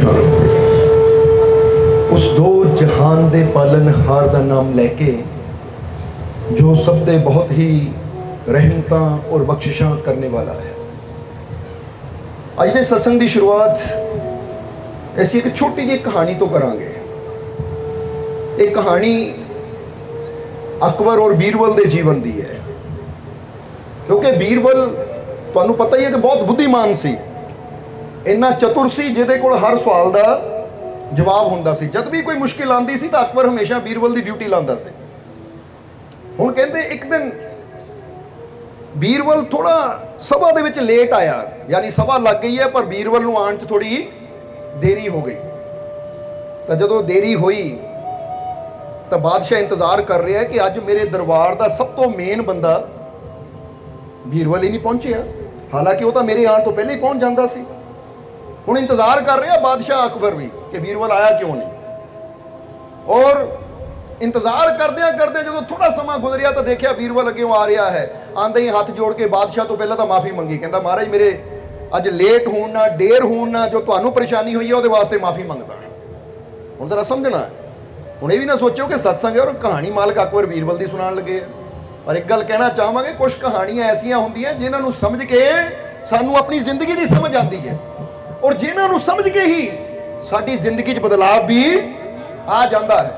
हाँ उस दो जहान दे पालनहार का नाम लैके जो सब ते बहुत ही रहमतां और बख्शिशां करने वाला है। अज दे सत्संग की शुरुआत ऐसी एक छोटी जी कहानी तो करांगे। एक कहानी अकबर और बीरबल के जीवन की है, क्योंकि बीरबल तुहानू पता ही है कि बहुत बुद्धिमान सी, इन्ना चतुर सी जिहदे कोल हर सवाल का जवाब हुंदा सी। जब भी कोई मुश्किल आती सी तो अकबर हमेशा बीरबल की ड्यूटी लांदा सी। हुण कहंदे एक दिन बीरबल थोड़ा सभा दे विच लेट आया, यानी सभा लग गई है पर बीरबल नूं आउण च थोड़ी देरी हो गई। तो जदों देरी हुई तो बादशाह इंतजार कर रहा है कि अज मेरे दरबार का सब तो मेन बंदा बीरबल ही नहीं पहुंचिया, हालांकि वह तो मेरे आने तो पहले ही पहुंच जाता सी। हुण इंतजार कर रहा बादशाह अकबर भी कि बीरबल आया क्यों नहीं। और इंतजार करदे करदे जो थोड़ा समा गुजरिया तो देखा बीरबल अगे आ रहा है। आंदे ही हाथ जोड़ के बादशाह तो पहले तो माफ़ी मंगी, कहता महाराज मेरे अज लेट होण ना देर होण ना जो तुहानू परेशानी हुई है वो वास्ते माफ़ी मंगता। हुण जरा समझना है, हुण ये भी ना सोचो कि सत्संग है और कहानी मालक अकबर बीरबल की सुनाण लगे। पर एक गल कहना चाहांगे, कुछ कहानियां ऐसियां होंदियां जिन्हां समझ के सानू अपनी जिंदगी की समझ आती है, और जिन्हां समझ के ही साडी जिंदगी च बदलाव भी आ जाता है।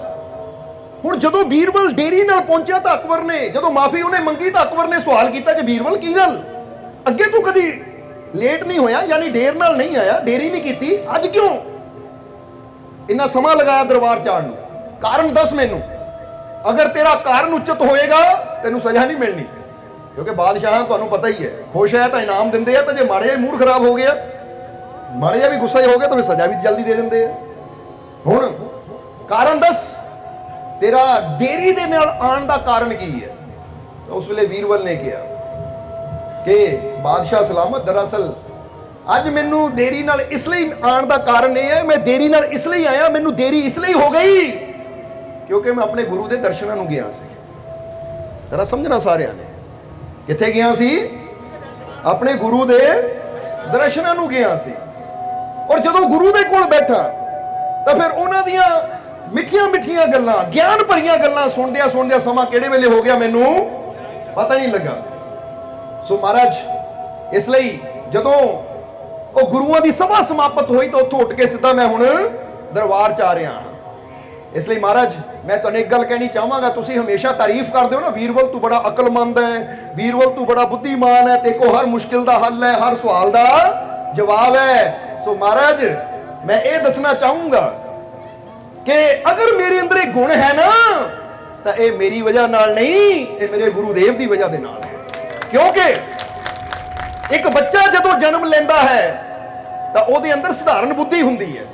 हुण जदों बीरबल देरी नाल पहुंचा तो अकबर ने जदों माफी उन्हें मंगी तो अकबर ने सवाल किया कि बीरबल की गल, अगे तू कदी लेट नहीं होया, यानी देर नाल नहीं आया, देरी नहीं की, अज क्यों इन्ना समा लगाया दरबार च आउण नूं? कारण दस मैनू, अगर तेरा कारण उचित होएगा तेनू सजा नहीं मिलनी। क्योंकि बादशाह तुहानू पता ही है, खुश है तो इनाम देंदे हैं, तो जे माड़े मूड खराब हो गया, माड़े भी गुस्सा हो गया तो फिर सजा भी जल्दी दे देंगे। हुण कारण दस, तेरा देरी दे नाल आण दा कारण की है? तो उस वेले बीरबल ने कहा कि बादशाह सलामत, दरअसल अज मैनू देरी नाल इसलिए आण दा कारण यह है, मैं देरी नाल इसलिए आया, मैनू देरी इसलिए हो गई क्योंकि मैं अपने गुरु के दर्शनों नूं गया सी। जरा समझना सारिਆਂ ने, किथे गया सी? अपने गुरु के दर्शनों नूं गया सी। और जदों गुरु दे कोल बैठा तो फिर उन्हां दियां मिठियां मिठियां गल्लां, ज्ञान भरियां गल्लां सुणदियां सुणदियां समा किहड़े वेले हो गया मैनू पता ही नहीं लगा। सो महाराज इसलिए जदों ਉਹ ਗੁਰੂਆਂ ਦੀ ਸਭਾ ਸਮਾਪਤ ਹੋਈ ਤਾਂ ਉੱਥੋਂ ਉੱਠ ਕੇ ਸਿੱਧਾ ਮੈਂ ਹੁਣ ਦਰਬਾਰ ਚ ਆ ਰਿਹਾ ਹਾਂ। ਇਸ ਲਈ ਮਹਾਰਾਜ ਮੈਂ ਤੁਹਾਨੂੰ ਇੱਕ ਗੱਲ ਕਹਿਣੀ ਚਾਹਾਂਗਾ, ਤੁਸੀਂ ਹਮੇਸ਼ਾ ਤਾਰੀਫ ਕਰਦੇ ਹੋ ਨਾ, ਵੀਰਬਲ ਤੂੰ ਬੜਾ ਅਕਲਮੰਦ ਹੈ, ਵੀਰਬਲ ਤੂੰ ਬੜਾ ਬੁੱਧੀਮਾਨ ਹੈ, ਤੇ ਕੋ ਹਰ ਮੁਸ਼ਕਿਲ ਦਾ ਹੱਲ ਹੈ, ਹਰ ਸਵਾਲ ਦਾ ਜਵਾਬ ਹੈ। ਸੋ ਮਹਾਰਾਜ ਮੈਂ ਇਹ ਦੱਸਣਾ ਚਾਹੂੰਗਾ ਕਿ ਅਗਰ ਮੇਰੇ ਅੰਦਰ ਇਹ ਗੁਣ ਹੈ ਨਾ ਤਾਂ ਇਹ ਮੇਰੀ ਵਜ੍ਹਾ ਨਾਲ ਨਹੀਂ, ਇਹ ਮੇਰੇ ਗੁਰੂਦੇਵ ਦੀ ਵਜ੍ਹਾ ਦੇ ਨਾਲ ਹੈ। ਕਿਉਂਕਿ एक बच्चा जदों जन्म लेंदा है तो उसके अंदर साधारण बुद्धि हुंदी है,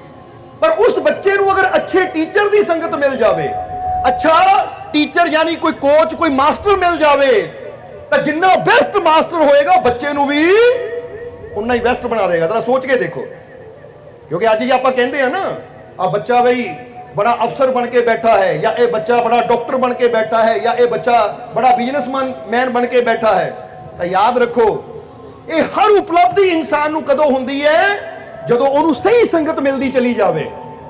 पर उस बच्चे नूं अगर अच्छे टीचर की संगत मिल जाए, अच्छा टीचर यानी कोई कोच कोई मास्टर मिल जाए, तो जिन्ना बेस्ट मास्टर होएगा बच्चे नूं भी उन्ना ही बेस्ट बना देगा। जरा सोच के देखो, क्योंकि अज जी आप कहते हैं ना आ बच्चा बई बड़ा अफसर बन के बैठा है, या ये बच्चा बड़ा डॉक्टर बन के बैठा है, या ये बच्चा बड़ा बिजनेसमैन बन के बैठा है, तो याद रखो ये हर उपलब्धि इंसान नूं कदों हुंदी है जदों उहनूं सही संगत मिलती चली जाए।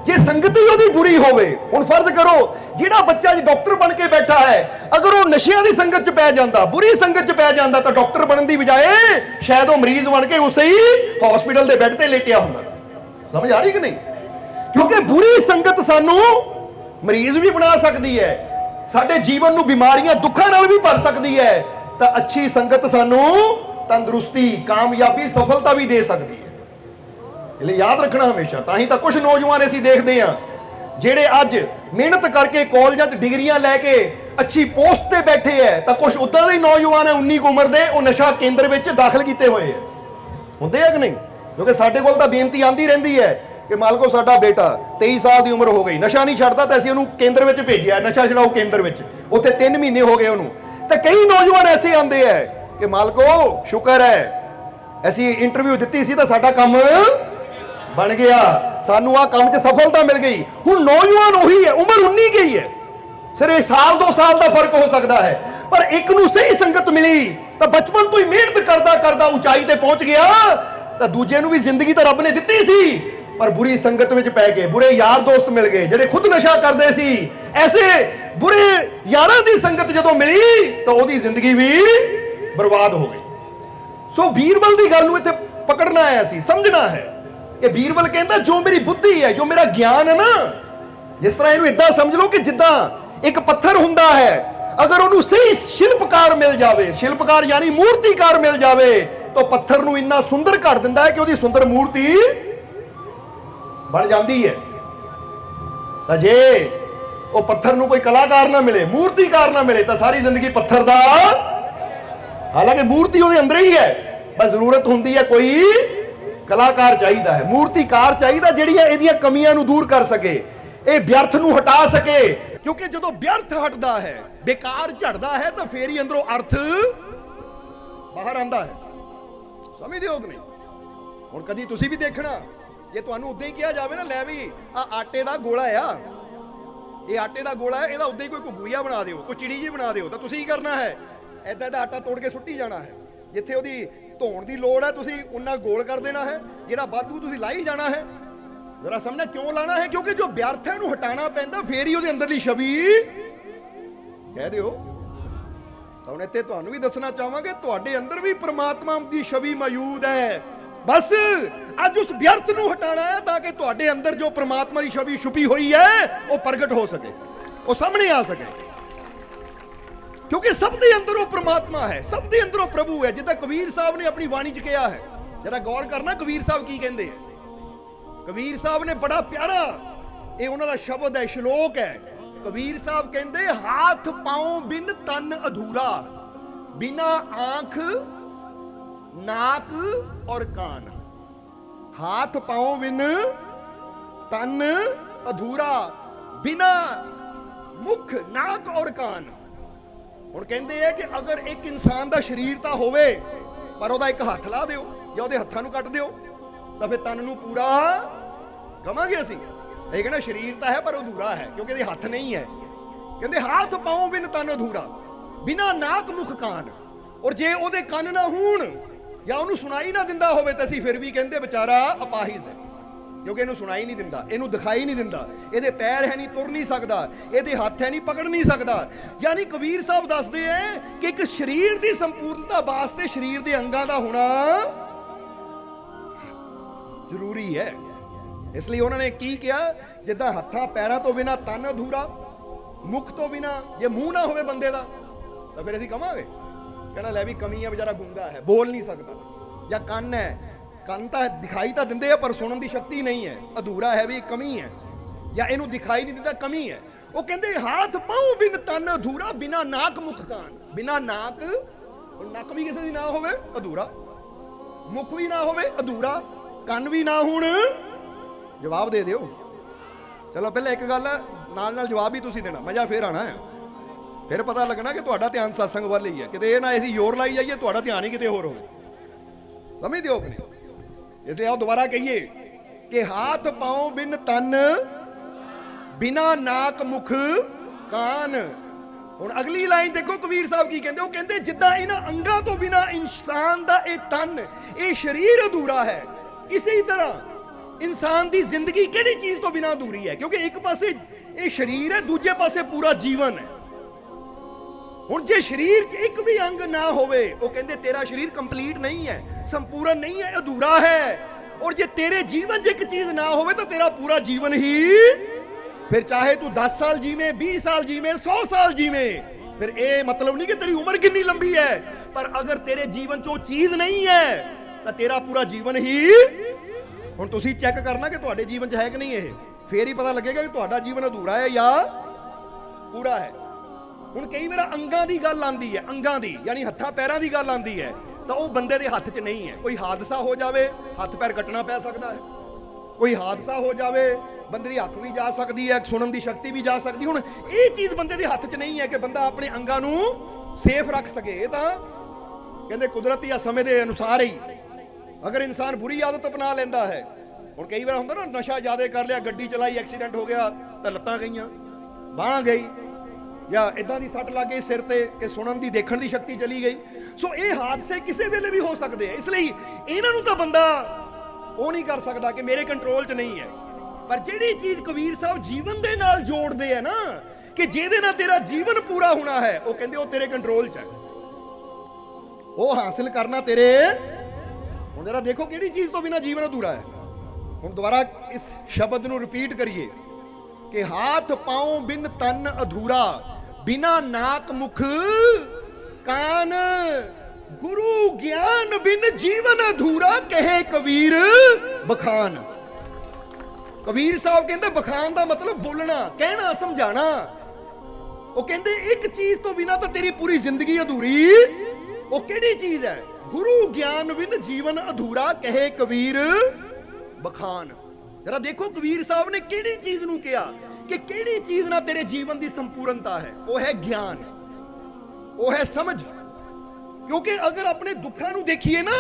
जे संगत ही उहदी बुरी होवे, हुण फर्ज करो जिहड़ा बच्चा डॉक्टर बन के बैठा है, अगर वह नशियां दी संगत च पै जांदा, बुरी संगत च पै जांदा, तो डॉक्टर बनने की बजाय शायद वह मरीज बन के उसे ही हॉस्पिटल के बैड ते लेटिया हुंदा। समझ आ रही कि नहीं? क्योंकि बुरी संगत सानू मरीज भी बना सकती है, साडे जीवन नूं बीमारियां दुखां नाल भी भर सकती है, तो अच्छी संगत सानू तंदुरुस्ती कामयाबी सफलता भी दे सकती है। इसलिए याद रखना हमेशा। ताही तो कुछ नौजवान असीं देखते हैं जेड़े अज मेहनत करके कॉलेजां च डिग्रियां लैके अच्छी पोस्ट ते बैठे है, तो कुछ उधर दे नौजवान है 19 की उम्र के, वो नशा केंद्र में दाखिल किए हुए है। होंदे है कि नहीं? क्योंकि साडे कोल तां बेनती आती रहती है कि मालको साडा बेटा 23 साल की उम्र हो गई, नशा नहीं छड्डदा, तो असीं उहनूं केंद्र में भेजिया, नशा छुड़ाओ केंद्र में, उत्थे 3 महीने हो गए उहनूं। तो कई नौजवान ऐसे आते हैं कि मालको शुक्र है असी इंटरव्यू दी सी तो साडा काम बन गया, सानू आ काम च सफलता मिल गई। हुण नौजवान उही है, उम्र 19 की है, सिर्फ साल 2 साल का फर्क हो सकता है, पर एक नूं सही संगत मिली तो बचपन तो ही मेहनत करदा करदा उचाई ते पहुंच गया, तो दूजे नूं भी जिंदगी तो रब ने दित्ती सी, पर बुरी संगत में पै गए, बुरे यार दोस्त मिल गए ਜਿਹੜੇ खुद नशा करते सी। ऐसे बुरे यारां दी संगत जदों मिली तो ਉਹਦੀ ਜ਼ਿੰਦਗੀ भी बर्बाद हो गई। सो बीरबल की गल नूं इत्थे पकड़ना आया सी, समझना है कि बीरबल कहता जो मेरी बुद्धि है, जो मेरा ज्ञान है ना, जिस तरह इहनूं इदां समझ लो कि जिद्दां एक पत्थर हुंदा है, अगर उन्होंने सही शिल्पकार मिल जाए, शिल्पकार यानी मूर्तिकार मिल जाए, तो पत्थर नूं इन्ना सुंदर कर दिंदा है कि उसकी सुंदर मूर्ति बन जाती है। तो जे वो पत्थर नूं कोई कलाकार ना मिले, मूर्तिकार ना मिले, तो सारी जिंदगी पत्थर दा, हालांकि मूर्ति उसके अंदर ही है, बस जरूरत होंदी है कोई कलाकार चाहिए है, मूर्तिकार चाहिए जिहड़ियां इहदियां कमियां नूं दूर कर सके, ये व्यर्थ नूं हटा सके। क्योंकि जो व्यर्थ हटता है, बेकार झड़ता है, तो फिर ही अंदरों अर्थ बाहर आता है। समझदे हो कि नहीं? हुण कदी तुसीं भी देखना, जे तुहानूं उद्दां ही किहा जावे ना, लै भी आ आटे दा गोला आ, ये आटे दा गोला है, इहदा उद्दां ही कोई घुग्गूया बना दिओ, कोई चिड़ी जी बना दिओ, तो तुसीं की करना है? इदां दा आटा तोड़ के सुट्टी जाना है। जिथे उहदी धोण दी लोड़ है तुसीं उन्ना गोल कर देना है, जिहड़ा वाधू तुसीं लाई जाना है। जरा समझना क्यों लाना है? क्योंकि जो व्यर्थ है उहनूं हटाना पैंदा, फिर ही उहदे अंदरली छवि कह दिओ। तो हुण इत्थे तुहानूं भी दसना चाहांगे, तुहाडे अंदर भी परमात्मा दी छवि मौजूद है, बस अज उस व्यर्थ नूं हटाना है ताकि तुहाडे अंदर जो परमात्मा दी छवि छुपी हुई है वो प्रगट हो सके, वो सामने आ सके। क्योंकि सब दे अंदर वो परमात्मा है, सब दे अंदर वो प्रभु है। जिद्दां कबीर साहब ने अपनी बाणी च कहा है, जरा गौर करना कबीर साहब की कहंदे हैं। कबीर साहब ने बड़ा प्यारा, ये उन्हां दा शब्द है, श्लोक है। कबीर साहब कहंदे, हाथ पांव बिन तन अधूरा, बिना आंख नाक और कान। हाथ पांव बिन तन अधूरा, बिना मुख नाक और कान। हुण कहंदे है कि अगर एक इंसान दा शरीर तां होवे पर ओहदा एक हत्थ ला दिओ या ओहदे हत्थां नूं कट दिओ तां फिर तन नूं पूरा कहांगे असीं। ਇਹ ਕਹਿੰਦਾ शरीर ਤਾਂ है पर अधूरा है क्योंकि ਇਹਦੇ हत्थ नहीं है। कहते हाथ पाओ बिन तन अधूरा, बिना नाक मुख कान। और जे ਉਹਦੇ ਕੰਨ ਨਾ ਹੋਣ ਜਾਂ ਉਹਨੂੰ ਸੁਣਾਈ ਨਾ ਦਿੰਦਾ ਹੋਵੇ ਤਾਂ ਅਸੀਂ ਫਿਰ ਵੀ ਕਹਿੰਦੇ ਵਿਚਾਰਾ ਅਪਾਹਿਜ ਹੈ, क्योंकि ਇਹਨੂੰ ਸੁਣਾਈ ਨਹੀਂ ਦਿੰਦਾ, ਇਹਨੂੰ ਦਿਖਾਈ ਨਹੀਂ ਦਿੰਦਾ, ਇਹਦੇ ਪੈਰ ਹੈ ਨਹੀਂ, ਤੁਰ ਨਹੀਂ ਸਕਦਾ, ਇਹਦੇ ਹੱਥ ਹੈ ਨਹੀਂ, ਪਕੜ ਨਹੀਂ ਸਕਦਾ। ਯਾਨੀ ਕਬੀਰ ਸਾਹਿਬ ਦੱਸਦੇ ਹੈ ਕਿ ਇੱਕ ਸਰੀਰ ਦੀ ਸੰਪੂਰਨਤਾ ਵਾਸਤੇ ਸਰੀਰ ਦੇ ਅੰਗਾਂ ਦਾ ਹੋਣਾ ਜ਼ਰੂਰੀ ਹੈ। ਇਸ ਲਈ ਉਹਨਾਂ ਨੇ ਕੀ ਕਿਹਾ, ਜਿੱਦਾਂ ਹੱਥਾਂ ਪੈਰਾਂ ਤੋਂ ਬਿਨਾ ਤਨ ਅਧੂਰਾ, ਮੁਖ ਤੋਂ ਬਿਨਾ ਜੇ ਮੂੰਹ ਨਾ ਹੋਵੇ ਬੰਦੇ ਦਾ ਤਾਂ ਫਿਰ ਅਸੀਂ ਕਵਾਂਗੇ कहना लै भी कमी है, बेचारा गूंगा है, बोल नहीं सकता। या कन है, कन तो दिखाई तो देंगे पर सुनने की शक्ति नहीं है, अधूरा है भी, कमी है। या इनू दिखाई नहीं देता, कमी है। वो कहते हाथ पाओ बिन तन अधूरा, बिना नाक मुख कान। बिना नाक, नक भी किसी की ना होवे अधूरा, मुख भी ना होवे अधूरा, कन भी ना होण। जवाब दे दिओ। चलो पहले एक गल है, नाल जवाब भी तुसीं देना, मजा फिर आना है, फिर पता लगना कि तुहाडा ध्यान सत्संग वाल ही है, किते ये ना ऐसी जोर लाई जाइए तुहाडा ध्यान ही किते होर होवे। समझदे हो कि नहीं? इसलिए आओ दोबारा कहिए कि हाथ पाओ बिन तन, बिना नाक मुख कान। हुण अगली लाइन देखो कबीर साहब की कहंदे, वो कहंदे जिद्दां इन्हां अंगां तो बिना इंसान दा ये तन, ये शरीर अधूरा है, इसी तरह इंसान दी जिंदगी किहड़ी चीज तो बिना अधूरी है। क्योंकि एक पासे ये शरीर है, दूजे पासे पूरा जीवन है। हुण जे शरीर च एक भी अंग ना होवे, वो कहंदे तेरा शरीर कंप्लीट नहीं है, संपूर्ण नहीं है, अधूरा है। और जे तेरे जीवन च एक चीज ना होवे तो तेरा पूरा जीवन ही, फिर चाहे तू 10 साल जीवे, 20 साल जीवे, 100 साल जीवे, फिर ये मतलब नहीं कि तेरी उम्र कितनी लंबी है, पर अगर तेरे जीवन च वो चीज नहीं है तो तेरा पूरा जीवन ही। हुण तुसीं चेक करना कि तुहाडे जीवन च है कि नहीं, ये फिर ही पता लगेगा कि तुहाडा जीवन अधूरा है या पूरा है। ਹੁਣ ਕਈ ਵਾਰ ਅੰਗਾਂ ਦੀ ਗੱਲ ਆਂਦੀ ਹੈ, ਅੰਗਾਂ ਦੀ ਯਾਨੀ ਹੱਥਾਂ ਪੈਰਾਂ ਦੀ ਗੱਲ ਆਂਦੀ ਹੈ, ਤਾਂ ਉਹ ਬੰਦੇ ਦੇ ਹੱਥ 'ਚ ਨਹੀਂ ਹੈ। ਕੋਈ ਹਾਦਸਾ ਹੋ ਜਾਵੇ, ਹੱਥ ਪੈਰ ਕੱਟਣਾ ਪੈ ਸਕਦਾ ਹੈ। ਕੋਈ ਹਾਦਸਾ ਹੋ ਜਾਵੇ, ਬੰਦੇ ਦੀ ਅੱਖ ਵੀ ਜਾ ਸਕਦੀ ਹੈ, ਸੁਣਨ ਦੀ ਸ਼ਕਤੀ ਵੀ ਜਾ ਸਕਦੀ। ਹੁਣ ਇਹ ਚੀਜ਼ ਬੰਦੇ ਦੇ ਹੱਥ 'ਚ ਨਹੀਂ ਹੈ ਕਿ ਬੰਦਾ ਆਪਣੇ ਅੰਗਾਂ ਨੂੰ ਸੇਫ ਰੱਖ ਸਕੇ। ਇਹ ਤਾਂ ਕਹਿੰਦੇ ਕੁਦਰਤੀ ਆ, ਸਮੇਂ ਦੇ ਅਨੁਸਾਰ ਹੀ ਅਗਰ ਇਨਸਾਨ ਬੁਰੀ ਆਦਤ ਅਪਣਾ ਲੈਂਦਾ ਹੈ। ਹੁਣ ਕਈ ਵਾਰ ਹੁੰਦਾ ਨਾ, ਨਸ਼ਾ ਜ਼ਿਆਦਾ ਕਰ ਲਿਆ, ਗੱਡੀ ਚਲਾਈ, ਐਕਸੀਡੈਂਟ ਹੋ ਗਿਆ ਤਾਂ ਲੱਤਾਂ ਗਈਆਂ, ਬਾਂਹ ਗਈ, या इदां दी सट लग गई सिर ते कि सुनन दी देखण दी शक्ति चली गई। सो ये हादसे किसी वेले भी हो सकते हैं। इसलिए इन्हां नूं तां बंदा ਉਹ ਨਹੀਂ ਕਰ ਸਕਦਾ ਕਿ ਮੇਰੇ ਕੰਟਰੋਲ 'ਚ ਨਹੀਂ ਹੈ। ਪਰ ਜਿਹੜੀ ਚੀਜ਼ ਕਬੀਰ ਸਾਹਿਬ ਜੀਵਨ ਦੇ ਨਾਲ ਜੋੜਦੇ ਆ ਨਾ, ਕਿ ਜਿਹਦੇ ਨਾਲ ਤੇਰਾ ਜੀਵਨ ਪੂਰਾ ਹੋਣਾ ਹੈ, ਉਹ ਕਹਿੰਦੇ ਉਹ ਤੇਰੇ ਕੰਟਰੋਲ 'ਚ ਹੈ, ਉਹ ਹਾਸਿਲ ਕਰਨਾ ਤੇਰੇ। ਹੁਣ ਜਰਾ ਦੇਖੋ ਕਿਹੜੀ ਚੀਜ਼ ਤੋਂ ਬਿਨਾਂ ਜੀਵਨ ਅਧੂਰਾ ਹੈ। ਹੁਣ ਦੁਬਾਰਾ ਇਸ ਸ਼ਬਦ ਨੂੰ ਰਿਪੀਟ ਕਰੀਏ ਕਿ ਹਾਥ ਪਾਉ ਬਿਨ ਤਨ ਅਧੂਰਾ, ਬਿਨਾ ਨਾਕ ਮੁਖ ਕਾਨ, ਗੁਰੂ ਗਿਆਨ ਬਿਨ ਜੀਵਨ ਅਧੂਰਾ, ਕਹੇ ਕਬੀਰ ਬਖਾਨ। ਕਬੀਰ ਸਾਹਿਬ ਕਹਿੰਦੇ ਬਖਾਨ ਦਾ ਮਤਲਬ ਬੋਲਣਾ, ਕਹਿਣਾ, ਸਮਝਾਣਾ। ਉਹ ਕਹਿੰਦੇ ਇੱਕ ਚੀਜ਼ ਤੋਂ ਬਿਨਾਂ ਤਾਂ ਤੇਰੀ ਪੂਰੀ ਜ਼ਿੰਦਗੀ ਅਧੂਰੀ। ਉਹ ਕਿਹੜੀ ਚੀਜ਼ ਹੈ? ਗੁਰੂ ਗਿਆਨ ਬਿਨ ਜੀਵਨ ਅਧੂਰਾ, ਕਹੇ ਕਬੀਰ ਬਖਾਨ। ਜਰਾ ਦੇਖੋ ਕਬੀਰ ਸਾਹਿਬ ਨੇ ਕਿਹੜੀ ਚੀਜ਼ ਨੂੰ ਕਿਹਾ ਕਿ ਕਿਹੜੀ ਚੀਜ਼ ਨਾਲ ਤੇਰੇ ਜੀਵਨ ਦੀ ਸੰਪੂਰਨਤਾ ਹੈ। ਉਹ ਹੈ ਗਿਆਨ, ਉਹ ਹੈ ਸਮਝ। ਕਿਉਂਕਿ ਅਗਰ ਆਪਣੇ ਦੁੱਖਾਂ ਨੂੰ ਦੇਖੀਏ ਨਾ,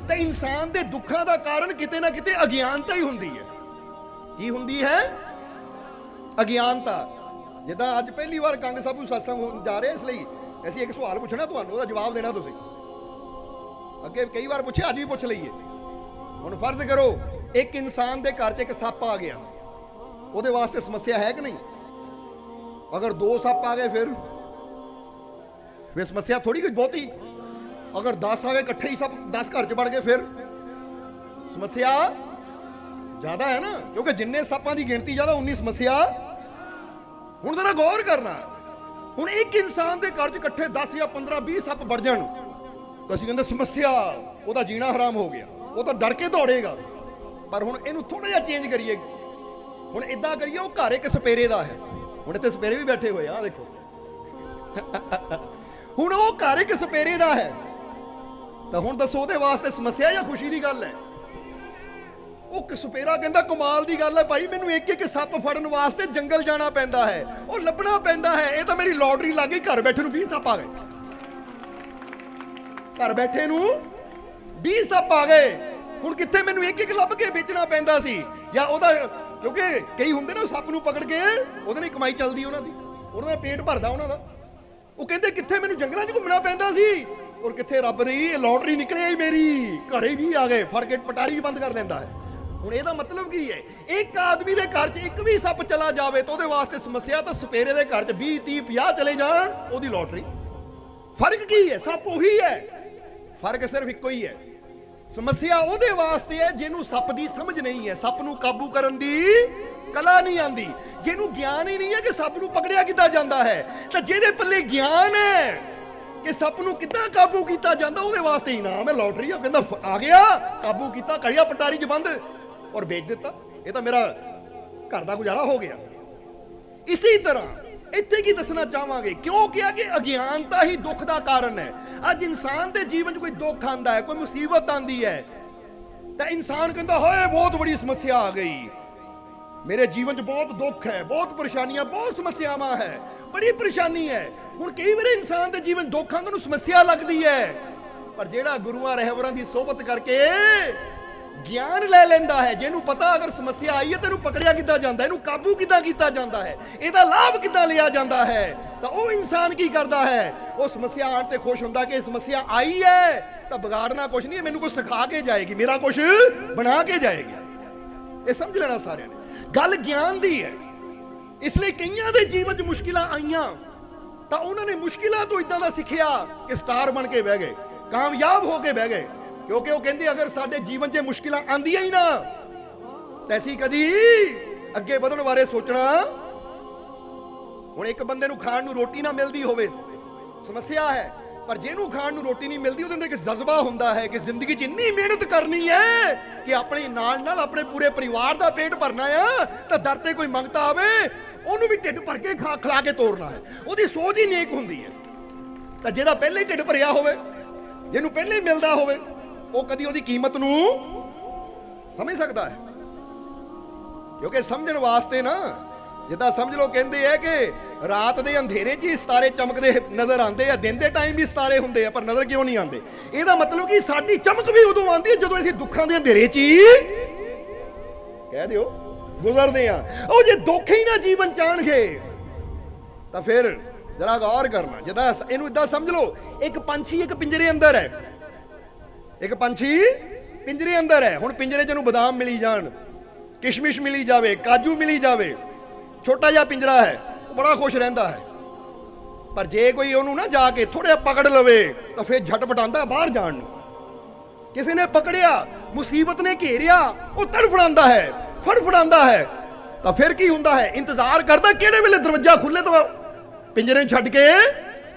ਤਾਂ ਇਨਸਾਨ ਦੇ ਦੁੱਖਾਂ ਦਾ ਕਾਰਨ ਕਿਤੇ ਨਾ ਕਿਤੇ ਅਗਿਆਨਤਾ ਹੀ ਹੁੰਦੀ ਹੈ। ਕੀ ਹੁੰਦੀ ਹੈ? ਅਗਿਆਨਤਾ। ਜਿੱਦਾਂ ਅੱਜ ਪਹਿਲੀ ਵਾਰ ਕੰਗ ਸਾਹਿਬ ਨੂੰ ਸਤਸੰਗ ਹੋਣ ਜਾ ਰਹੇ, ਇਸ ਲਈ ਅਸੀਂ ਇੱਕ ਸਵਾਲ ਪੁੱਛਣਾ, ਤੁਹਾਨੂੰ ਉਹਦਾ ਜਵਾਬ ਦੇਣਾ। ਤੁਸੀਂ ਅੱਗੇ ਕਈ ਵਾਰ ਪੁੱਛਿਆ, ਅੱਜ ਵੀ ਪੁੱਛ ਲਈਏ। ਹੁਣ ਫਰਜ਼ ਕਰੋ ਇੱਕ ਇਨਸਾਨ ਦੇ ਘਰ 'ਚ ਇੱਕ ਸੱਪ ਆ ਗਿਆ, ਉਹਦੇ ਵਾਸਤੇ ਸਮੱਸਿਆ ਹੈ ਕਿ ਨਹੀਂ? ਅਗਰ 2 ਸੱਪ ਆ ਗਏ ਫਿਰ ਸਮੱਸਿਆ ਥੋੜੀ ਕੋਈ ਬਹੁਤੀ। ਅਗਰ 10 ਆ ਗਏ ਇਕੱਠੇ ਹੀ, ਸੱਪ 10 ਘਰ 'ਚ ਵੜ ਗਏ, ਫਿਰ ਸਮੱਸਿਆ ਜ਼ਿਆਦਾ ਹੈ ਨਾ, ਕਿਉਂਕਿ ਜਿੰਨੇ ਸੱਪਾਂ ਦੀ ਗਿਣਤੀ ਜ਼ਿਆਦਾ ਉਨੀ ਸਮੱਸਿਆ। ਹੁਣ ਜ਼ਰਾ ਗੌਰ ਕਰਨਾ, ਹੁਣ ਇੱਕ ਇਨਸਾਨ ਦੇ ਘਰ 'ਚ ਇਕੱਠੇ 10 ਜਾਂ 15 20 ਸੱਪ ਵੜ ਜਾਣ, ਤਾਂ ਅਸੀਂ ਕਹਿੰਦੇ ਸਮੱਸਿਆ, ਉਹਦਾ ਜੀਣਾ ਹਰਾਮ ਹੋ ਗਿਆ, ਉਹ ਤਾਂ ਡਰ ਕੇ ਦੌੜੇਗਾ। ਪਰ ਹੁਣ ਇਹਨੂੰ ਥੋੜਾ ਜਿਹਾ ਚੇਂਜ ਕਰੀਏ, ਹੁਣ ਇਦਾਂ ਕਰੀਏ, ਉਹ ਘਰ ਇੱਕ ਸਪੇਰੇ ਦਾ ਹੈ। ਹੁਣ ਇੱਥੇ ਸਪੇਰੇ ਵੀ ਬੈਠੇ ਹੋਏ ਆ, ਦੇਖੋ। ਹੁਣ ਉਹ ਘਰ ਇੱਕ ਸਪੇਰੇ ਦਾ ਹੈ, ਤਾਂ ਹੁਣ ਦੱਸੋ ਉਹਦੇ ਵਾਸਤੇ ਸਮੱਸਿਆ ਜਾਂ ਖੁਸ਼ੀ ਦੀ ਗੱਲ ਹੈ? ਉਹ ਸਪੇਰਾ ਕਹਿੰਦਾ ਕਮਾਲ ਦੀ ਗੱਲ ਹੈ ਭਾਈ, ਮੈਨੂੰ ਇੱਕ ਇੱਕ ਸੱਪ ਫੜਨ ਵਾਸਤੇ ਜੰਗਲ ਜਾਣਾ ਪੈਂਦਾ ਹੈ, ਉਹ ਲੱਭਣਾ ਪੈਂਦਾ ਹੈ। ਇਹ ਤਾਂ ਮੇਰੀ ਲੋਟਰੀ ਲੱਗ ਗਈ, ਘਰ ਬੈਠੇ ਨੂੰ 20 ਸੱਪ ਆ ਗਏ। ਘਰ ਬੈਠੇ ਨੂੰ 20 ਸੱਪ ਆ ਗਏ। ਹੁਣ ਕਿੱਥੇ ਮੈਨੂੰ ਇੱਕ ਇੱਕ ਲੱਭ ਕੇ ਵੇਚਣਾ ਪੈਂਦਾ ਸੀ, ਜਾਂ ਉਹਦਾ, ਕਿਉਂਕਿ ਕਈ ਹੁੰਦੇ ਨਾ ਸੱਪ ਨੂੰ ਪਕੜ ਕੇ ਉਹਦੇ ਨਾਲ ਕਮਾਈ ਚੱਲਦੀ, ਉਹਨਾਂ ਦੀ, ਉਹਨਾਂ ਦਾ ਪੇਟ ਭਰਦਾ ਉਹਨਾਂ ਦਾ। ਉਹ ਕਹਿੰਦੇ ਕਿੱਥੇ ਮੈਨੂੰ ਜੰਗਲਾਂ 'ਚ ਘੁੰਮਣਾ ਪੈਂਦਾ ਸੀ, ਔਰ ਕਿੱਥੇ ਰੱਬ ਦੀ ਲੋਟਰੀ ਨਿਕਲੀ ਆਈ ਮੇਰੀ, ਘਰੇ ਵੀ ਆ ਗਏ, ਫੜ ਕੇ ਪਟਾਰੀ ਵੀ ਬੰਦ ਕਰ ਲੈਂਦਾ ਹੈ। ਹੁਣ ਇਹਦਾ ਮਤਲਬ ਕੀ ਹੈ? ਇੱਕ ਆਦਮੀ ਦੇ ਘਰ 'ਚ ਇੱਕ ਵੀ ਸੱਪ ਚਲਾ ਜਾਵੇ ਤਾਂ ਉਹਦੇ ਵਾਸਤੇ ਸਮੱਸਿਆ, ਤਾਂ ਸਪੇਰੇ ਦੇ ਘਰ 'ਚ 20 30 50 ਚਲੇ ਜਾਣ, ਉਹਦੀ ਲੋਟਰੀ। ਫਰਕ ਕੀ ਹੈ? ਸੱਪ ਉਹੀ ਹੈ, ਫਰਕ ਸਿਰਫ ਇੱਕੋ ਹੀ ਹੈ। ਸਮੱਸਿਆ ਉਹਦੇ ਵਾਸਤੇ ਹੈ ਜਿਹਨੂੰ ਸੱਪ ਦੀ ਸਮਝ ਨਹੀਂ ਹੈ, ਸੱਪ ਨੂੰ ਕਾਬੂ ਕਰਨ ਦੀ ਕਲਾ ਨਹੀਂ ਆਂਦੀ, ਜਿਹਨੂੰ ਗਿਆਨ ਹੀ ਨਹੀਂ ਹੈ ਕਿ ਸੱਪ ਨੂੰ ਪਕੜਿਆ ਕਿੱਦਾਂ ਜਾਂਦਾ ਹੈ। ਤਾਂ ਜਿਹਦੇ ਪੱਲੇ ਗਿਆਨ ਹੈ ਕਿ ਸੱਪ ਨੂੰ ਕਿੱਦਾਂ ਕਾਬੂ ਕੀਤਾ ਜਾਂਦਾ, ਉਹਦੇ ਵਾਸਤੇ ਇਨਾਮ ਹੈ, ਲੋਟਰੀ। ਉਹ ਕਹਿੰਦਾ ਆ ਗਿਆ, ਕਾਬੂ ਕੀਤਾ, ਕੜਿਆ ਪਟਾਰੀ 'ਚ ਬੰਦ ਔਰ ਵੇਚ ਦਿੱਤਾ, ਇਹ ਤਾਂ ਮੇਰਾ ਘਰ ਦਾ ਗੁਜ਼ਾਰਾ ਹੋ ਗਿਆ। ਇਸੇ ਤਰ੍ਹਾਂ ਇੱਥੇ ਕੀ ਦੱਸਣਾ ਚਾਹਾਂਗੇ, ਕਿਉਂ ਕਿਹਾ ਕਿ ਅਗਿਆਨਤਾ ਹੀ ਦੁੱਖ ਦਾ ਕਾਰਨ ਹੈ। ਅੱਜ ਇਨਸਾਨ ਦੇ ਜੀਵਨ 'ਚ ਕੋਈ ਦੁੱਖ ਆਂਦਾ ਹੈ, ਕੋਈ ਮੁਸੀਬਤ ਆਂਦੀ ਹੈ, ਤਾਂ ਇਨਸਾਨ ਕਹਿੰਦਾ ਹੋਏ ਬਹੁਤ ਬੜੀ ਸਮੱਸਿਆ ਆ ਗਈ, ਮੇਰੇ ਜੀਵਨ 'ਚ ਬਹੁਤ ਦੁੱਖ ਹੈ, ਬਹੁਤ ਪਰੇਸ਼ਾਨੀਆਂ, ਬਹੁਤ ਸਮੱਸਿਆਵਾਂ ਹੈ, ਬੜੀ ਪਰੇਸ਼ਾਨੀ ਹੈ। ਹੁਣ ਕਈ ਵਾਰ ਇਨਸਾਨ ਦੇ ਜੀਵਨ ਦੁੱਖ ਆਉਂਦਾ ਨੂੰ ਸਮੱਸਿਆ ਲੱਗਦੀ ਹੈ, ਪਰ ਜਿਹੜਾ ਗੁਰੂਆਂ ਰਹਿਬਰਾਂ ਦੀ ਸੋਭਤ ਕਰਕੇ ਗਿਆਨ ਲੈ ਲੈਂਦਾ ਹੈ, ਜਿਹਨੂੰ ਪਤਾ ਅਗਰ ਸਮੱਸਿਆ ਆਈ ਹੈ ਤੈਨੂੰ ਪਕੜਿਆ ਕਿੱਦਾਂ ਜਾਂਦਾ, ਇਹਨੂੰ ਕਾਬੂ ਕਿੱਦਾਂ ਕੀਤਾ ਜਾਂਦਾ ਹੈ, ਇਹਦਾ ਲਾਭ ਕਿੱਦਾਂ ਲਿਆ ਜਾਂਦਾ ਹੈ, ਤਾਂ ਉਹ ਇਨਸਾਨ ਕੀ ਕਰਦਾ ਹੈ? ਉਹ ਸਮੱਸਿਆ ਆਉਣ ਤੇ ਖੁਸ਼ ਹੁੰਦਾ ਕਿ ਇਹ ਸਮੱਸਿਆ ਆਈ ਹੈ ਤਾਂ ਵਿਗਾੜਨਾ ਕੁਝ ਨਹੀਂ ਹੈ, ਮੈਨੂੰ ਕੁਝ ਸਿਖਾ ਕੇ ਜਾਏਗੀ, ਮੇਰਾ ਕੁਝ ਬਣਾ ਕੇ ਜਾਏਗੀ। ਇਹ ਸਮਝ ਲੈਣਾ ਸਾਰਿਆਂ ਨੇ, ਗੱਲ ਗਿਆਨ ਦੀ ਹੈ। ਇਸ ਲਈ ਕਈਆਂ ਦੇ ਜੀਵਨ 'ਚ ਮੁਸ਼ਕਿਲਾਂ ਆਈਆਂ ਤਾਂ ਉਹਨਾਂ ਨੇ ਮੁਸ਼ਕਿਲਾਂ ਤੋਂ ਇਦਾਂ ਦਾ ਸਿੱਖਿਆ ਕਿ ਸਟਾਰ ਬਣ ਕੇ ਬਹਿ ਗਏ, ਕਾਮਯਾਬ ਹੋ ਕੇ ਬਹਿ ਗਏ। ਕਿਉਂਕਿ ਉਹ ਕਹਿੰਦੇ ਅਗਰ ਸਾਡੇ ਜੀਵਨ 'ਚ ਮੁਸ਼ਕਿਲਾਂ ਆਂਦੀਆਂ ਹੀ ਨਾ ਤਾਂ ਅਸੀਂ ਕਦੀ ਅੱਗੇ ਵਧਣ ਬਾਰੇ ਸੋਚਣਾ। ਹੁਣ ਇੱਕ ਬੰਦੇ ਨੂੰ ਖਾਣ ਨੂੰ ਰੋਟੀ ਨਾ ਮਿਲਦੀ ਹੋਵੇ, ਸਮੱਸਿਆ ਹੈ, ਪਰ ਜਿਹਨੂੰ ਖਾਣ ਨੂੰ ਰੋਟੀ ਨਹੀਂ ਮਿਲਦੀ ਉਹਦੇ ਅੰਦਰ ਇੱਕ ਜਜ਼ਬਾ ਹੁੰਦਾ ਹੈ ਕਿ ਜ਼ਿੰਦਗੀ 'ਚ ਇੰਨੀ ਮਿਹਨਤ ਕਰਨੀ ਹੈ ਕਿ ਆਪਣੇ ਨਾਲ ਆਪਣੇ ਪੂਰੇ ਪਰਿਵਾਰ ਦਾ ਪੇਟ ਭਰਨਾ ਆ, ਤਾਂ ਦਰ ਤੇ ਕੋਈ ਮੰਗਤਾ ਆਵੇ ਉਹਨੂੰ ਵੀ ਢਿੱਡ ਭਰ ਕੇ ਖਿਲਾ ਕੇ ਤੋਰਨਾ ਹੈ। ਉਹਦੀ ਸੋਚ ਹੀ ਨੇਕ ਹੁੰਦੀ ਹੈ। ਤਾਂ ਜਿਹਦਾ ਪਹਿਲੇ ਹੀ ਢਿੱਡ ਭਰਿਆ ਹੋਵੇ, ਜਿਹਨੂੰ ਪਹਿਲੇ ਹੀ ਮਿਲਦਾ ਹੋਵੇ, ਉਹ ਕਦੀ ਉਹਦੀ ਕੀਮਤ ਨੂੰ ਸਮਝ ਸਕਦਾ ਹੈ। ਕਿਉਂਕਿ ਸਮਝਣ ਵਾਸਤੇ ਨਾ, ਜਿੱਦਾਂ ਸਮਝ ਲਓ ਕਹਿੰਦੇ ਆ ਕਿ ਰਾਤ ਦੇ ਅੰਧੇਰੇ 'ਚ ਹੀ ਸਿਤਾਰੇ ਚਮਕਦੇ ਨਜ਼ਰ ਆਉਂਦੇ ਆ, ਦਿਨ ਦੇ ਟਾਈਮ ਵੀ ਸਿਤਾਰੇ ਹੁੰਦੇ ਆ, ਪਰ ਨਜ਼ਰ ਕਿਉਂ ਨਹੀਂ ਆਉਂਦੇ? ਇਹਦਾ ਮਤਲਬ ਕਿ ਸਾਡੀ ਚਮਕ ਵੀ ਉਦੋਂ ਆਉਂਦੀ ਹੈ ਜਦੋਂ ਅਸੀਂ ਦੁੱਖਾਂ ਦੇ ਅੰਧੇਰੇ 'ਚ ਹੀ ਕਹਿ ਦਿਓ ਗੁਜ਼ਰਦੇ ਆ। ਉਹ ਜੇ ਦੁੱਖ ਹੀ ਨਾ ਜੀਵਨ ਚਾਣਗੇ ਤਾਂ ਫਿਰ ਜਰਾ ਗੌਰ ਕਰਨਾ। ਜਿੱਦਾਂ ਇਹਨੂੰ ਇਦਾਂ ਸਮਝ ਲਓ, ਇੱਕ ਪੰਛੀ ਇੱਕ ਪਿੰਜਰੇ ਅੰਦਰ ਹੈ, ਇੱਕ ਪੰਛੀ ਪਿੰਜਰੇ ਅੰਦਰ ਹੈ। ਹੁਣ ਪਿੰਜਰੇ 'ਚ ਇਹਨੂੰ ਬਦਾਮ ਮਿਲੀ ਜਾਣ, ਕਿਸ਼ਮਿਸ਼ ਮਿਲੀ ਜਾਵੇ, ਕਾਜੂ ਮਿਲੀ ਜਾਵੇ, ਛੋਟਾ ਜਿਹਾ ਪਿੰਜਰਾ ਹੈ, ਉਹ ਬੜਾ ਖੁਸ਼ ਰਹਿੰਦਾ ਹੈ। ਪਰ ਜੇ ਕੋਈ ਉਹਨੂੰ ਨਾ ਜਾ ਕੇ ਥੋੜਾ ਪਕੜ ਲਵੇ ਤਾਂ ਫਿਰ ਝਟਪਟਾਉਂਦਾ ਬਾਹਰ ਜਾਣ ਨੂੰ। ਕਿਸੇ ਨੇ ਪਕੜਿਆ, ਮੁਸੀਬਤ ਨੇ ਘੇਰਿਆ, ਉਹ ਤੜਫੜਾਉਂਦਾ ਹੈ, ਫੜਫੜਾਉਂਦਾ ਹੈ। ਤਾਂ ਫਿਰ ਕੀ ਹੁੰਦਾ ਹੈ? ਇੰਤਜ਼ਾਰ ਕਰਦਾ ਕਿਹੜੇ ਵੇਲੇ ਦਰਵਾਜ਼ਾ ਖੁੱਲੇ ਤਾਂ ਪਿੰਜਰੇ ਨੂੰ ਛੱਡ ਕੇ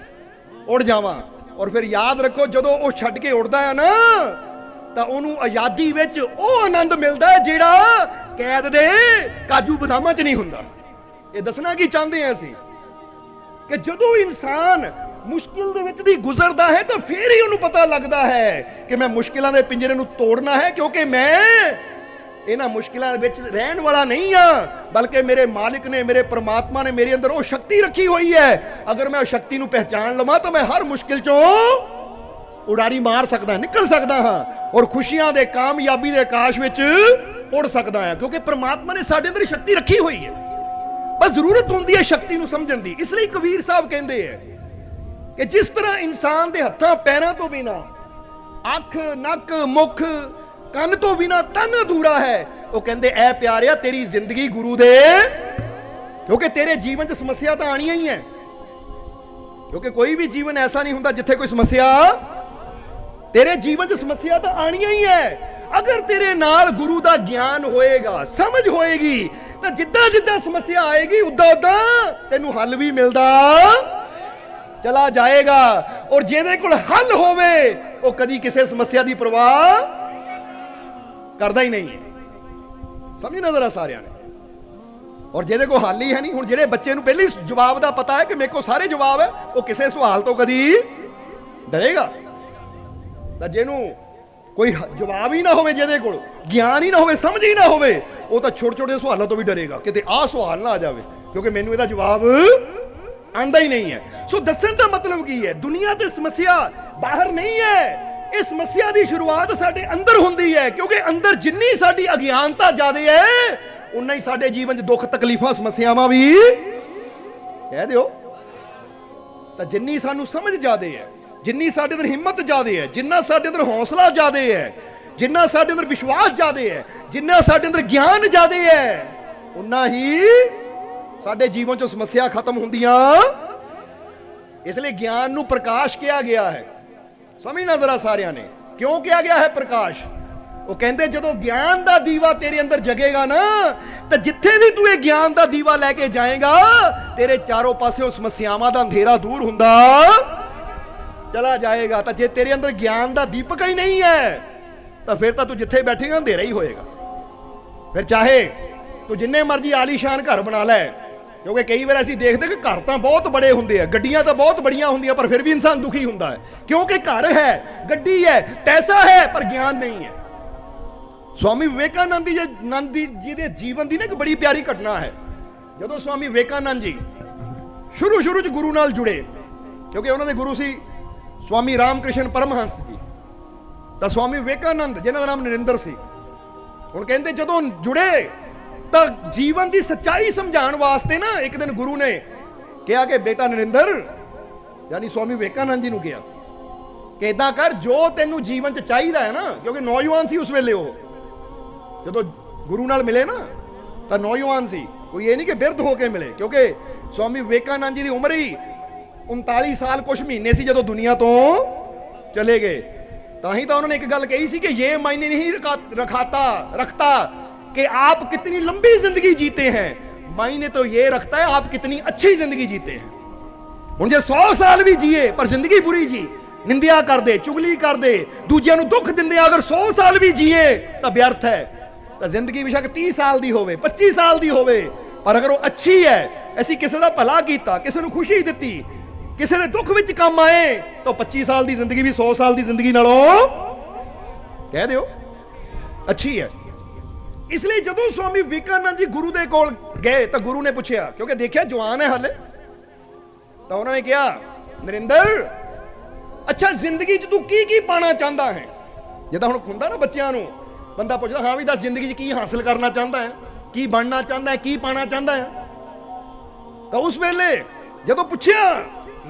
ਉੜ ਜਾਵਾਂ। ਔਰ ਫਿਰ ਯਾਦ ਰੱਖੋ, ਜਦੋਂ ਉਹ ਛੱਡ ਕੇ ਉੜਦਾ ਹੈ ਨਾ, ਤਾਂ ਉਹਨੂੰ ਆਜ਼ਾਦੀ ਵਿੱਚ ਉਹ ਆਨੰਦ ਮਿਲਦਾ ਹੈ ਜਿਹੜਾ ਕੈਦ ਦੇ ਕਾਜੂ ਬਦਾਮਾਂ 'ਚ ਨਹੀਂ ਹੁੰਦਾ। ਇਹ ਦੱਸਣਾ ਕੀ ਚਾਹੁੰਦੇ ਹਾਂ ਅਸੀਂ ਕਿ ਜਦੋਂ ਇਨਸਾਨ ਮੁਸ਼ਕਿਲ ਦੇ ਵਿੱਚ ਦੀ ਗੁਜ਼ਰਦਾ ਹੈ ਤਾਂ ਫਿਰ ਹੀ ਉਹਨੂੰ ਪਤਾ ਲੱਗਦਾ ਹੈ ਕਿ ਮੈਂ ਮੁਸ਼ਕਿਲਾਂ ਦੇ ਪਿੰਜਰੇ ਨੂੰ ਤੋੜਨਾ ਹੈ, ਕਿਉਂਕਿ ਮੈਂ ਇਹਨਾਂ ਮੁਸ਼ਕਿਲਾਂ ਵਿੱਚ ਰਹਿਣ ਵਾਲਾ ਨਹੀਂ ਆ, ਬਲਕਿ ਮੇਰੇ ਮਾਲਿਕ ਨੇ, ਮੇਰੇ ਪ੍ਰਮਾਤਮਾ ਨੇ ਮੇਰੇ ਅੰਦਰ ਉਹ ਸ਼ਕਤੀ ਰੱਖੀ ਹੋਈ ਹੈ। ਅਗਰ ਮੈਂ ਉਹ ਸ਼ਕਤੀ ਨੂੰ ਪਹਿਚਾਨ ਲਵਾਂ ਤਾਂ ਮੈਂ ਹਰ ਮੁਸ਼ਕਿਲ ਚੋਂ ਉਡਾਰੀ ਮਾਰ ਸਕਦਾ, ਨਿਕਲ ਸਕਦਾ ਹਾਂ ਔਰ ਖੁਸ਼ੀਆਂ ਦੇ, ਕਾਮਯਾਬੀ ਦੇ ਆਕਾਸ਼ ਵਿੱਚ ਉੜ ਸਕਦਾ ਹਾਂ, ਕਿਉਂਕਿ ਪ੍ਰਮਾਤਮਾ ਨੇ ਸਾਡੇ ਅੰਦਰ ਸ਼ਕਤੀ ਰੱਖੀ ਹੋਈ ਹੈ। ਬਸ ਜ਼ਰੂਰਤ ਹੁੰਦੀ ਹੈ ਸ਼ਕਤੀ ਨੂੰ ਸਮਝਣ ਦੀ। ਇਸ ਲਈ ਕਬੀਰ ਸਾਹਿਬ ਕਹਿੰਦੇ ਹੈ ਕਿ ਜਿਸ ਤਰ੍ਹਾਂ ਇਨਸਾਨ ਦੇ ਹੱਥਾਂ ਪੈਰਾਂ ਤੋਂ ਬਿਨਾ, ਅੱਖ, ਨੱਕ, ਮੁਖ, ਕੰਨ ਤੋਂ ਬਿਨਾ ਤਨ ਅਧੂਰਾ ਹੈ, ਉਹ ਕਹਿੰਦੇ ਐ ਪਿਆਰਿਆ ਤੇਰੀ ਜ਼ਿੰਦਗੀ ਗੁਰੂ ਦੇ, ਕਿਉਂਕਿ ਤੇਰੇ ਜੀਵਨ 'ਚ ਸਮੱਸਿਆ ਤਾਂ ਆਣੀਆਂ ਹੀ ਹੈ, ਕਿਉਂਕਿ ਕੋਈ ਵੀ ਜੀਵਨ ਐਸਾ ਨਹੀਂ ਹੁੰਦਾ ਜਿੱਥੇ ਕੋਈ ਸਮੱਸਿਆ, ਤੇਰੇ ਜੀਵਨ 'ਚ ਸਮੱਸਿਆ ਤਾਂ ਆਣੀਆਂ ਹੀ ਹੈ। ਅਗਰ ਤੇਰੇ ਨਾਲ ਗੁਰੂ ਦਾ ਗਿਆਨ ਹੋਏਗਾ, ਸਮਝ ਹੋਏਗੀ, ਤਾਂ ਜਿੱਦਾਂ ਜਿੱਦਾਂ ਸਮੱਸਿਆ ਆਏਗੀ ਉਦਾਂ ਉਦਾਂ ਤੈਨੂੰ ਹੱਲ ਵੀ ਮਿਲਦਾ ਚਲਾ ਜਾਏਗਾ। ਔਰ ਜਿਹਦੇ ਕੋਲ ਹੱਲ ਹੋਵੇ ਉਹ ਕਦੀ ਕਿਸੇ ਸਮੱਸਿਆ ਦੀ ਪਰਵਾਹ ਕਰਦਾ ਹੀ ਨਹੀਂ ਹੈ। ਸਮਝ ਨਜ਼ਰ ਆ ਸਾਰਿਆਂ ਨੇ। ਔਰ ਜਿਹਦੇ ਕੋਲ ਹੱਲ ਹੀ ਹੈ ਨਹੀਂ, ਹੁਣ ਜਿਹੜੇ ਬੱਚੇ ਨੂੰ ਪਹਿਲੇ ਜਵਾਬ ਦਾ ਪਤਾ ਹੈ ਕਿ ਮੇਰੇ ਕੋਲ ਸਾਰੇ ਜਵਾਬ ਹੈ, ਉਹ ਕਿਸੇ ਸਵਾਲ ਤੋਂ ਕਦੀ ਡਰੇਗਾ। ਤਾਂ ਜਿਹਨੂੰ ਕੋਈ ਜਵਾਬ ਹੀ ਨਾ ਹੋਵੇ, ਜਿਹਦੇ ਕੋਲ ਗਿਆਨ ਹੀ ਨਾ ਹੋਵੇ, ਸਮਝ ਹੀ ਨਾ ਹੋਵੇ, ਉਹ ਤਾਂ ਛੋਟੇ ਛੋਟੇ ਸਵਾਲਾਂ ਤੋਂ ਵੀ ਡਰੇਗਾ, ਕਿਤੇ ਆਹ ਸਵਾਲ ਨਾ ਆ ਜਾਵੇ, ਕਿਉਂਕਿ ਮੈਨੂੰ ਇਹਦਾ ਜਵਾਬ ਆਂਦਾ ਹੀ ਨਹੀਂ ਹੈ। ਸੋ ਦੱਸਣ ਦਾ ਮਤਲਬ ਕੀ ਹੈ? ਦੁਨੀਆ ਤੇ ਸਮੱਸਿਆ ਬਾਹਰ ਨਹੀਂ ਹੈ, ਇਹ ਸਮੱਸਿਆ ਦੀ ਸ਼ੁਰੂਆਤ ਸਾਡੇ ਅੰਦਰ ਹੁੰਦੀ ਹੈ, ਕਿਉਂਕਿ ਅੰਦਰ ਜਿੰਨੀ ਸਾਡੀ ਅਗਿਆਨਤਾ ਜ਼ਿਆਦਾ ਹੈ ਉਨਾ ਹੀ ਸਾਡੇ ਜੀਵਨ 'ਚ ਦੁੱਖ, ਤਕਲੀਫਾਂ, ਸਮੱਸਿਆਵਾਂ ਵੀ ਕਹਿ ਦਿਓ। ਤਾਂ ਜਿੰਨੀ ਸਾਨੂੰ ਸਮਝ ਜ਼ਿਆਦਾ ਹੈ, ਜਿੰਨੀ ਸਾਡੇ ਅੰਦਰ ਹਿੰਮਤ ਜ਼ਿਆਦਾ ਹੈ, ਜਿੰਨਾ ਸਾਡੇ ਅੰਦਰ ਹੌਸਲਾ ਜ਼ਿਆਦਾ ਹੈ, ਜਿੰਨਾ ਸਾਡੇ ਅੰਦਰ ਵਿਸ਼ਵਾਸ ਜ਼ਿਆਦਾ ਹੈ, ਜਿੰਨਾ ਸਾਡੇ ਅੰਦਰ ਗਿਆਨ ਜ਼ਿਆਦਾ ਹੈ, ਉਨਾ ਹੀ ਸਾਡੇ ਜੀਵਨ 'ਚੋਂ ਸਮੱਸਿਆ ਖਤਮ ਹੁੰਦੀਆਂ। ਇਸ ਲਈ ਗਿਆਨ ਨੂੰ ਪ੍ਰਕਾਸ਼ ਕਿਹਾ ਗਿਆ ਹੈ। ਸਮਝਣਾ ਜ਼ਰਾ ਸਾਰਿਆਂ ਨੇ, ਕਿਉਂ ਕਿਹਾ ਗਿਆ ਹੈ ਪ੍ਰਕਾਸ਼? ਉਹ ਕਹਿੰਦੇ ਜਦੋਂ ਗਿਆਨ ਦਾ ਦੀਵਾ ਤੇਰੇ ਅੰਦਰ ਜਗੇਗਾ ਨਾ, ਤਾਂ ਜਿੱਥੇ ਵੀ ਤੂੰ ਇਹ ਗਿਆਨ ਦਾ ਦੀਵਾ ਲੈ ਕੇ ਜਾਏਗਾ, ਤੇਰੇ ਚਾਰੋਂ ਪਾਸੇ ਸਮੱਸਿਆਵਾਂ ਦਾ ਅੰਧੇਰਾ ਦੂਰ ਹੁੰਦਾ ਚਲਾ ਜਾਏਗਾ। ਤਾਂ ਜੇ ਤੇਰੇ ਅੰਦਰ ਗਿਆਨ ਦਾ ਦੀਪਕ ਹੀ ਨਹੀਂ ਹੈ ਤਾਂ ਫਿਰ ਤਾਂ ਤੂੰ ਜਿੱਥੇ ਬੈਠੇਗਾ ਅੰਧੇਰਾ ਹੀ ਹੋਏਗਾ। ਫਿਰ ਚਾਹੇ ਤੂੰ ਜਿੰਨੇ ਮਰਜ਼ੀ ਆਲੀਸ਼ਾਨ ਘਰ ਬਣਾ ਲੈ, ਕਿਉਂਕਿ ਕਈ ਵਾਰ ਅਸੀਂ ਦੇਖਦੇ ਕਿ ਘਰ ਤਾਂ ਬਹੁਤ ਬੜੇ ਹੁੰਦੇ ਆ, ਗੱਡੀਆਂ ਤਾਂ ਬਹੁਤ ਬੜੀਆਂ ਹੁੰਦੀਆਂ, ਪਰ ਫਿਰ ਵੀ ਇਨਸਾਨ ਦੁਖੀ ਹੁੰਦਾ ਹੈ, ਕਿਉਂਕਿ ਘਰ ਹੈ, ਗੱਡੀ ਹੈ, ਪੈਸਾ ਹੈ, ਪਰ ਗਿਆਨ ਨਹੀਂ ਹੈ। ਸਵਾਮੀ ਵਿਵੇਕਾਨੰਦ ਜੀ ਦੇ ਜੀਵਨ ਦੀ ਨਾ ਇੱਕ ਬੜੀ ਪਿਆਰੀ ਘਟਨਾ ਹੈ। ਜਦੋਂ ਸਵਾਮੀ ਵਿਵੇਕਾਨੰਦ ਜੀ ਸ਼ੁਰੂ 'ਚ ਗੁਰੂ ਨਾਲ ਜੁੜੇ, ਕਿਉਂਕਿ ਉਹਨਾਂ ਦੇ ਗੁਰੂ ਸੀ ਸਵਾਮੀ ਰਾਮਕ੍ਰਿਸ਼ਨ ਪਰਮਹੰਸ ਜੀ, ਤਾਂ ਸਵਾਮੀ ਵਿਵੇਕਾਨੰਦ ਜਿਨ੍ਹਾਂ ਦਾ ਨਾਮ ਨਰਿੰਦਰ ਸੀ, ਹੁਣ ਕਹਿੰਦੇ ਜਦੋਂ ਜੁੜੇ ਤਾਂ ਜੀਵਨ ਦੀ ਸੱਚਾਈ ਸਮਝਾਉਣ ਵਾਸਤੇ ਨਾ ਇੱਕ ਦਿਨ ਗੁਰੂ ਨੇ ਕਿਹਾ ਕਿ ਬੇਟਾ ਨਰਿੰਦਰ, ਯਾਨੀ ਸਵਾਮੀ ਵਿਵੇਕਾਨੰਦ ਜੀ ਨੂੰ ਕਿਹਾ ਕਿ ਇਦਾਂ ਕਰ, ਜੋ ਤੈਨੂੰ ਜੀਵਨ 'ਚ ਚਾਹੀਦਾ ਹੈ ਨਾ, ਕਿਉਂਕਿ ਨੌਜਵਾਨ ਸੀ ਉਸ ਵੇਲੇ, ਉਹ ਜਦੋਂ ਗੁਰੂ ਨਾਲ ਮਿਲੇ ਨਾ ਤਾਂ ਨੌਜਵਾਨ ਸੀ, ਕੋਈ ਇਹ ਨਹੀਂ ਕਿ ਬਿਰਧ ਹੋ ਕੇ ਮਿਲੇ, ਕਿਉਂਕਿ ਸਵਾਮੀ ਵਿਵੇਕਾਨੰਦ ਜੀ ਦੀ ਉਮਰ ਹੀ 39 ਸਾਲ ਕੁਛ ਮਹੀਨੇ ਸੀ ਜਦੋਂ ਦੁਨੀਆ ਤੋਂ ਚਲੇ ਗਏ। ਤਾਂ ਹੀ ਤਾਂ ਉਹਨਾਂ ਨੇ ਇੱਕ ਗੱਲ ਕਹੀ ਸੀ ਕਿ ਇਹ ਮਾਇਨੇ ਨਹੀਂ रखता कि आप कितनी लंबी जिंदगी जीते हैं, मायने तो ये रखता है आप कितनी अच्छी जिंदगी जीते हैं। ਹੁਣ ਜੇ 100 ਸਾਲ ਵੀ ਜੀਏ ਪਰ ਜ਼ਿੰਦਗੀ ਬੁਰੀ ਜੀ, ਨਿੰਦਿਆ ਕਰਦੇ, ਚੁਗਲੀ ਕਰਦੇ, ਦੂਜਿਆਂ ਨੂੰ ਦੁੱਖ ਦਿੰਦੇ, ਅਗਰ 100 ਸਾਲ ਵੀ ਜੀਏ ਤਾਂ ਵਿਅਰਥ ਹੈ। ਤਾਂ ਜ਼ਿੰਦਗੀ ਬੇਸ਼ੱਕ 30 ਸਾਲ ਦੀ ਹੋਵੇ, 25 ਸਾਲ ਦੀ ਹੋਵੇ, ਪਰ ਅਗਰ ਉਹ ਅੱਛੀ ਹੈ, ਅਸੀਂ ਕਿਸੇ ਦਾ ਭਲਾ ਕੀਤਾ, ਕਿਸੇ ਨੂੰ ਖੁਸ਼ੀ ਦਿੱਤੀ, ਕਿਸੇ ਦੇ ਦੁੱਖ ਵਿੱਚ ਕੰਮ ਆਏ, ਤਾਂ 25 ਸਾਲ ਦੀ ਜ਼ਿੰਦਗੀ ਵੀ 100 ਸਾਲ ਦੀ ਜ਼ਿੰਦਗੀ ਨਾਲੋਂ ਕਹਿ ਦਿਓ ਅੱਛੀ ਹੈ। ਇਸ ਲਈ ਜਦੋਂ ਸਵਾਮੀ ਵਿਵੇਕਾਨੰਦ ਜੀ ਗੁਰੂ ਦੇ ਕੋਲ ਗਏ ਤਾਂ ਗੁਰੂ ਨੇ ਪੁੱਛਿਆ, ਕਿਉਂਕਿ ਦੇਖਿਆ ਜਵਾਨ ਹੈ ਹਾਲੇ, ਤਾਂ ਉਹਨਾਂ ਨੇ ਕਿਹਾ ਨਰਿੰਦਰ, ਅੱਛਾ ਜ਼ਿੰਦਗੀ 'ਚ ਤੂੰ ਕੀ ਪਾਣਾ ਚਾਹੁੰਦਾ ਹੈ? ਜਿੱਦਾਂ ਹੁਣ ਹੁੰਦਾ ਨਾ ਬੱਚਿਆਂ ਨੂੰ, ਬੰਦਾ ਪੁੱਛਦਾ ਹਾਂ ਵੀ ਦੱਸ ਜ਼ਿੰਦਗੀ 'ਚ ਕੀ ਹਾਸਲ ਕਰਨਾ ਚਾਹੁੰਦਾ ਹੈ, ਕੀ ਬਣਨਾ ਚਾਹੁੰਦਾ ਹੈ, ਕੀ ਪਾਣਾ ਚਾਹੁੰਦਾ ਹੈ? ਤਾਂ ਉਸ ਵੇਲੇ ਜਦੋਂ ਪੁੱਛਿਆ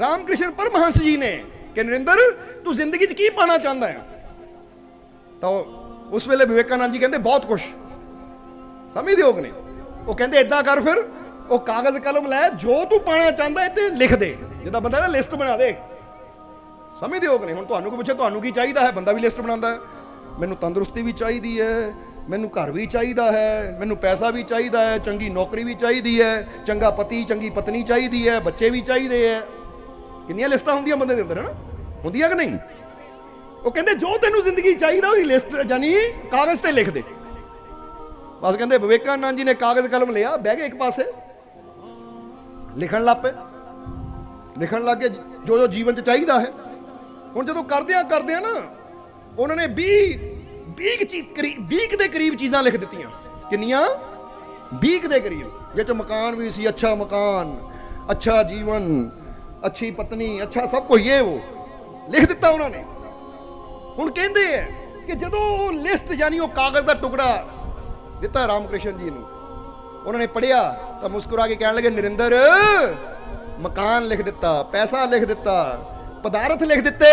ਰਾਮਕ੍ਰਿਸ਼ਨ ਪਰਮਹੰਸ ਜੀ ਨੇ ਕਿ ਨਰਿੰਦਰ ਤੂੰ ਜ਼ਿੰਦਗੀ 'ਚ ਕੀ ਪਾਣਾ ਚਾਹੁੰਦਾ ਹੈ, ਤਾਂ ਉਸ ਵੇਲੇ ਵਿਵੇਕਾਨੰਦ ਜੀ ਕਹਿੰਦੇ ਬਹੁਤ ਕੁਛ ਸਮਝਦੇ ਹੋ ਕਿ ਨਹੀਂ। ਉਹ ਕਹਿੰਦੇ ਇਦਾਂ ਕਰ, ਫਿਰ ਉਹ ਕਾਗਜ਼ ਕਲਮ ਲੈ, ਜੋ ਤੂੰ ਪਾਣਾ ਚਾਹੁੰਦਾ ਹੈ ਤੇ ਲਿਖ ਦੇ, ਜਿੱਦਾਂ ਬੰਦਾ ਨਾ ਲਿਸਟ ਬਣਾ ਦੇ। ਸਮਝਦੇ ਹੋ ਕਿ ਨਹੀਂ। ਹੁਣ ਤੁਹਾਨੂੰ ਕੋਈ ਪੁੱਛੇ ਤੁਹਾਨੂੰ ਕੀ ਚਾਹੀਦਾ ਹੈ, ਬੰਦਾ ਵੀ ਲਿਸਟ ਬਣਾਉਂਦਾ ਹੈ। ਮੈਨੂੰ ਤੰਦਰੁਸਤੀ ਵੀ ਚਾਹੀਦੀ ਹੈ, ਮੈਨੂੰ ਘਰ ਵੀ ਚਾਹੀਦਾ ਹੈ, ਮੈਨੂੰ ਪੈਸਾ ਵੀ ਚਾਹੀਦਾ ਹੈ, ਚੰਗੀ ਨੌਕਰੀ ਵੀ ਚਾਹੀਦੀ ਹੈ, ਚੰਗਾ ਪਤੀ ਚੰਗੀ ਪਤਨੀ ਚਾਹੀਦੀ ਹੈ, ਬੱਚੇ ਵੀ ਚਾਹੀਦੇ ਹੈ। ਕਿੰਨੀਆਂ ਲਿਸਟਾਂ ਹੁੰਦੀਆਂ ਬੰਦੇ ਦੇ ਅੰਦਰ, ਹੈ ਨਾ, ਹੁੰਦੀਆਂ ਕਿ ਨਹੀਂ। ਉਹ ਕਹਿੰਦੇ ਜੋ ਤੈਨੂੰ ਜ਼ਿੰਦਗੀ ਚਾਹੀਦਾ ਉਹਦੀ ਲਿਸਟ ਜਾਨੀ ਕਾਗਜ਼ ਤੇ ਲਿਖ ਦੇ। ਬਸ ਕਹਿੰਦੇ ਵਿਵੇਕਾਨੰਦ ਜੀ ਨੇ ਕਾਗਜ਼ ਕਲਮ ਲਿਆ, ਬਹਿ ਗਏ ਇੱਕ ਪਾਸੇ, ਲਿਖਣ ਲੱਗ ਪਏ। ਲਿਖਣ ਲੱਗ ਗਏ ਜੋ ਜੋ ਜੀਵਨ 'ਚ ਚਾਹੀਦਾ ਹੈ। ਹੁਣ ਜਦੋਂ ਕਰਦਿਆਂ ਨਾ ਉਹਨਾਂ ਨੇ 20 ਦੇ ਕਰੀਬ ਚੀਜ਼ਾਂ ਲਿਖ ਦਿੱਤੀਆਂ। ਕਿੰਨੀਆਂ? 20 ਦੇ ਕਰੀਬ, ਜਿਹ 'ਚ ਮਕਾਨ ਵੀ ਸੀ, ਅੱਛਾ ਮਕਾਨ, ਅੱਛਾ ਜੀਵਨ, ਅੱਛੀ ਪਤਨੀ, ਅੱਛਾ ਸਭ ਕੁਝ ਇਹ ਉਹ ਲਿਖ ਦਿੱਤਾ ਉਹਨਾਂ ਨੇ। ਹੁਣ ਕਹਿੰਦੇ ਹੈ ਕਿ ਜਦੋਂ ਉਹ ਲਿਸਟ ਯਾਨੀ ਉਹ ਕਾਗਜ਼ ਦਾ ਟੁਕੜਾ ਦਿੱਤਾ ਰਾਮਕ੍ਰਿਸ਼ਨ ਜੀ ਨੂੰ, ਉਹਨਾਂ ਨੇ ਪੜ੍ਹਿਆ ਤਾਂ ਮੁਸਕਰਾ ਕੇ ਕਹਿਣ ਲੱਗੇ, ਨਰਿੰਦਰ ਮਕਾਨ ਲਿਖ ਦਿੱਤਾ, ਪੈਸਾ ਲਿਖ ਦਿੱਤਾ, ਪਦਾਰਥ ਲਿਖ ਦਿੱਤੇ,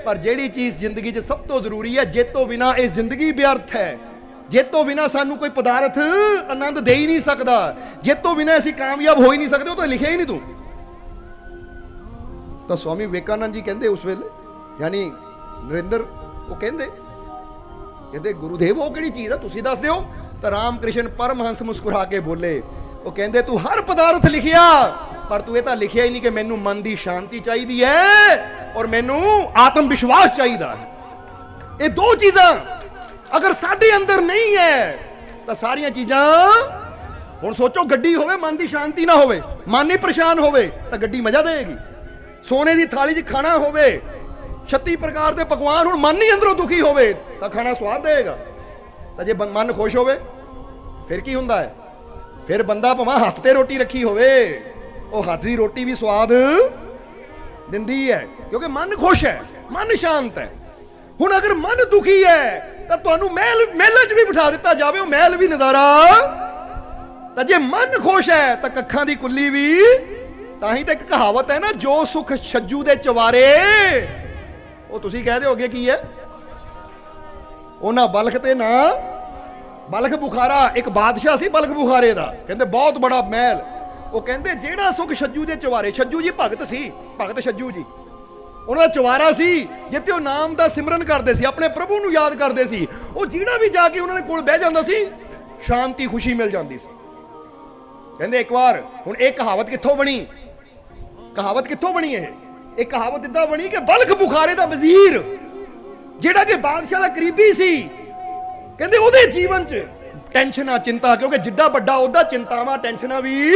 ਪਰ ਜਿਹੜੀ ਚੀਜ਼ ਜ਼ਿੰਦਗੀ 'ਚ ਸਭ ਤੋਂ ਜ਼ਰੂਰੀ ਹੈ, ਜੇ ਤੋਂ ਬਿਨਾ ਇਹ ਜ਼ਿੰਦਗੀ ਵਿਅਰਥ ਹੈ, ਜੇ ਤੋਂ ਬਿਨਾ ਸਾਨੂੰ ਕੋਈ ਪਦਾਰਥ ਆਨੰਦ ਦੇ ਹੀ ਨਹੀਂ ਸਕਦਾ, ਜੇ ਤੋਂ ਬਿਨਾ ਅਸੀਂ ਕਾਮਯਾਬ ਹੋ ਹੀ ਨਹੀਂ ਸਕਦੇ, ਉਹ ਤਾਂ ਲਿਖਿਆ ਹੀ ਨਹੀਂ ਤੂੰ। ਤਾਂ ਸਵਾਮੀ ਵਿਵੇਕਾਨੰਦ ਜੀ ਕਹਿੰਦੇ ਉਸ ਵੇਲੇ, ਯਾਨੀ ਨਰਿੰਦਰ, ਉਹ ਕਹਿੰਦੇ ਗੁਰੂਦੇਵ ਉਹ ਕਿਹੜੀ ਚੀਜ਼ ਆ, ਤੁਸੀਂ ਦੱਸ ਦਿਓ। ਤਾਂ ਰਾਮਕ੍ਰਿਸ਼ਨ ਪਰਮਹੰਸ ਮੁਸਕਰਾ ਕੇ ਬੋਲੇ, ਉਹ ਕਹਿੰਦੇ ਤੂੰ ਹਰ ਪਦਾਰਥ ਲਿਖਿਆ, ਪਰ ਤੂੰ ਇਹ ਤਾਂ ਲਿਖਿਆ ਹੀ ਨਹੀਂ ਕਿ ਮੈਨੂੰ ਮਨ ਦੀ ਸ਼ਾਂਤੀ ਚਾਹੀਦੀ ਹੈ ਔਰ ਮੈਨੂੰ ਆਤਮ ਵਿਸ਼ਵਾਸ ਚਾਹੀਦਾ ਹੈ। ਇਹ ਦੋ ਚੀਜ਼ਾਂ ਅਗਰ ਸਾਡੇ ਅੰਦਰ ਨਹੀਂ ਹੈ ਤਾਂ ਸਾਰੀਆਂ ਚੀਜ਼ਾਂ, ਹੁਣ ਸੋਚੋ ਗੱਡੀ ਹੋਵੇ, ਮਨ ਦੀ ਸ਼ਾਂਤੀ ਨਾ ਹੋਵੇ, ਮਨ ਹੀ ਪਰੇਸ਼ਾਨ ਹੋਵੇ ਤਾਂ ਗੱਡੀ ਮਜ਼ਾ ਦੇਗੀ। ਸੋਨੇ ਦੀ ਥਾਲੀ 'ਚ ਖਾਣਾ ਹੋਵੇ, 36 ਪ੍ਰਕਾਰ ਦੇ ਪਕਵਾਨ, ਹੁਣ ਮਨ ਹੀ ਅੰਦਰੋਂ ਦੁਖੀ ਹੋਵੇ ਤਾਂ ਖਾਣਾ ਸਵਾਦ ਦੇਗਾ। ਤਾਂ ਜੇ ਮਨ ਖੁਸ਼ ਹੋਵੇ ਫਿਰ ਕੀ ਹੁੰਦਾ ਹੈ? ਫਿਰ ਬੰਦਾ ਭਾਵੇਂ ਹੱਥ ਤੇ ਰੋਟੀ ਰੱਖੀ ਹੋਵੇ, ਉਹ ਹੱਥ ਦੀ ਰੋਟੀ ਵੀ ਸਵਾਦ ਦਿੰਦੀ ਹੈ, ਕਿਉਂਕਿ ਮਨ ਖੁਸ਼ ਹੈ, ਮਨ ਸ਼ਾਂਤ ਹੈ। ਹੁਣ ਅਗਰ ਮਨ ਦੁਖੀ ਹੈ ਤਾਂ ਤੁਹਾਨੂੰ ਮਹਿਲ 'ਚ ਵੀ ਬਿਠਾ ਦਿੱਤਾ ਜਾਵੇ, ਉਹ ਮਹਿਲ ਵੀ ਨਜ਼ਾਰਾ। ਤਾਂ ਜੇ ਮਨ ਖੁਸ਼ ਹੈ ਤਾਂ ਕੱਖਾਂ ਦੀ ਕੁੱਲੀ ਵੀ। ਤਾਂ ਹੀ ਤਾਂ ਇੱਕ ਕਹਾਵਤ ਹੈ ਨਾ, ਜੋ ਸੁਖ ਛੱਜੂ ਦੇ ਚਵਾਰੇ, ਉਹ ਤੁਸੀਂ ਕਹਿ ਦਿਓਗੇ ਕੀ ਹੈ? ਉਹਨਾਂ ਬਲਖ ਤੇ ਨਾ ਬਲਖ ਬੁਖਾਰਾ, ਇੱਕ ਬਾਦਸ਼ਾਹ ਸੀ ਬਲਖ ਬੁਖਾਰੇ ਦਾ, ਕਹਿੰਦੇ ਬਹੁਤ ਬੜਾ ਮਹਿਲ। ਉਹ ਕਹਿੰਦੇ ਜਿਹੜਾ ਸੁਖ ਛੱਜੂ ਦੇ ਚਵਾਰੇ, ਛੱਜੂ ਜੀ ਭਗਤ ਸੀ, ਭਗਤ ਛੱਜੂ ਜੀ, ਉਹਨਾਂ ਦਾ ਚਵਾਰਾ ਸੀ ਜਿੱਥੇ ਉਹ ਨਾਮ ਦਾ ਸਿਮਰਨ ਕਰਦੇ ਸੀ, ਆਪਣੇ ਪ੍ਰਭੂ ਨੂੰ ਯਾਦ ਕਰਦੇ ਸੀ। ਉਹ ਜਿਹੜਾ ਵੀ ਜਾ ਕੇ ਉਹਨਾਂ ਦੇ ਕੋਲ ਬਹਿ ਜਾਂਦਾ ਸੀ, ਸ਼ਾਂਤੀ ਖੁਸ਼ੀ ਮਿਲ ਜਾਂਦੀ ਸੀ। ਕਹਿੰਦੇ ਇੱਕ ਵਾਰ, ਹੁਣ ਇਹ ਕਹਾਵਤ ਕਿੱਥੋਂ ਬਣੀ? ਕਹਾਵਤ ਕਿੱਥੋਂ ਬਣੀ? ਇਹ ਕਹਾਵਤ ਇਦਾਂ ਬਣੀ ਕਿ ਬਲਖ ਬੁਖਾਰੇ ਦਾ ਵਜ਼ੀਰ, ਜਿਹੜਾ ਕਿ ਬਾਦਸ਼ਾਹ ਦਾ ਕਰੀਬੀ ਸੀ, ਕਹਿੰਦੇ ਉਹਦੇ ਜੀਵਨ 'ਚ ਟੈਨਸ਼ਨਾਂ, ਚਿੰਤਾ, ਕਿਉਂਕਿ ਜਿੱਡਾ ਵੱਡਾ ਉਹਦਾ ਚਿੰਤਾਵਾਂ ਟੈਨਸ਼ਨਾਂ ਵੀ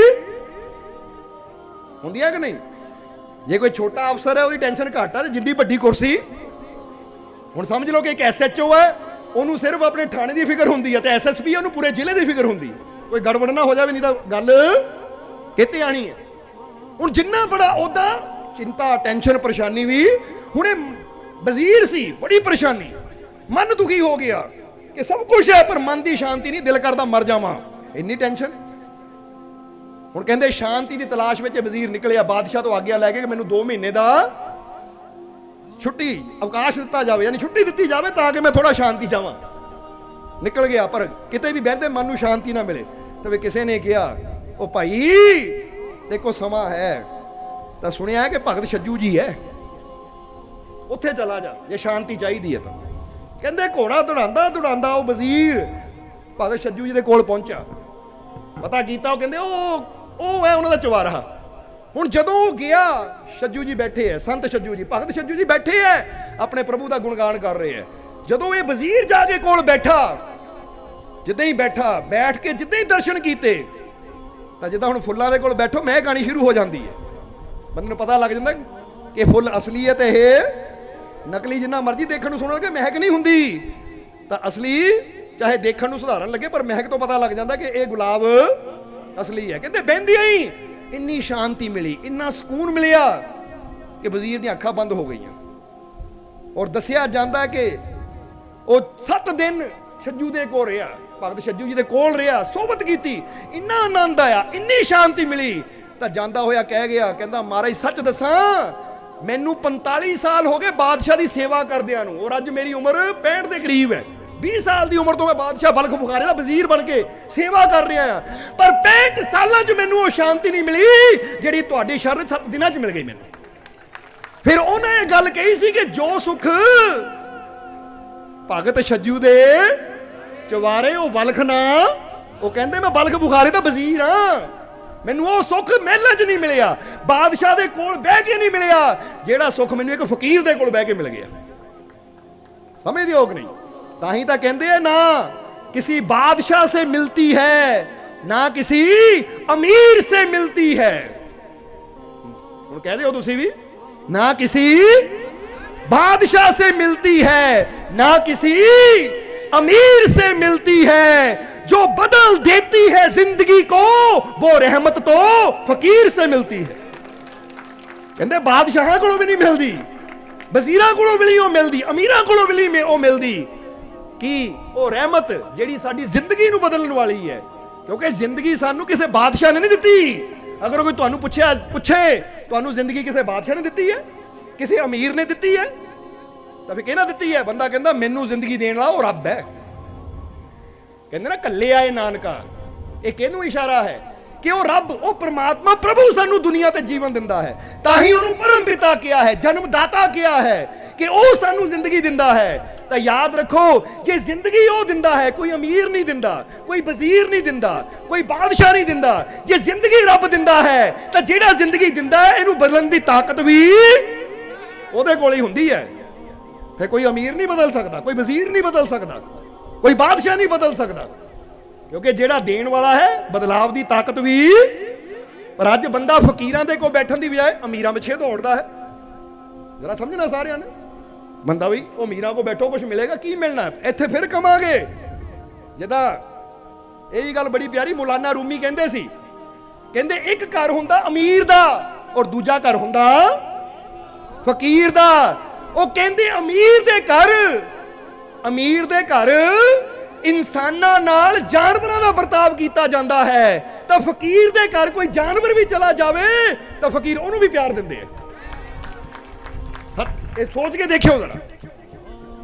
ਹੁੰਦੀਆਂ ਕਿ ਨਹੀਂ। ਜੇ ਕੋਈ ਛੋਟਾ ਅਫਸਰ ਹੈ ਉਹਦੀ ਟੈਨਸ਼ਨ ਘੱਟ ਆ, ਤੇ ਜਿੱਡੀ ਵੱਡੀ ਕੁਰਸੀ, ਹੁਣ ਸਮਝ ਲਓ ਕਿ ਇੱਕ SHO ਹੈ, ਉਹਨੂੰ ਸਿਰਫ ਆਪਣੇ ਥਾਣੇ ਦੀ ਫਿਕਰ ਹੁੰਦੀ ਹੈ, ਤੇ SSP ਉਹਨੂੰ ਪੂਰੇ ਜ਼ਿਲ੍ਹੇ ਦੀ ਫਿਕਰ ਹੁੰਦੀ ਹੈ, ਕੋਈ ਗੜਬੜ ਨਾ ਹੋ ਜਾਵੇ, ਨਹੀਂ ਤਾਂ ਗੱਲ ਕਿਤੇ ਆਣੀ ਹੈ। ਹੁਣ ਜਿੰਨਾ ਬੜਾ ਉਹਦਾ ਚਿੰਤਾ, ਟੈਨਸ਼ਨ, ਪਰੇਸ਼ਾਨੀ ਵੀ। ਹੁਣ ਇਹ ਵਜ਼ੀਰ ਸੀ, ਬੜੀ ਪਰੇਸ਼ਾਨੀ, ਮਨ ਦੁਖੀ ਹੋ ਗਿਆ ਕਿ ਸਭ ਕੁਝ ਹੈ ਪਰ ਮਨ ਦੀ ਸ਼ਾਂਤੀ ਨਹੀਂ, ਦਿਲ ਕਰਦਾ ਮਰ ਜਾਵਾਂ, ਇੰਨੀ ਟੈਨਸ਼ਨ। ਹੁਣ ਕਹਿੰਦੇ ਸ਼ਾਂਤੀ ਦੀ ਤਲਾਸ਼ ਵਿੱਚ ਵਜ਼ੀਰ ਨਿਕਲਿਆ, ਬਾਦਸ਼ਾਹ ਤੋਂ ਆਗਿਆ ਲੈ ਕੇ ਕਿ ਮੈਨੂੰ 2 ਮਹੀਨੇ ਦਾ ਛੁੱਟੀ ਅਵਕਾਸ਼ ਦਿੱਤਾ ਜਾਵੇ, ਯਾਨੀ ਛੁੱਟੀ ਦਿੱਤੀ ਜਾਵੇ ਤਾਂ ਕਿ ਮੈਂ ਥੋੜਾ ਸ਼ਾਂਤੀ ਚਾਹਾਂ। ਨਿਕਲ ਗਿਆ, ਪਰ ਕਿਤੇ ਵੀ ਬਹਿੰਦੇ ਮਨ ਨੂੰ ਸ਼ਾਂਤੀ ਨਾ ਮਿਲੇ। ਤੇ ਕਿਸੇ ਨੇ ਕਿਹਾ, ਉਹ ਭਾਈ ਦੇਖੋ ਸਮਾਂ ਹੈ, ਤਾਂ ਸੁਣਿਆ ਕਿ ਭਗਤ ਛੱਜੂ ਜੀ ਹੈ, ਉੱਥੇ ਚਲਾ ਜਾ ਜੇ ਸ਼ਾਂਤੀ ਚਾਹੀਦੀ ਹੈ ਤਾਂ। ਕਹਿੰਦੇ ਘੋੜਾ ਦੌੜਾਉਂਦਾ ਦੌੜਾਉਂਦਾ ਉਹ ਵਜ਼ੀਰ ਭਗਤ ਛੱਜੂ ਜੀ ਦੇ ਕੋਲ ਪਹੁੰਚਿਆ। ਪਤਾ ਕੀਤਾ, ਉਹ ਕਹਿੰਦੇ ਉਹ ਹੈ ਉਹਨਾਂ ਦਾ ਚਵਾਰਾ। ਹੁਣ ਜਦੋਂ ਉਹ ਗਿਆ, ਛੱਜੂ ਜੀ ਬੈਠੇ ਹੈ, ਸੰਤ ਛੱਜੂ ਜੀ, ਭਗਤ ਛੱਜੂ ਜੀ ਬੈਠੇ ਹੈ, ਆਪਣੇ ਪ੍ਰਭੂ ਦਾ ਗੁਣਗਾਨ ਕਰ ਰਹੇ ਹੈ। ਜਦੋਂ ਇਹ ਵਜ਼ੀਰ ਜਾ ਕੇ ਕੋਲ ਬੈਠਾ, ਜਿੱਦਾਂ ਹੀ ਬੈਠਾ, ਬੈਠ ਕੇ ਜਿੱਦਾਂ ਹੀ ਦਰਸ਼ਨ ਕੀਤੇ, ਤਾਂ ਜਿੱਦਾਂ ਹੁਣ ਫੁੱਲਾਂ ਦੇ ਕੋਲ ਬੈਠੋ ਮਹਿਕ ਆਉਣੀ ਸ਼ੁਰੂ ਹੋ ਜਾਂਦੀ ਹੈ। ਬੰਦੇ ਨੂੰ ਪਤਾ ਲੱਗ ਜਾਂਦਾ ਕਿ ਫੁੱਲ ਅਸਲੀ ਹੈ ਤੇ ਇਹ ਨਕਲੀ। ਜਿੰਨਾ ਮਰਜ਼ੀ ਦੇਖਣ ਨੂੰ ਸੁਣਨਗੇ ਮਹਿਕ ਨਹੀਂ ਹੁੰਦੀ, ਤਾਂ ਅਸਲੀ ਚਾਹੇ ਦੇਖਣ ਨੂੰ ਸੁਧਾਰਨ ਲੱਗੇ, ਪਰ ਮਹਿਕ ਤੋਂ ਪਤਾ ਲੱਗ ਜਾਂਦਾ ਕਿ ਇਹ ਗੁਲਾਬ ਅਸਲੀ ਹੈ। ਕਹਿੰਦੇ ਬਹਿੰਦਿਆਂ ਹੀ ਇੰਨੀ ਸ਼ਾਂਤੀ ਮਿਲੀ, ਇੰਨਾ ਸਕੂਨ ਮਿਲਿਆ ਕਿ ਵਜ਼ੀਰ ਦੀਆਂ ਅੱਖਾਂ ਬੰਦ ਹੋ ਗਈਆਂ। ਔਰ ਦੱਸਿਆ ਜਾਂਦਾ ਕਿ ਉਹ 7 ਦਿਨ ਛੱਜੂ ਦੇ ਕੋਲ ਰਿਹਾ, ਭਗਤ ਛੱਜੂ ਜੀ ਦੇ ਕੋਲ ਰਿਹਾ, ਸੋਬਤ ਕੀਤੀ, ਇੰਨਾ ਆਨੰਦ ਆਇਆ, ਇੰਨੀ ਸ਼ਾਂਤੀ ਮਿਲੀ। ਤਾਂ ਜਾਂਦਾ ਹੋਇਆ ਕਹਿ ਗਿਆ, ਕਹਿੰਦਾ ਮਹਾਰਾਜ ਸੱਚ ਦੱਸਾਂ, ਮੈਨੂੰ 45 ਸਾਲ ਹੋ ਗਏ ਬਾਦਸ਼ਾਹ ਦੀ ਸੇਵਾ ਕਰਦਿਆਂ ਨੂੰ, ਔਰ ਅੱਜ ਮੇਰੀ ਉਮਰ 65 ਦੇ ਕਰੀਬ ਹੈ, 20 ਸਾਲ ਦੀ ਉਮਰ ਤੋਂ ਮੈਂ ਬਾਦਸ਼ਾਹ ਬਲਖ ਬੁਖਾਰੇ ਦਾ ਵਜ਼ੀਰ ਬਣ ਕੇ ਸੇਵਾ ਕਰ ਰਿਹਾ ਹਾਂ, ਪਰ 65 ਸਾਲਾਂ 'ਚ ਮੈਨੂੰ ਉਹ ਸ਼ਾਂਤੀ ਨਹੀਂ ਮਿਲੀ ਜਿਹੜੀ ਤੁਹਾਡੀ ਸ਼ਰਨ 7 ਦਿਨਾਂ 'ਚ ਮਿਲ ਗਈ ਮੈਨੂੰ। ਫਿਰ ਉਹਨੇ ਇਹ ਗੱਲ ਕਹੀ ਸੀ ਕਿ ਜੋ ਸੁਖ ਭਗਤ ਛੱਜੂ ਦੇ ਚਵਾਰੇ ਉਹ ਬਲਖ ਨਾ, ਉਹ ਕਹਿੰਦੇ ਮੈਂ ਬਲਖ ਬੁਖਾਰੇ ਦਾ ਵਜ਼ੀਰ ਹਾਂ, ਮੈਨੂੰ ਉਹ ਸੁੱਖ ਮਹਿਲਾਂ 'ਚ ਨਹੀਂ ਮਿਲਿਆ, ਬਾਦਸ਼ਾਹ ਦੇ ਕੋਲ ਬਹਿ ਕੇ ਨਹੀਂ ਮਿਲਿਆ, ਜਿਹੜਾ ਸੁੱਖ ਮੈਨੂੰ ਇੱਕ ਫਕੀਰ ਦੇ ਕੋਲ ਬਹਿ ਕੇ ਮਿਲ ਗਿਆ। ਸਮਝਦੇ ਹੋ ਕਿ ਨਹੀਂ? ਤਾਂ ਹੀ ਤਾਂ ਕਹਿੰਦੇ ਆ ਨਾ किसी बादशाह से मिलती है ना किसी अमीर से मिलती है। हुण कह दे हो तुसी भी, ना किसी बादशाह से मिलती है ना किसी अमीर से मिलती है, जो बदल देती है जिंदगी को वो रहमत तो फकीर से मिलती है। कहते बादशाह को भी नहीं मिलती, वजीरां को भी नहीं मिलती, अमीरां को भी नहीं वो मिलती कि वो रहमत जिहड़ी साडी जिंदगी नूं बदलण वाली है। क्योंकि जिंदगी सानू किसी बादशाह ने नहीं दिती। अगर कोई तुहानू पूछे तुहानू जिंदगी किसी बादशाह ने दिती है, किसी अमीर ने दिती है, तो फिर कहना दिती है? बंदा कहंदा मैनू जिंदगी देण वाला वो रब है। कहंदे ना कल्ले आए नानका, ये किहनू इशारा है कि वो रब, वो परमात्मा प्रभु सानू दुनिया ते जीवन दिंदा है, ताही उहनू परम पिता किया है, जन्मदाता किया है कि वो सानू जिंदगी दिंदा है। तो याद रखो जे जिंदगी वो दिंदा है, कोई अमीर नहीं दिंदा, कोई वजीर नहीं दिंदा, कोई बादशाह नहीं दिंदा। जे जिंदगी रब दिंदा है तो जेड़ा जिंदगी दिंदा है इहनू बदलण दी ताकत भी ओहदे कोल ही हुंदी है। फिर कोई अमीर नहीं बदल सकता, कोई वजीर नहीं बदल सकता, कोई बादशाह नहीं बदल सकता, क्योंकि जेड़ा देण वाला है बदलाव दी ताकत भी। पर अज बंदा फकीरां दे कोल बैठण दी बजाय अमीरां पिछे दौड़दा है। जरा समझना सारिਆਂ ने, बंदा भी वो अमीरां को बैठो कुछ मिलेगा, की मिलना इत्थे फिर कमांगे। जिदा यही गल बड़ी प्यारी मौलाना रूमी कहंदे सी, कहंदे एक घर हुंदा अमीर दा और दूजा घर हुंदा फकीर दा। वो कहंदे अमीर दे घर इंसानां नाल जानवरां दा बर्ताव कीता जांदा है, तो फकीर दे घर कोई जानवर भी चला जावे तो फकीर उहनूं भी प्यार दिंदे है। ये सोच के देखियो जरा,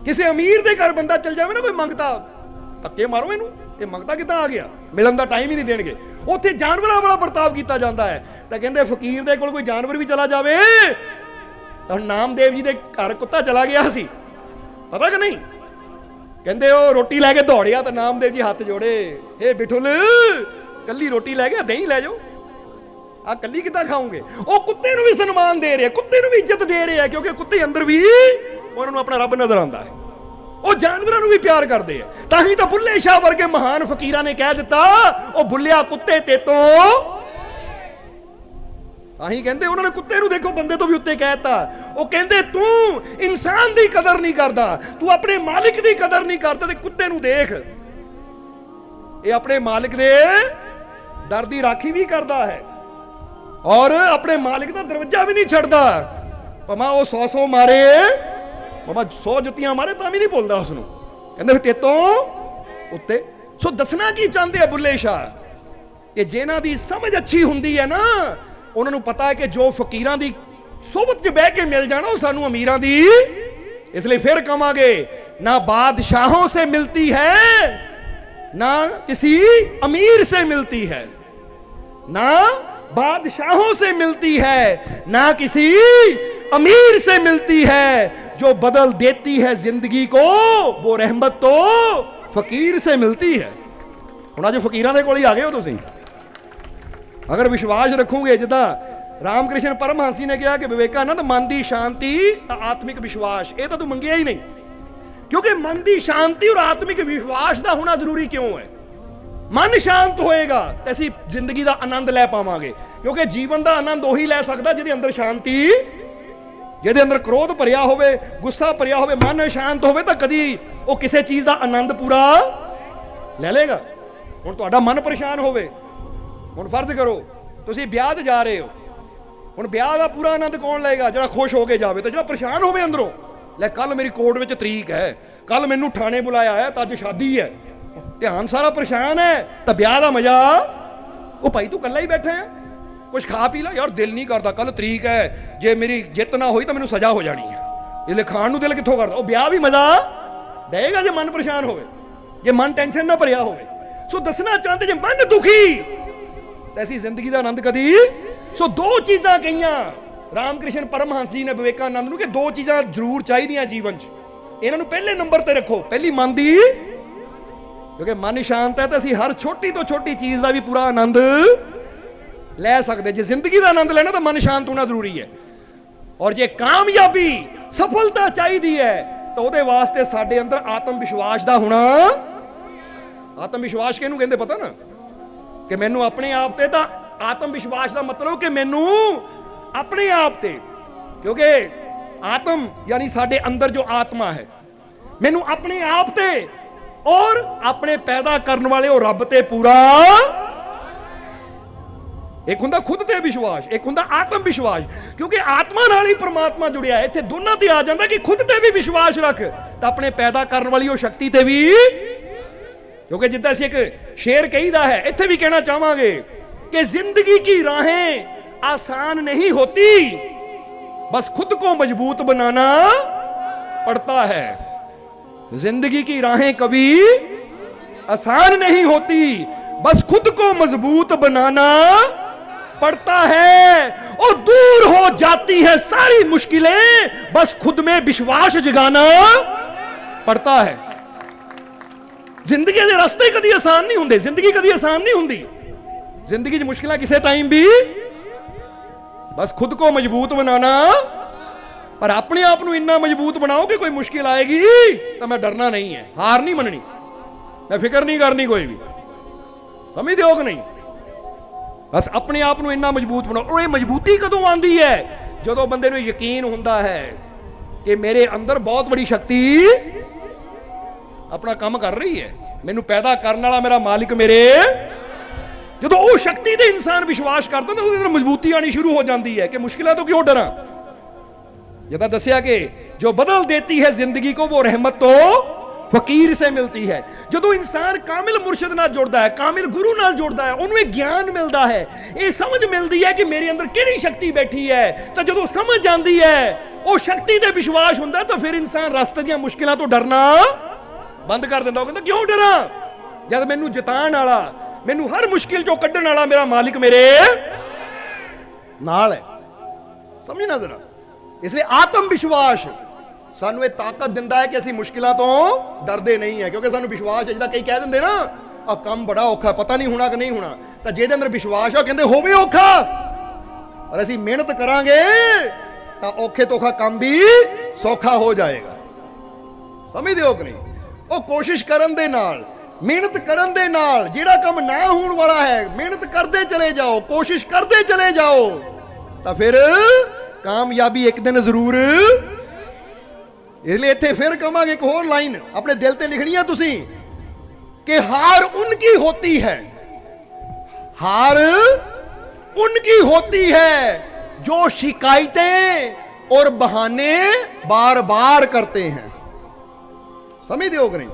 किसी अमीर दे घर बंदा चल जावे ना कोई मंगता, धक्के मारो इनू, ये मंगता कितना आ गया, मिलन का टाइम ही नहीं देंगे। उत्थे जानवरां वाला बर्ताव किया जाता है। तो कहते फकीर दे कोल कोई जानवर भी चला जावे तो नामदेव जी दे घर कुत्ता चला गया सी, पता कि नहीं? कहते वो रोटी लैके दौड़िया तो नामदेव जी हाथ जोड़े, हे बिठुल कली रोटी लैके दही लै जाओ, आ कली कितना खाओगे? वो कुत्ते भी सम्मान दे रहे, कुत्ते भी इज्जत दे रहे हैं, क्योंकि कुत्ते अंदर भी उन्होंने अपना रब नजर आता है। वो जानवरों भी प्यार करते हैं। ताही तो बुल्ले शाह वर्गे महान फकीरां ने कह दिता, ओ बुल्लिया कुत्ते ते तो ताही कहते उन्होंने कुत्ते नूं देखो बंदे तो भी उत्ते कहता। वो कहते तू इंसान की कदर नहीं करता, तू अपने मालिक की कदर नहीं करता, ते कुत्ते नूं देख ये अपने मालिक दे दर दी राखी भी करता है और अपने मालिक का दरवाजा भी नहीं छड़ता। भावें वो 100 मारे, भावें 100 जुत्तियां मारे तो भी नहीं भुलदा उसनूं। कहंदे ते तो उत्ते। सो दसना की चाहते हैं बुल्ले शाह कि जिन्हां दी समझ अच्छी हुंदी है ना, उन्हां नूं पता है कि जो फकीरां दी सोबत च बह के मिल जाना वो सानूं अमीरां दी। इसलिए फिर कहांगे ना बादशाहों से मिलती है ना किसी अमीर से मिलती है, ना बादशाहों से मिलती है ना किसी अमीर से मिलती है, जो बदल देती है जिंदगी को वो रहमत तो फकीर से मिलती है। हुण अज फकीरां दे कोल ही आ गए हो तुसीं। अगर विश्वास रखोगे, जिदा रामकृष्ण परमहंसी ने कहा कि विवेकानंद मन की शांति आत्मिक विश्वास, ये तो तू मंगिया ही नहीं, क्योंकि मन की शांति और आत्मिक विश्वास का होना जरूरी क्यों है? मन शांत होएगा तो असीं जिंदगी का आनंद लै पावांगे, क्योंकि जीवन का आनंद उही लै सकदा जिहदे अंदर शांति, जिहदे अंदर क्रोध भरिया होवे, गुस्सा भरिया होवे, मन शांत होवे तो कदी वो किसी चीज़ का आनंद पूरा लै लेगा। हुण तुहाडा मन परेशान होवे, हुण फर्ज करो तुसीं ब्याह ते जा रहे हो, हुण ब्याह का पूरा आनंद कौन लेगा? जिहड़ा खुश हो के जावे। तो जिहड़ा परेशान होवे अंदरों, लै कल मेरी कोर्ट विच तरीक है, कल मैनू थाने बुलाया है, तो अज शादी है, ध्यान सारा परेशान है, तो ब्याह का मजा वो भाई तू कल्ला ही बैठा है, कुछ खा पी ला यार, दिल नहीं करता, कल तरीक है, जे मेरी जित ना हुई तो मैनू सजा हो जानी है, इसलिए खाण नूं दिल कित्थों करदा? वो ब्याह भी मजा ਦੇਗਾ ਜੇ ਮਨ ਪਰੇਸ਼ਾਨ ਹੋਵੇ, ਜੇ ਮਨ ਟੈਨਸ਼ਨ ਨਾ ਭਰਿਆ ਹੋਵੇ। ਸੋ ਦੱਸਣਾ ਚਾਹੁੰਦੇ ਜੇ ਮਨ ਦੁਖੀ ਤਾਂ ਅਸੀਂ ਜ਼ਿੰਦਗੀ ਦਾ ਆਨੰਦ ਕਦੀ। ਸੋ ਦੋ ਚੀਜ਼ਾਂ ਕਹੀਆਂ ਰਾਮਕ੍ਰਿਸ਼ਨ ਪਰਮਹੰਸ ਜੀ ਨੇ ਵਿਵੇਕਾਨੰਦ ਨੂੰ ਕਿ ਦੋ ਚੀਜ਼ਾਂ ਜ਼ਰੂਰ ਚਾਹੀਦੀਆਂ ਜੀਵਨ 'ਚ, ਇਹਨਾਂ ਨੂੰ ਪਹਿਲੇ ਨੰਬਰ ਤੇ ਰੱਖੋ। ਪਹਿਲੀ ਮਨ ਦੀ, ਕਿਉਂਕਿ ਮਨ ਸ਼ਾਂਤ ਹੈ ਤਾਂ ਅਸੀਂ ਹਰ ਛੋਟੀ ਤੋਂ ਛੋਟੀ ਚੀਜ਼ ਦਾ ਵੀ ਪੂਰਾ ਆਨੰਦ ਲੈ ਸਕਦੇ। ਜੇ ਜ਼ਿੰਦਗੀ ਦਾ ਆਨੰਦ ਲੈਣਾ ਤਾਂ ਮਨ ਸ਼ਾਂਤ ਹੋਣਾ ਜ਼ਰੂਰੀ ਹੈ। ਔਰ ਜੇ ਕਾਮਯਾਬੀ ਸਫਲਤਾ ਚਾਹੀਦੀ ਹੈ ਤਾਂ ਉਹਦੇ ਵਾਸਤੇ ਸਾਡੇ ਅੰਦਰ ਆਤਮ ਵਿਸ਼ਵਾਸ ਦਾ ਹੋਣਾ। ਆਤਮ ਵਿਸ਼ਵਾਸ ਕਿਹਨੂੰ ਕਹਿੰਦੇ ਪਤਾ ਨਾ, ਕਿ ਮੈਨੂੰ ਆਪਣੇ ਆਪ ਤੇ, ਤਾਂ ਆਤਮ ਵਿਸ਼ਵਾਸ ਦਾ ਮਤਲਬ ਕਿ ਮੈਨੂੰ ਆਪਣੇ ਆਪ ਤੇ, ਕਿਉਂਕਿ ਆਤਮ यानी ਸਾਡੇ ਅੰਦਰ ਜੋ ਆਤਮਾ ਹੈ, ਮੈਨੂੰ ਆਪਣੇ ਆਪ ਤੇ ਔਰ ਆਪਣੇ ਪੈਦਾ ਕਰਨ ਵਾਲੇ ਉਹ ਰੱਬ ਤੇ ਪੂਰਾ। ਇੱਕ ਹੁੰਦਾ ਖੁਦ ਤੇ ਵਿਸ਼ਵਾਸ, ਇੱਕ ਹੁੰਦਾ ਆਤਮ ਵਿਸ਼ਵਾਸ, ਕਿਉਂਕਿ ਆਤਮਾ ਨਾਲ ਹੀ ਪ੍ਰਮਾਤਮਾ ਜੁੜਿਆ ਹੈ। ਇੱਥੇ ਦੋਨਾਂ ਤੇ ਆ ਜਾਂਦਾ ਕਿ ਖੁਦ ਤੇ ਵੀ ਵਿਸ਼ਵਾਸ ਰੱਖ ਤਾਂ ਆਪਣੇ ਪੈਦਾ ਕਰਨ ਵਾਲੀ ਉਹ ਸ਼ਕਤੀ ਤੇ ਵੀ। क्योंकि जिद्दां से एक शेर कहीदा है, इत्थे भी कहना चाहांगे कि जिंदगी की राहें आसान नहीं होती, बस खुद को मजबूत बनाना पड़ता है। जिंदगी की राहें कभी आसान नहीं होती, बस खुद को मजबूत बनाना पड़ता है। और दूर हो जाती है सारी मुश्किलें, बस खुद में विश्वास जगाना पड़ता है। जिंदगी के रास्ते कभी आसान नहीं होंगे, जिंदगी कभी आसान नहीं होंगी। जिंदगी च मुश्किल किसी टाइम भी, बस खुद को मजबूत बनाना। पर अपने आप को इन्ना मजबूत बनाओ कि कोई मुश्किल आएगी तो मैं डरना नहीं है, हार नहीं मननी, मैं फिक्र नहीं करनी कोई भी। समझते हो कि नहीं? बस अपने आप को इन्ना मजबूत बनाओ। और ये मजबूती कदों आती है? जो बंदे को यकीन होता है कि मेरे अंदर बहुत बड़ी शक्ति अपना काम कर रही है, मैनू पैदा करने वाला मेरा मालिक मेरे। जो वो शक्ति दे इंसान विश्वास करता तो उसके अंदर मजबूती आनी शुरू हो जाती है कि मुश्किलें तो क्यों डरा। जदा दसिया कि जो बदल देती है जिंदगी को वो रहमत तो फकीर से मिलती है। जो इंसान कामिल मुर्शिद नाल जुड़ता है, कामिल गुरु नाल जुड़ता है, उन्हें ज्ञान मिलता है, ये समझ मिलती है कि मेरे अंदर किहड़ी शक्ति बैठी है। तो जो समझ आती है वो शक्ति दे विश्वास होंदा है, तो फिर इंसान रास्ते दी मुश्किलों तो डरना बंद कर देंदा। कहता क्यों डरा, जब मैनू जिताण वाला, मैनू हर मुश्किल चों कड्ढण वाला मेरा मालिक मेरे नाल है। समझना जरा। इसलिए आत्म विश्वास सानू ये ताकत दिंदा है कि असीं मुश्किलों तो डरदे नहीं है, क्योंकि सानू विश्वास है। जिद्दां कई कह दिंदे ना आ काम बड़ा औखा, पता नहीं होना कि नहीं होना, तो जिहदे अंदर विश्वास है कहंदे होवे औखा, और असीं मेहनत करांगे तो औखे तो औखा काम भी सौखा हो जाएगा। समझदे हो कि नहीं? ਉਹ ਕੋਸ਼ਿਸ਼ ਕਰਨ ਦੇ ਨਾਲ, ਮਿਹਨਤ ਕਰਨ ਦੇ ਨਾਲ ਜਿਹੜਾ ਕੰਮ ਨਾ ਹੋਣ ਵਾਲਾ ਹੈ, ਮਿਹਨਤ ਕਰਦੇ ਚਲੇ ਜਾਓ, ਕੋਸ਼ਿਸ਼ ਕਰਦੇ ਚਲੇ ਜਾਓ, ਤਾਂ ਫਿਰ ਕਾਮਯਾਬੀ ਇੱਕ ਦਿਨ ਜ਼ਰੂਰ। ਇਸ ਲਈ ਇੱਥੇ ਫਿਰ ਕਹਾਂਗੇ ਇੱਕ ਹੋਰ ਲਾਈਨ ਆਪਣੇ ਦਿਲ ਤੇ ਲਿਖਣੀ ਹੈ ਤੁਸੀਂ ਕਿ ਹਾਰ ਉਨਕੀ ਹੋਤੀ ਹੈ, हार उनकी होती है जो शिकायतें और बहाने बार बार करते हैं। समझते हो कि नहीं?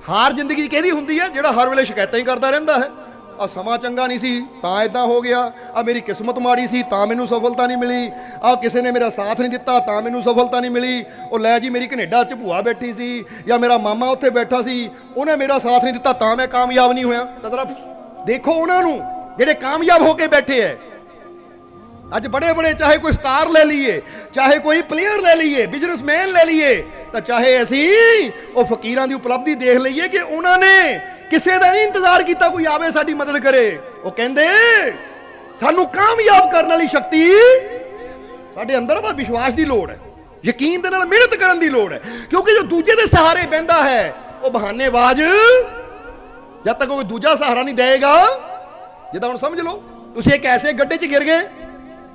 हार जिंदगी कहदी हुंदी है जिहड़ा हर वेले शिकायतां ही करता रहंदा है। आ समा चंगा नहीं सी तां इदां हो गया, आ मेरी किस्मत माड़ी सी तां मैनूं सफलता नहीं मिली, आ किसी ने मेरा साथ नहीं दिता तां मैनूं सफलता नहीं मिली, ओ लै जी मेरी कनेडा च भूआ बैठी सी या मेरा मामा उत्थे बैठा सी उन्हें मेरा साथ नहीं दिता तां मैं कामयाब नहीं होया। तो जरा देखो उन्होंने जिहड़े कामयाब होके बैठे है अज बड़े बड़े, चाहे कोई स्टार ले लीए, चाहे कोई प्लेयर ले लीए, बिजनेसमैन ले लीए, तो चाहे असी वो फकीरां दी उपलब्धि देख लीए कि उन्होंने किसी का नहीं इंतजार किया कोई आवे साडी मदद करे। वो कहंदे सानू कामयाब करने वाली शक्ति साडे अंदर वा विश्वास की लोड़ है, यकीन दे नाल मेहनत करन दी लोड़ है। क्योंकि जो दूजे दे सहारे बहंदा है वो बहानेबाज, जब तक कोई दूजा सहारा नहीं देगा। जिद्दां हुण समझ लो तुसीं एक ऐसे गड्ढे च गिर गए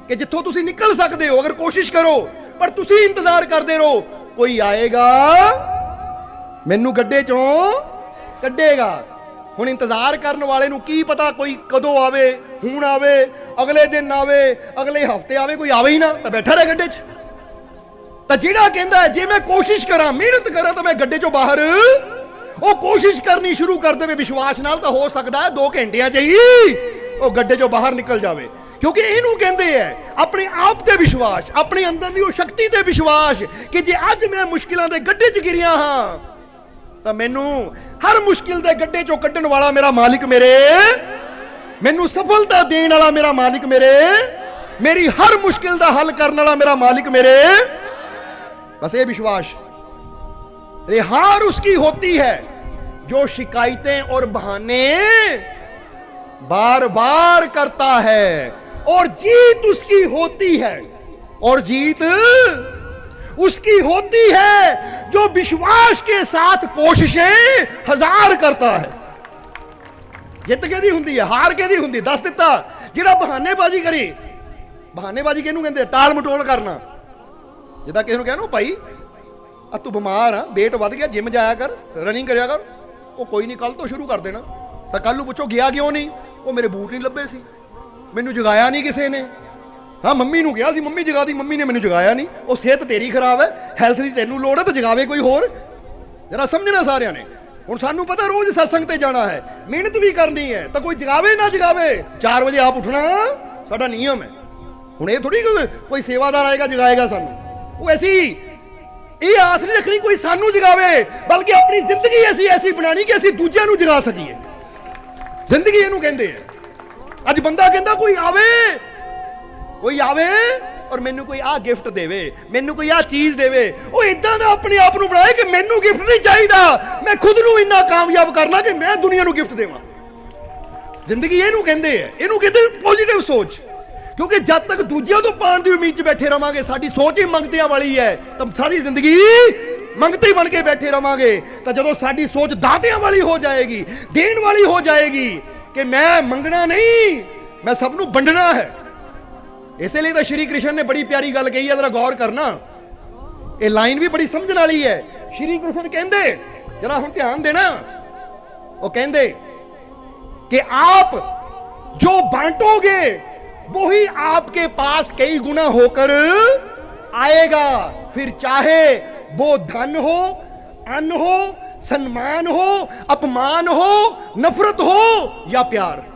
कि जिथों तुसीं निकल सकते हो अगर कोशिश करो, पर तुसीं इंतजार करते रहो कोई आएगा मैनू गड्ढे चों कड्ढेगा। हुण इंतजार करने वाले नूं की पता कोई कदों आवे, हुण आवे, अगले दिन आवे, अगले हफ्ते आवे, कोई आवे ही ना तो बैठा रहे गड्ढे च। तो जिहड़ा कहंदा है जे मैं कोशिश करा मेहनत करा तो मैं गड्ढे चों बाहर, वो कोशिश करनी शुरू कर दे विश्वास नाल, तो हो सकता है 2 घंटियां च ही वो गड्ढे चों बाहर निकल जावे। क्योंकि इनू कहते हैं अपने आप ते विश्वास, अपने अंदरली वो शक्ति ते विश्वास कि जे अज मैं मुश्किलों के गड्ढे च गिरिया हाँ ਤਾਂ ਮੈਨੂੰ ਹਰ ਮੁਸ਼ਕਿਲ ਦੇ ਗੱਡੇ ਚੋਂ ਕੱਢਣ ਵਾਲਾ ਮੇਰਾ ਮਾਲਿਕ ਮੈਨੂੰ ਸਫਲਤਾ ਦੇਣ ਵਾਲਾ ਮੇਰਾ ਮਾਲਿਕ मेरी हर मुश्किल का हल करने वाला मेरा मालिक बस ये विश्वास। ये हार उसकी होती है जो शिकायतें और बहाने बार बार करता है, और जीत उसकी होती है, और जीत उसकी होती है जो विश्वास के साथ कोशिशें हजार करता है। जित केदी हुंदी है, हार केदी हुंदी? दस दिता। जिहड़ा बहानेबाजी करी, बहानेबाजी किहनूं कहंदे? टाल मटोल करना। जिदा किसी नूं कहनो भाई आ तू बीमार आ, वेट वध गया, जिम जाया कर, रनिंग करिया कर, वो कोई नहीं कल तो शुरू कर देना। तो कल नूं पुछो गया क्यों नहीं? वो मेरे बूट नहीं लभे सी, मैनू जगाया नहीं किसी ने। हाँ मम्मी नूं कहा सी, मम्मी जगा दी, मम्मी ने मैनू जगाया नहीं। वो सेहत तेरी खराब है, हैल्थ की तैनू लोड़ है, तो जगावे कोई होर। जरा समझना सारिਆਂ ने। ਹੁਣ ਸਾਨੂੰ ਪਤਾ ਰੋਜ਼ सत्संग ਤੇ ਜਾਣਾ ਹੈ, ਮਿਹਨਤ ਵੀ ਕਰਨੀ ਹੈ, ਤਾਂ ਕੋਈ ਜਗਾਵੇ ਨਾ ਜਗਾਵੇ 4 ਵਜੇ ਆਪ ਉੱਠਣਾ ਸਾਡਾ ਨਿਯਮ ਹੈ। ਹੁਣ ਇਹ ਥੋੜੀ ਕੋਈ ਸੇਵਾਦਾਰ ਆਏਗਾ ਜਗਾਏਗਾ ਸਾਨੂੰ। ਉਹ ਐਸੀ ਇਹ ਆਸ ਨਹੀਂ ਰੱਖਣੀ ਕੋਈ ਸਾਨੂੰ ਜਗਾਵੇ, ਬਲਕਿ ਆਪਣੀ ਜ਼ਿੰਦਗੀ ਐਸੀ ਬਣਾਣੀ ਕਿ ਅਸੀਂ ਦੂਜਿਆਂ ਨੂੰ ਜਗਾ ਸਕੀਏ। ਜ਼ਿੰਦਗੀ ਇਹਨੂੰ ਕਹਿੰਦੇ ਆ। ਅੱਜ ਬੰਦਾ ਕਹਿੰਦਾ ਕੋਈ ਆਵੇ और मैनू कोई आ गिफ्ट देवे, मैनू कोई आ चीज देवे, वो इदां दा अपने आप नूं बनाए कि मैनू गिफ्ट नहीं चाहिदा, मैं खुद नूं इन्ना कामयाब करना कि मैं दुनिया नूं गिफ्ट देवां। जिंदगी इहनूं कहंदे आ, इहनूं कहंदे पॉजिटिव सोच। क्योंकि जब तक दूजियां तो पाण दी उम्मीद च बैठे रहांगे, साडी सोच ही मंगतियां वाली है, तो सारी जिंदगी मंगते बन के बैठे रहांगे। तो जदों साडी सोच दातियां वाली हो जाएगी, देण वाली हो जाएगी कि मैं मंगना नहीं, मैं सब नूं वंडना है। इसलिए तो श्री कृष्ण ने बड़ी प्यारी गल कही है, जरा गौर करना, ये लाइन भी बड़ी समझने वाली है। श्री कृष्ण कहते, जरा हम ध्यान देना, वो कहते कि आप जो बांटोगे वो ही आपके पास कई गुना होकर आएगा, फिर चाहे वो धन हो, अन्न हो, सम्मान हो, अपमान हो, नफरत हो या प्यार।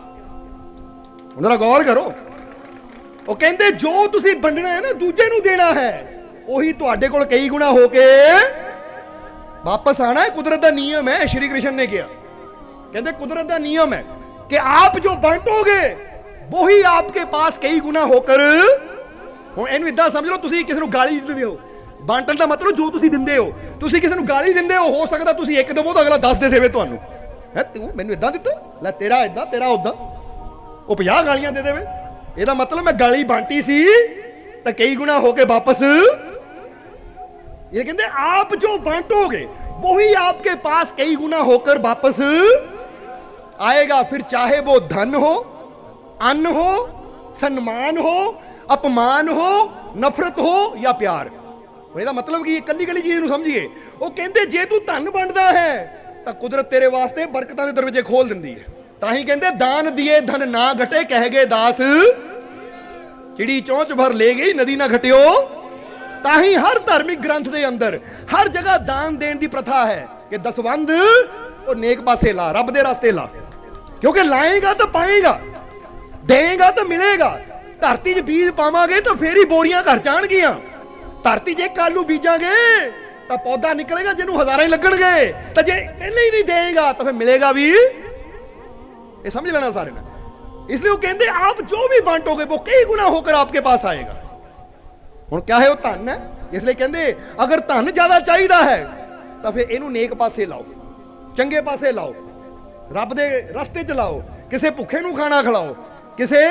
जरा गौर करो, वो कहते जो तुसी वंडना है ना, दूजे नूं देना है, वही तुहाडे कोल कई गुना होके वापस आना है। कुदरत का नियम है, श्री कृष्ण ने किया। कहते कुदरत का नियम है कि आप जो बांटोगे वही आपके पास कई गुना होकर। हुण इहनूं इदां समझ लो, तुसी किसी नूं गाली दिंदे हो, बांटण दा मतलब जो तुसी दिंदे हो, तुसी किसी नूं गाली दिंदे हो सकदा तुसी एक देवो तो अगला 10 दे देवे तुहानूं। है तू मैनूं इदां दित्ता, लै तेरा इदां तेरा उदां, वो 50 गालियां दे देवे। ਇਹਦਾ मतलब मैं गाली बांटी सी तो कई गुना होके वापस। ये कहते आप जो बांटोगे वही आपके पास कई गुना होकर वापस आएगा, फिर चाहे वो धन हो, अन्न हो, सम्मान हो, अपमान हो, नफरत हो या प्यार। ਇਹਦਾ मतलब कि कली कली चीज ਨੂੰ ਸਮਝੀਏ। ਉਹ ਕਹਿੰਦੇ ਜੇ ਤੂੰ ਧਨ ਵੰਡਦਾ ਹੈ ਤਾਂ ਕੁਦਰਤ ਤੇਰੇ ਵਾਸਤੇ ਬਰਕਤਾਂ ਦੇ ਦਰਵਾਜ਼ੇ ਖੋਲ ਦਿੰਦੀ ਹੈ। ਤਾਂ ਹੀ ਕਹਿੰਦੇ ਦਾਨ ਦਿਏ ਧਨ ਨਾ ਘਟੇ, ਕਹਿ ਗਏ ਦਾਸ चिड़ी चौंच भर ले गई नदी ना घटियो। ताही हर धार्मिक ग्रंथ के अंदर हर जगह दान देने की प्रथा है कि दसवंध और नेक पासे ला, रब दे रास्ते ला, क्योंकि लाएगा तो पाएगा, देगा तो मिलेगा। धरती च बीज पावांगे तो फिर ही बोरियां घर जाणगियां। धरती च एक आलू बीजांगे तो पौधा निकलेगा जिन्होंने हजारां ही लगणगे, तो जे पहले ही नहीं देगा तो फिर मिलेगा भी। ये समझ लेना सारे ने। इसलिए वो कहते आप जो भी बांटोगे वो कई गुना होकर आपके पास आएगा। हुण क्या है, वो धन है, इसलिए कहते अगर धन ज्यादा चाहिए है तो फिर इनू नेक पासे लाओ, चंगे पासे लाओ, रब दे रस्ते च लाओ। किसे भुखे नू खाना खिलाओ, किसे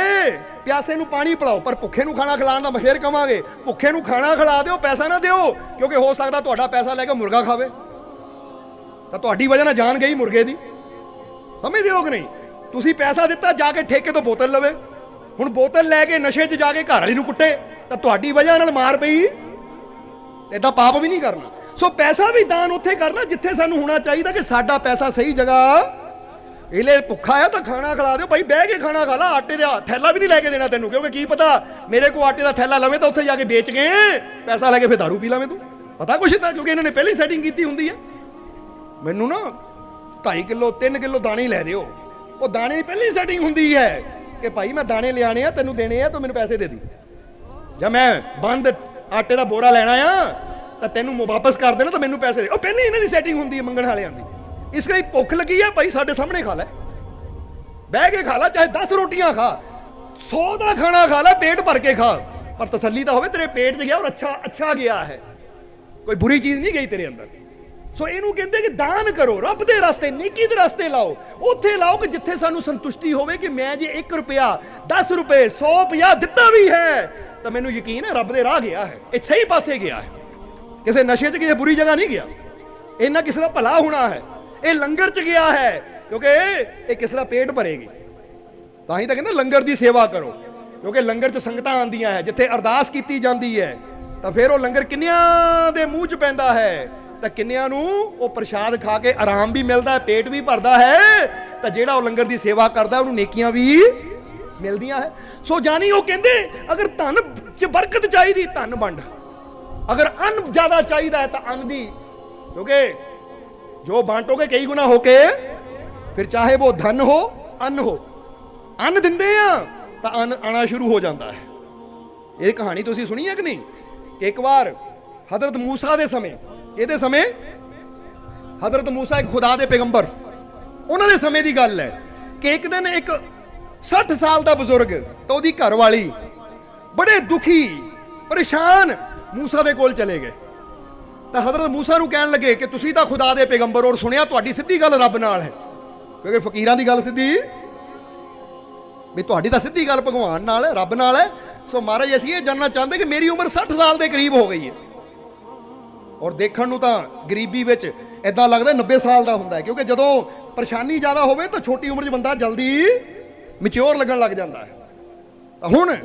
प्यासे नू पानी पिलाओ। पर भुखे नू खाना खिलाने का फिर कहांगे, भुखे नू खाना खिला दिओ, पैसा ना दिओ, क्योंकि हो सकता तुहाडा पैसा लैके मुर्गा खावे तो तुहाडी वजह नाल जान गई मुर्गे दी। समझदे हो कि नहीं? तुसी पैसा दिता जाके ठेके तो बोतल लवे, हुण बोतल लैके नशे च जाके घर वाली नूं कुट्टे तो तुहाडी वजह नाल मार पई। इदां पाप भी नहीं करना। सो पैसा भी दान उत्थे करना जिथे सानूं होना चाहिए कि साडा पैसा सही जगह। इले भुखा है तो खाना खिला दो भाई, बह के खाना खा ला, आटे का थैला भी नहीं लैके देना तेनों, क्योंकि की पता मेरे को आटे का थैला लवे तो उत्थे जाके बेच के पैसा लैके फिर दारू पी लावे। तू पता कुछ इतना, क्योंकि इन्होंने पहली सैटिंग की हुंदी है। मैनू ना 2.5 किलो 3 किलो दाने लै दिओ, वो दाने पहली सैटिंग हुंदी है कि भाई मैं दाने ले आने तेनू देने तो मैनू पैसे दे दी। जब मैं बंद आटे का बोरा लेना आ ਤਾਂ ਤੈਨੂੰ ਵਾਪਸ ਕਰ ਦੇਣਾ, ਤਾਂ ਮੈਨੂੰ ਪੈਸੇ ਦੇ। ਉਹ ਪਹਿਲਾਂ ਹੀ ਇਹਨਾਂ ਦੀ ਸੈਟਿੰਗ ਹੁੰਦੀ ਹੈ ਮੰਗਣ ਵਾਲਿਆਂ ਦੀ। ਇਸ ਲਈ ਭੁੱਖ ਲੱਗੀ ਆ ਭਾਈ, ਸਾਡੇ ਸਾਹਮਣੇ ਖਾ ਲੈ, ਬਹਿ ਕੇ ਖਾ ਲੈ, ਚਾਹੇ 10 ਰੋਟੀਆਂ ਖਾ, 100 ਦਾ ਖਾਣਾ ਖਾ ਲੈ, ਪੇਟ ਭਰ ਕੇ ਖਾ, ਪਰ ਤਸੱਲੀ ਤਾਂ ਹੋਵੇ ਤੇਰੇ ਪੇਟ 'ਚ ਗਿਆ ਔਰ ਅੱਛਾ ਗਿਆ ਹੈ, ਕੋਈ ਬੁਰੀ ਚੀਜ਼ ਨਹੀਂ ਗਈ ਤੇਰੇ ਅੰਦਰ। ਸੋ ਇਹਨੂੰ ਕਹਿੰਦੇ ਕਿ ਦਾਨ ਕਰੋ, ਰੱਬ ਦੇ ਰਸਤੇ, ਨੇਕੀ ਦੇ ਰਸਤੇ ਲਾਓ, ਉੱਥੇ ਲਾਓ ਕਿ ਜਿੱਥੇ ਸਾਨੂੰ ਸੰਤੁਸ਼ਟੀ ਹੋਵੇ ਕਿ ਮੈਂ ਜੇ 1 ਰੁਪਿਆ, 10 ਰੁਪਏ, 100 ਦਿੱਤਾ ਵੀ ਹੈ ਤਾਂ ਮੈਨੂੰ ਯਕੀਨ ਹੈ ਰੱਬ ਦੇ ਰਾਹ ਗਿਆ ਹੈ, ਇਹ ਸਹੀ ਪਾਸੇ ਗਿਆ ਹੈ, ਕਿਸੇ ਨਸ਼ੇ 'ਚ ਕਿਸੇ ਬੁਰੀ ਜਗ੍ਹਾ ਨਹੀਂ ਗਿਆ, ਇਹਨਾਂ ਕਿਸੇ ਦਾ ਭਲਾ ਹੋਣਾ ਹੈ, ਇਹ ਲੰਗਰ 'ਚ ਗਿਆ ਹੈ, ਕਿਉਂਕਿ ਇਹ ਕਿਸੇ ਦਾ ਪੇਟ ਭਰੇਗੀ। ਤਾਂ ਹੀ ਤਾਂ ਕਹਿੰਦੇ ਲੰਗਰ ਦੀ ਸੇਵਾ ਕਰੋ, ਕਿਉਂਕਿ ਲੰਗਰ 'ਚ ਸੰਗਤਾਂ ਆਉਂਦੀਆਂ ਹੈ, ਜਿੱਥੇ ਅਰਦਾਸ ਕੀਤੀ ਜਾਂਦੀ ਹੈ, ਤਾਂ ਫਿਰ ਉਹ ਲੰਗਰ ਕਿੰਨਿਆਂ ਦੇ ਮੂੰਹ 'ਚ ਪੈਂਦਾ ਹੈ, ਤਾਂ ਕਿੰਨਿਆਂ ਨੂੰ ਉਹ ਪ੍ਰਸ਼ਾਦ ਖਾ ਕੇ ਆਰਾਮ ਵੀ ਮਿਲਦਾ ਹੈ, ਪੇਟ ਵੀ ਭਰਦਾ ਹੈ, ਤਾਂ ਜਿਹੜਾ ਉਹ ਲੰਗਰ ਦੀ ਸੇਵਾ ਕਰਦਾ ਉਹਨੂੰ ਨੇਕੀਆਂ ਵੀ ਮਿਲਦੀਆਂ ਹੈ। ਸੋ ਜਾਨੀ ਉਹ ਕਹਿੰਦੇ ਅਗਰ ਧਨ 'ਚ ਬਰਕਤ ਚਾਹੀਦੀ, ਧਨ ਵੰਡ, ਅਗਰ ਅੰਨ ਜ਼ਿਆਦਾ ਚਾਹੀਦਾ ਹੈ ਤਾਂ ਅੰਨ ਦੀ, ਕਿਉਂਕਿ ਜੋ ਬਾਂਟੋਗੇ ਕਈ ਗੁਣਾ ਹੋ ਕੇ, ਫਿਰ ਚਾਹੇ ਉਹ ਧਨ ਹੋ, ਅੰਨ ਹੋ, ਅੰਨ ਦਿੰਦੇ ਆ ਤਾਂ ਅੰਨ ਆਣਾ ਸ਼ੁਰੂ ਹੋ ਜਾਂਦਾ ਹੈ। ਇਹ ਕਹਾਣੀ ਤੁਸੀਂ ਸੁਣੀ ਹੈ ਕਿ ਨਹੀਂ, ਕਿ ਇੱਕ ਵਾਰ ਹਜ਼ਰਤ ਮੂਸਾ ਦੇ ਸਮੇਂ, ਇਹਦੇ ਸਮੇਂ ਹਜ਼ਰਤ ਮੂਸਾ ਇੱਕ ਖੁਦਾ ਦੇ ਪੈਗੰਬਰ, ਉਹਨਾਂ ਦੇ ਸਮੇਂ ਦੀ ਗੱਲ ਹੈ ਕਿ ਇੱਕ ਦਿਨ ਇੱਕ 60 ਸਾਲ ਦਾ ਬਜ਼ੁਰਗ ਤੇ ਉਹਦੀ ਘਰਵਾਲੀ ਬੜੇ ਦੁਖੀ ਪਰੇਸ਼ਾਨ ਮੂਸਾ ਦੇ ਕੋਲ ਚਲੇ ਗਏ, ਤਾਂ ਹਜ਼ਰਤ ਮੂਸਾ ਨੂੰ ਕਹਿਣ ਲੱਗੇ ਕਿ ਤੁਸੀਂ ਤਾਂ ਖੁਦਾ ਦੇ ਪੈਗੰਬਰ ਔਰ ਸੁਣਿਆ ਤੁਹਾਡੀ ਸਿੱਧੀ ਗੱਲ ਰੱਬ ਨਾਲ ਹੈ, ਕਿਉਂਕਿ ਫਕੀਰਾਂ ਦੀ ਗੱਲ ਸਿੱਧੀ ਵੀ ਤੁਹਾਡੀ ਤਾਂ ਸਿੱਧੀ ਗੱਲ ਭਗਵਾਨ ਨਾਲ ਹੈ, ਰੱਬ ਨਾਲ ਹੈ। ਸੋ ਮਹਾਰਾਜ ਅਸੀਂ ਇਹ ਜਾਣਨਾ ਚਾਹੁੰਦੇ ਕਿ ਮੇਰੀ ਉਮਰ 60 ਸਾਲ ਦੇ ਕਰੀਬ ਹੋ ਗਈ ਹੈ, ਔਰ ਦੇਖਣ ਨੂੰ ਤਾਂ ਗਰੀਬੀ ਵਿੱਚ ਇਦਾਂ ਲੱਗਦਾ 90 ਸਾਲ ਦਾ ਹੁੰਦਾ ਹੈ, ਕਿਉਂਕਿ ਜਦੋਂ ਪਰੇਸ਼ਾਨੀ ਜ਼ਿਆਦਾ ਹੋਵੇ ਤਾਂ ਛੋਟੀ ਉਮਰ 'ਚ ਬੰਦਾ ਜਲਦੀ ਮੈਚਿਓਰ ਲੱਗਣ ਲੱਗ ਜਾਂਦਾ ਹੈ। ਤਾਂ ਹੁਣ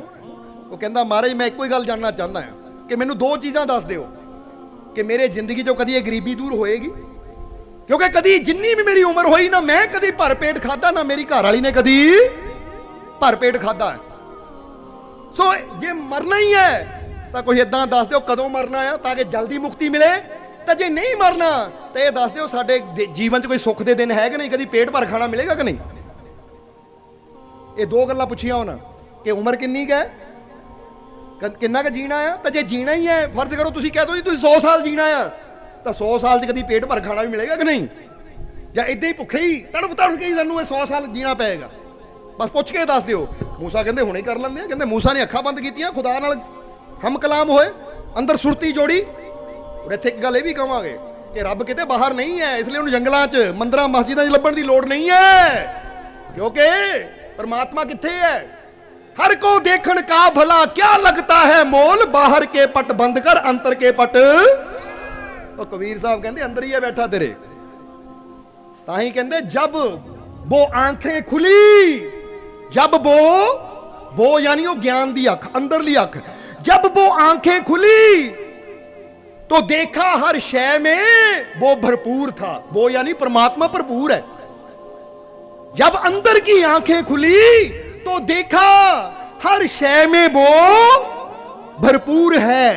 ਉਹ ਕਹਿੰਦਾ ਮਹਾਰਾਜ ਮੈਂ ਇੱਕੋ ਹੀ ਗੱਲ ਜਾਣਨਾ ਚਾਹੁੰਦਾ ਹਾਂ ਕਿ ਮੈਨੂੰ 2 ਚੀਜ਼ਾਂ ਦੱਸ ਦਿਓ ਕਿ ਮੇਰੇ ਜ਼ਿੰਦਗੀ 'ਚੋਂ ਕਦੀ ਇਹ ਗਰੀਬੀ ਦੂਰ ਹੋਏਗੀ, ਕਿਉਂਕਿ ਕਦੀ ਜਿੰਨੀ ਵੀ ਮੇਰੀ ਉਮਰ ਹੋਈ ਨਾ ਮੈਂ ਕਦੀ ਭਰ ਪੇਟ ਖਾਦਾ, ਨਾ ਮੇਰੀ ਘਰ ਵਾਲੀ ਨੇ ਕਦੀ ਭਰ ਪੇਟ ਖਾਦਾ ਹੈ। ਸੋ ਜੇ ਮਰਨਾ ਹੀ ਹੈ ਤਾਂ ਕੋਈ ਇਦਾਂ ਦੱਸ ਦਿਓ ਕਦੋਂ ਮਰਨਾ ਆ ਤਾਂ ਕਿ ਜਲਦੀ ਮੁਕਤੀ ਮਿਲੇ, ਤਾਂ ਜੇ ਨਹੀਂ ਮਰਨਾ ਤਾਂ ਇਹ ਦੱਸ ਦਿਓ ਸਾਡੇ ਜੀਵਨ 'ਚ ਕੋਈ ਸੁੱਖ ਦੇ ਦਿਨ ਹੈ ਕਿ ਨਹੀਂ, ਕਦੀ ਪੇਟ ਭਰ ਖਾਣਾ ਮਿਲੇਗਾ ਕਿ ਨਹੀਂ। ਇਹ 2 ਗੱਲਾਂ ਪੁੱਛੀਆਂ ਉਹਨਾਂ ਕਿ ਉਮਰ ਕਿੰਨੀ ਕੁ ਹੈ, ਕਿੰਨਾ ਕੁ ਜੀਣਾ ਆ, ਤਾਂ ਜੇ ਜੀਣਾ ਹੀ ਹੈ, ਫਰਜ਼ ਕਰੋ ਤੁਸੀਂ ਕਹਿ ਦਿਓ ਜੀ ਤੁਸੀਂ 100 ਸਾਲ ਜੀਣਾ ਆ, ਤਾਂ 100 ਸਾਲ 'ਚ ਕਦੀ ਪੇਟ ਭਰ ਖਾਣਾ ਵੀ ਮਿਲੇਗਾ ਕਿ ਨਹੀਂ, ਜਾਂ ਇਦਾਂ ਹੀ ਭੁੱਖੇ ਹੀ ਤੜਫ ਕੇ ਹੀ ਸਾਨੂੰ ਇਹ 100 ਸਾਲ ਜੀਣਾ ਪਏਗਾ, ਬਸ ਪੁੱਛ ਕੇ ਦੱਸ ਦਿਓ। ਮੂਸਾ ਕਹਿੰਦੇ ਹੁਣੇ ਕਰ ਲੈਂਦੇ ਆ, ਕਹਿੰਦੇ ਮੂਸਾ ਨੇ ਅੱਖਾਂ ਬੰਦ ਕੀਤੀਆਂ, ਖੁਦਾ ਨਾਲ ਹਮ ਕਲਾਮ ਹੋਏ, ਅੰਦਰ ਸੁਰਤੀ ਜੋੜੀ। ਔਰ ਇੱਥੇ ਇੱਕ ਗੱਲ ਇਹ ਵੀ ਕਹਾਂਗੇ ਕਿ ਰੱਬ ਕਿਤੇ ਬਾਹਰ ਨਹੀਂ ਹੈ, ਇਸ ਲਈ ਉਹਨੂੰ ਜੰਗਲਾਂ 'ਚ, ਮੰਦਰਾਂ, ਮਸਜਿਦਾਂ 'ਚ ਲੱਭਣ ਦੀ ਲੋੜ ਨਹੀਂ ਹੈ, ਕਿਉਂਕਿ परमात्मा किथे है। हर को देखण का भला क्या लगता है मोल, बाहर के पट बंद कर अंतर के पट। तो कबीर साहब कहते अंदर ही है बैठा तेरे, ताही कहते जब वो आंखें खुली, जब वो यानी वो ज्ञान दी अख, अंदरली अख, जब वो आंखें खुली तो देखा हर शय में वो भरपूर था। वो यानी परमात्मा भरपूर है। जब अंदर की आंखें खुली तो देखा हर शय में वो भरपूर है,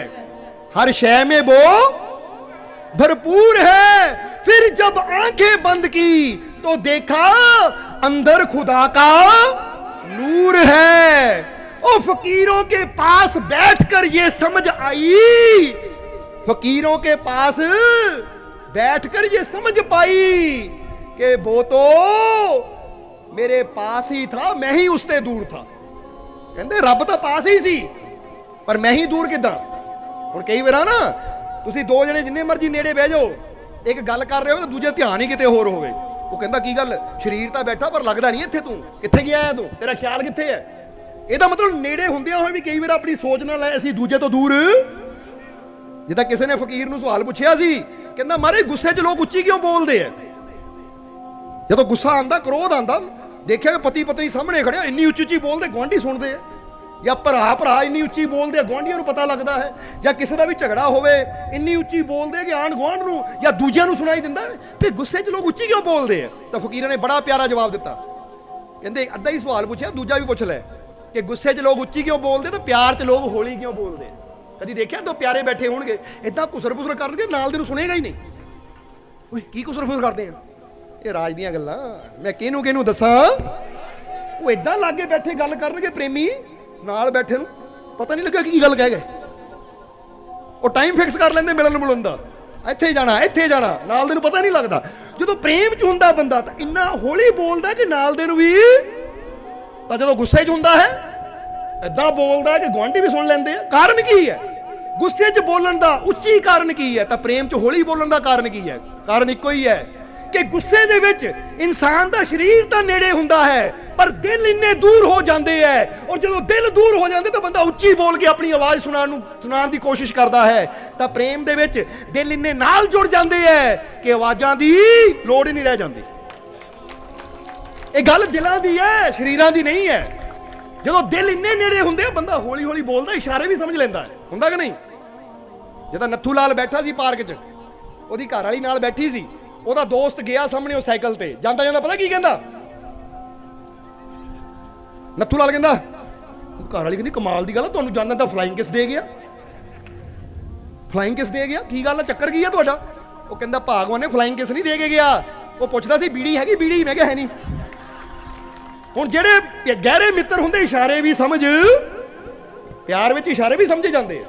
हर शय में वो भरपूर है। फिर जब आंखें बंद की तो देखा अंदर खुदा का नूर है। ओ फकीरों के पास बैठकर ये समझ आई, फकीरों के पास बैठकर ये समझ पाई कि वो तो मेरे पास ही था, मैं ही उससे दूर था। कहते रब तो पास ही सी पर मैं ही दूर किदां। हुण कई बार ना तुसीं दो जने जिन्ने मर्जी नेड़े बह जाओ, एक गल कर रहे हो तो दूजे ध्यान ही किते होर होवे। वो कहता की गल, शरीर तो बैठा पर लगदा नहीं इत्थे, तू कित्थे गया है, तू तेरा ख्याल कित्थे है। ਇਹਦਾ ਮਤਲਬ ਨੇੜੇ ਹੁੰਦਿਆਂ ਹੋਏ ਵੀ ਕਈ ਵਾਰ ਆਪਣੀ ਸੋਚ ਨਾਲ ਅਸੀਂ ਦੂਜੇ ਤੋਂ ਦੂਰ। ਜਿੱਦਾਂ ਕਿਸੇ ਨੇ ਫਕੀਰ ਨੂੰ ਸਵਾਲ ਪੁੱਛਿਆ ਸੀ, ਕਹਿੰਦਾ ਮਾਰੇ ਗੁੱਸੇ 'ਚ ਲੋਕ ਉੱਚੀ ਕਿਉਂ ਬੋਲਦੇ ਆ। ਜਦੋਂ ਗੁੱਸਾ ਆਂਦਾ, ਕ੍ਰੋਧ ਆਂਦਾ, ਦੇਖਿਆ ਕਿ ਪਤੀ ਪਤਨੀ ਸਾਹਮਣੇ ਖੜਿਆ ਇੰਨੀ ਉੱਚੀ ਉੱਚੀ ਬੋਲਦੇ, ਗੁਆਂਢੀ ਸੁਣਦੇ ਆ, ਜਾਂ ਭਰਾ ਇੰਨੀ ਉੱਚੀ ਬੋਲਦੇ ਆ, ਗੁਆਂਢੀਆਂ ਨੂੰ ਪਤਾ ਲੱਗਦਾ ਹੈ, ਜਾਂ ਕਿਸੇ ਦਾ ਵੀ ਝਗੜਾ ਹੋਵੇ ਇੰਨੀ ਉੱਚੀ ਬੋਲਦੇ ਕਿ ਆਂਢ ਗੁਆਂਢ ਨੂੰ ਜਾਂ ਦੂਜਿਆਂ ਨੂੰ ਸੁਣਾਈ ਦਿੰਦਾ ਕਿ ਗੁੱਸੇ 'ਚ ਲੋਕ ਉੱਚੀ ਕਿਉਂ ਬੋਲਦੇ ਆ। ਤਾਂ ਫਕੀਰਾਂ ਨੇ ਬੜਾ ਪਿਆਰਾ ਜਵਾਬ ਦਿੱਤਾ, ਕਹਿੰਦੇ ਅੱਧਾ ਹੀ ਸਵਾਲ ਪੁੱਛਿਆ, ਦੂਜਾ ਵੀ ਪੁੱਛ ਲੈ कि गुस्से च लोग उच्ची क्यों बोलते तो प्यार च लोग हौली क्यों बोलते। कभी देखिया दो प्यारे बैठे होणगे इदां घुसर फुसर करनगे, नाल दे नूं सुनेगा ही नहीं, ओए की घुसर फुसर करदे आ। ये राज दीयां गल्लां मैं किहनूं किहनूं दसां। वो इदां लागे बैठे गल करनगे प्रेमी, नाल बैठे नूं पता नहीं लगा की गल कह गए। ਉਹ ਟਾਈਮ ਫਿਕਸ ਕਰ ਲੈਂਦੇ ਮਿਲਣ ਮਿਲਣ ਦਾ, ਇੱਥੇ ਜਾਣਾ ਇੱਥੇ ਜਾਣਾ, ਨਾਲ ਦੇ ਨੂੰ ਪਤਾ ਨਹੀਂ ਲੱਗਦਾ। ਜਦੋਂ ਪ੍ਰੇਮ 'ਚ ਹੁੰਦਾ ਬੰਦਾ ਤਾਂ ਇੰਨਾ ਹੌਲੀ ਬੋਲਦਾ ਕਿ ਨਾਲ ਦੇ ਨੂੰ ਵੀ, ਤਾਂ ਜਦੋਂ ਗੁੱਸੇ 'ਚ ਹੁੰਦਾ ਹੈ ਏਦਾਂ ਬੋਲਦਾ ਕਿ ਗੁਆਂਢੀ ਵੀ ਸੁਣ ਲੈਂਦੇ ਆ। ਕਾਰਨ ਕੀ ਹੈ? ਗੁੱਸੇ 'ਚ ਬੋਲਣ ਦਾ ਉੱਚੀ ਕਾਰਨ ਕੀ ਹੈ, ਤਾਂ ਪ੍ਰੇਮ 'ਚ ਹੌਲੀ ਬੋਲਣ ਦਾ ਕਾਰਨ ਕੀ ਹੈ? ਕਾਰਨ ਇੱਕੋ ਹੀ ਹੈ ਕਿ ਗੁੱਸੇ ਦੇ ਵਿੱਚ ਇਨਸਾਨ ਦਾ ਸਰੀਰ ਤਾਂ ਨੇੜੇ ਹੁੰਦਾ ਹੈ ਪਰ ਦਿਲ ਇੰਨੇ ਦੂਰ ਹੋ ਜਾਂਦੇ ਹੈ, ਔਰ ਜਦੋਂ ਦਿਲ ਦੂਰ ਹੋ ਜਾਂਦੇ ਤਾਂ ਬੰਦਾ ਉੱਚੀ ਬੋਲ ਕੇ ਆਪਣੀ ਆਵਾਜ਼ ਸੁਣਾਉਣ ਦੀ ਕੋਸ਼ਿਸ਼ ਕਰਦਾ ਹੈ। ਤਾਂ ਪ੍ਰੇਮ ਦੇ ਵਿੱਚ ਦਿਲ ਇੰਨੇ ਨਾਲ ਜੁੜ ਜਾਂਦੇ ਹੈ ਕਿ ਆਵਾਜ਼ਾਂ ਦੀ ਲੋੜ ਹੀ ਨਹੀਂ ਰਹਿ ਜਾਂਦੀ। ਇਹ ਗੱਲ ਦਿਲਾਂ ਦੀ ਹੈ, ਸਰੀਰਾਂ ਦੀ ਨਹੀਂ ਹੈ। ਜਦੋਂ ਦਿਲ ਇੰਨੇ ਨੇੜੇ ਹੁੰਦੇ ਆ ਬੰਦਾ ਹੌਲੀ ਹੌਲੀ ਬੋਲਦਾ, ਇਸ਼ਾਰੇ ਵੀ ਸਮਝ ਲੈਂਦਾ ਹੈ, ਹੁੰਦਾ ਕਿ ਨਹੀਂ? ਜਦੋਂ ਨੱਥੂ ਲਾਲ ਬੈਠਾ ਸੀ ਪਾਰਕ 'ਚ, ਉਹਦੀ ਘਰ ਵਾਲੀ ਨਾਲ ਬੈਠੀ ਸੀ, ਉਹਦਾ ਦੋਸਤ ਗਿਆ ਸਾਹਮਣੇ ਉਹ ਸਾਈਕਲ ਤੇ ਜਾਂਦਾ ਜਾਂਦਾ, ਪਤਾ ਕੀ ਕਹਿੰਦਾ? ਨੱਥੂ ਲਾਲ ਕਹਿੰਦਾ, ਘਰ ਵਾਲੀ ਕਹਿੰਦੀ ਕਮਾਲ ਦੀ ਗੱਲ ਆ, ਤੁਹਾਨੂੰ ਜਾਂਦਾ ਤਾਂ ਫਲਾਈਂਗ ਕਿਸ ਦੇ ਗਿਆ? ਫਲਾਈਂਗ ਕਿਸ ਦੇ ਗਿਆ? ਕੀ ਗੱਲ ਆ, ਚੱਕਰ ਕੀ ਆ ਤੁਹਾਡਾ? ਉਹ ਕਹਿੰਦਾ ਭਾਗਵਾਨ ਨੇ ਫਲਾਈਂਗ ਕਿਸ ਨਹੀਂ ਦੇ ਕੇ ਗਿਆ। ਉਹ ਪੁੱਛਦਾ ਸੀ ਬੀੜੀ ਹੈਗੀ? ਬੀੜੀ ਮੈਂ ਕਿਹਾ ਹੈ ਨਹੀਂ। ਹੁਣ ਜਿਹੜੇ ਗਹਿਰੇ ਮਿੱਤਰ ਹੁੰਦੇ ਇਸ਼ਾਰੇ ਵੀ ਸਮਝ, ਪਿਆਰ ਵਿੱਚ ਇਸ਼ਾਰੇ ਵੀ ਸਮਝੇ ਜਾਂਦੇ ਆ।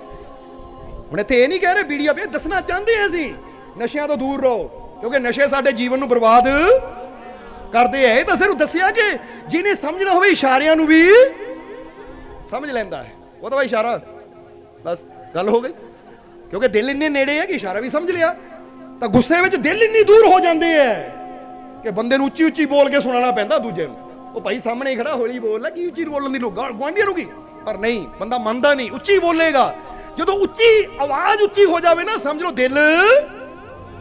ਹੁਣ ਇੱਥੇ ਇਹ ਨਹੀਂ ਕਹਿ ਰਹੇ ਬੀੜੀਆਂ ਪੀਓ, ਦੱਸਣਾ ਚਾਹੁੰਦੇ ਆ ਅਸੀਂ ਨਸ਼ਿਆਂ ਤੋਂ ਦੂਰ ਰਹੋ, ਕਿਉਂਕਿ ਨਸ਼ੇ ਸਾਡੇ ਜੀਵਨ ਨੂੰ ਬਰਬਾਦ ਕਰਦੇ ਐ। ਇਹ ਤਾਂ ਸਿਰਫ ਦੱਸਿਆ ਕਿ ਜਿਹਨੇ ਸਮਝਣਾ ਹੋਵੇ ਇਸ਼ਾਰਿਆਂ ਨੂੰ ਵੀ ਸਮਝ ਲੈਂਦਾ ਹੈ, ਉਹ ਤਾਂ ਇਸ਼ਾਰਾ ਬਸ ਗੱਲ ਹੋ ਗਈ। ਕਿਉਂਕਿ ਦਿਲ ਇੰਨੇ ਨੇੜੇ ਹੈ ਕਿ ਇਸ਼ਾਰਾ ਵੀ ਸਮਝ ਲਿਆ। ਤਾਂ ਗੁੱਸੇ ਵਿੱਚ ਦਿਲ ਇੰਨੀ ਦੂਰ ਹੋ ਜਾਂਦੇ ਐ ਕਿ ਬੰਦੇ ਨੂੰ ਉੱਚੀ ਉੱਚੀ ਬੋਲ ਕੇ ਸੁਣਾਉਣਾ ਪੈਂਦਾ ਦੂਜੇ ਨੂੰ। ਉਹ ਭਾਈ ਸਾਹਮਣੇ ਖੜਾ ਹੌਲੀ ਬੋਲਦਾ, ਕੀ ਉੱਚੀ ਬੋਲਣ ਦੀ ਲੋੜ, ਗੁਆਂਢੀਆਂ ਨੂੰ ਕੀ? ਪਰ ਨਹੀਂ, ਬੰਦਾ ਮੰਨਦਾ ਨਹੀਂ, ਉੱਚੀ ਬੋਲੇਗਾ। ਜਦੋਂ ਉੱਚੀ ਆਵਾਜ਼ ਉੱਚੀ ਹੋ ਜਾਵੇ ਨਾ, ਸਮਝ ਲਓ ਦਿਲ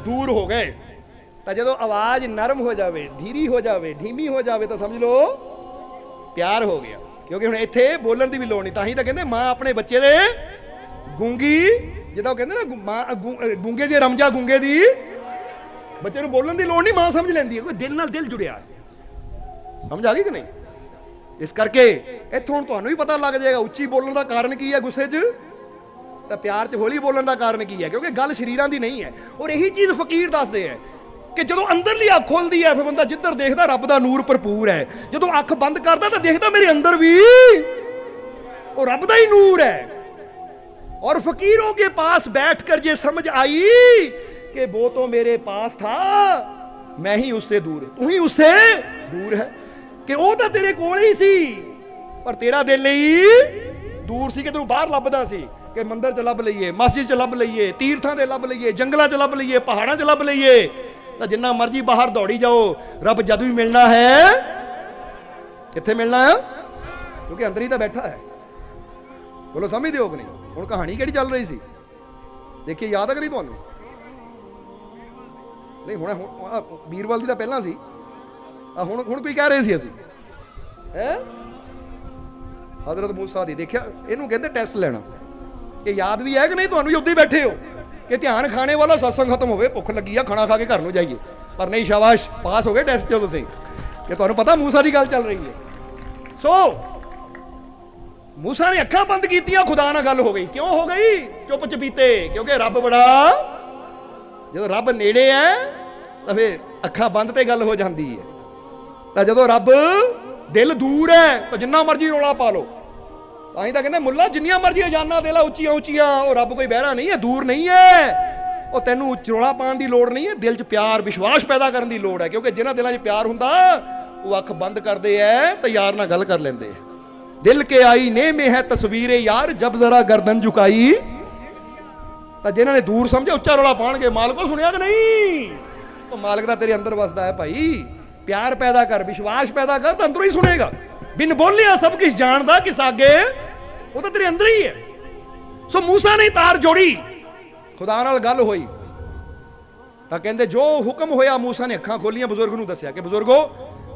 ਦੂਰ ਹੋ ਗਏ। ਤਾਂ ਜਦੋਂ ਆਵਾਜ਼ ਨਰਮ ਹੋ ਜਾਵੇ, ਧੀਰੀ ਹੋ ਜਾਵੇ, ਧੀਮੀ ਹੋ ਜਾਵੇ, ਤਾਂ ਸਮਝ ਲਓ ਪਿਆਰ ਹੋ ਗਿਆ। ਕਿਉਂਕਿ ਹੁਣ ਇੱਥੇ ਬੋਲਣ ਦੀ ਵੀ ਲੋੜ ਨਹੀਂ। ਤਾਂ ਹੀ ਤਾਂ ਕਹਿੰਦੇ ਮਾਂ ਆਪਣੇ ਬੱਚੇ ਦੇ ਗੂੰਗੀ, ਜਿੱਦਾਂ ਉਹ ਕਹਿੰਦੇ ਨਾ ਮਾਂ ਗੂੰਗੇ ਦੀ ਰਮਜਾ ਗੂੰਗੇ ਦੀ, ਬੱਚੇ ਨੂੰ ਬੋਲਣ ਦੀ ਲੋੜ ਨਹੀਂ, ਮਾਂ ਸਮਝ ਲੈਂਦੀ ਹੈ। ਕੋਈ ਦਿਲ ਨਾਲ ਦਿਲ ਜੁੜਿਆ, ਸਮਝ ਆ ਗਈ ਕਿ ਨਹੀਂ? ਇਸ ਕਰਕੇ ਇੱਥੋਂ ਹੁਣ ਤੁਹਾਨੂੰ ਵੀ ਪਤਾ ਲੱਗ ਜਾਏਗਾ ਉੱਚੀ ਬੋਲਣ ਦਾ ਕਾਰਨ ਕੀ ਹੈ ਗੁੱਸੇ 'ਚ, ਤਾਂ ਪਿਆਰ 'ਚ ਹੌਲੀ ਬੋਲਣ ਦਾ ਕਾਰਨ ਕੀ ਹੈ। ਕਿਉਂਕਿ ਗੱਲ ਸਰੀਰਾਂ ਦੀ ਨਹੀਂ ਹੈ। ਔਰ ਇਹੀ ਚੀਜ਼ ਫਕੀਰ ਦੱਸਦੇ ਹੈ ਕਿ ਜਦੋਂ ਅੰਦਰਲੀ ਅੱਖ ਖੁੱਲਦੀ ਹੈ ਫਿਰ ਬੰਦਾ ਜਿੱਧਰ ਦੇਖਦਾ ਰੱਬ ਦਾ ਨੂਰ ਭਰਪੂਰ ਹੈ। ਜਦੋਂ ਅੱਖ ਬੰਦ ਕਰਦਾ ਤਾਂ ਦੇਖਦਾ ਮੇਰੇ ਅੰਦਰ ਵੀ ਉਹ ਰੱਬ ਦਾ ਹੀ ਨੂਰ ਹੈ। और फकीरों के पास बैठकर ये समझ आई कि वो तो मेरे पास था, मैं ही उससे दूर, तू ही उससे दूर है। कि वो तो तेरे कोल ही सी पर तेरा दिल ही दूर सी कि तू बाहर लभदा सी कि मंदिर च लभ लईए, मस्जिद च लभ लईए, तीर्थां ते लभ लईए, जंगलां च लभ लईए, पहाड़ां च लभ लईए। तो जिन्ना मर्जी बाहर दौड़ी जाओ, रब जद भी मिलना है कित्थे मिलना है? क्योंकि अंदर ही तो बैठा है। बोलो समझदे हो कि नहीं? ਹੁਣ ਕਹਾਣੀ ਕਿਹੜੀ ਚੱਲ ਰਹੀ ਸੀ ਦੇਖੀ, ਯਾਦ ਆ ਕਰੀ ਤੁਹਾਨੂੰ? ਨਹੀਂ ਹੁਣ ਵੀਰਵਾਲ ਦੀ ਤਾਂ ਪਹਿਲਾਂ ਸੀ, ਹੁਣ ਕੋਈ ਕਹਿ ਰਹੇ ਸੀ ਅਸੀਂ ਹੈ ਹਜ਼ਰਤ ਮੂਸਾ ਦੀ। ਦੇਖਿਆ, ਇਹਨੂੰ ਕਹਿੰਦੇ ਟੈਸਟ ਲੈਣਾ ਕਿ ਯਾਦ ਵੀ ਹੈ ਕਿ ਨਹੀਂ ਤੁਹਾਨੂੰ? ਉੱਦਾਂ ਹੀ ਬੈਠੇ ਹੋ ਕਿ ਧਿਆਨ ਖਾਣੇ ਵਾਲਾ ਸਤਸੰਗ ਖਤਮ ਹੋਵੇ, ਭੁੱਖ ਲੱਗੀ ਆ, ਖਾਣਾ ਖਾ ਕੇ ਘਰ ਨੂੰ ਜਾਈਏ। ਪਰ ਨਹੀਂ, ਸ਼ਾਬਾਸ਼, ਪਾਸ ਹੋ ਗਏ ਟੈਸਟ 'ਚ ਤੁਸੀਂ ਕਿ ਤੁਹਾਨੂੰ ਪਤਾ ਮੂਸਾ ਦੀ ਗੱਲ ਚੱਲ ਰਹੀ ਹੈ। ਸੋ मूसा ने अखा बंद की, खुदा नाल गल हो गई। क्यों हो गई? चुप चपीते, क्योंकि रब बड़ा, जो रब नेड़े है तो फिर अखा बंद ते गल हो जाती है। तो जो रब दिल दूर है तो जिन्ना मर्जी रौला पा लो। तां ही तां कहंदे मुल्ला जिन्नियां मर्जी अजाना दे ला उच्चियां उच्चियां, वो रब कोई बहरा नहीं है, दूर नहीं है। वो तैनू रौला पाउण दी लोड़ नहीं है, दिल च प्यार विश्वास पैदा करन दी लोड़ है। क्योंकि जिन्हां दिलां च प्यार हुंदा वो अख बंद करदे है ते यार नाल गल कर लैंदे। दिल के आई ने में है तस्वीरें यार, जब जरा गर्दन झुकाई। तो जिन्होंने दूर समझे उच्चा रौला पाणगे, मालको सुनिया कि नहीं? तो मालिक दा तेरे अंदर वसदा है भाई। प्यार पैदा कर, विश्वास पैदा कर, तो अंदरों ही सुनेगा। बिन बोलिया सब कुछ जानदा, किस आगे वो तो तेरे अंदर ही है। सो मूसा ने तार जोड़ी, खुदा नाल गल होई। तो कहंदे जो हुक्म होया मूसा ने अखां खोलियां, बजुर्ग नूं दस्सिया कि बजुर्गो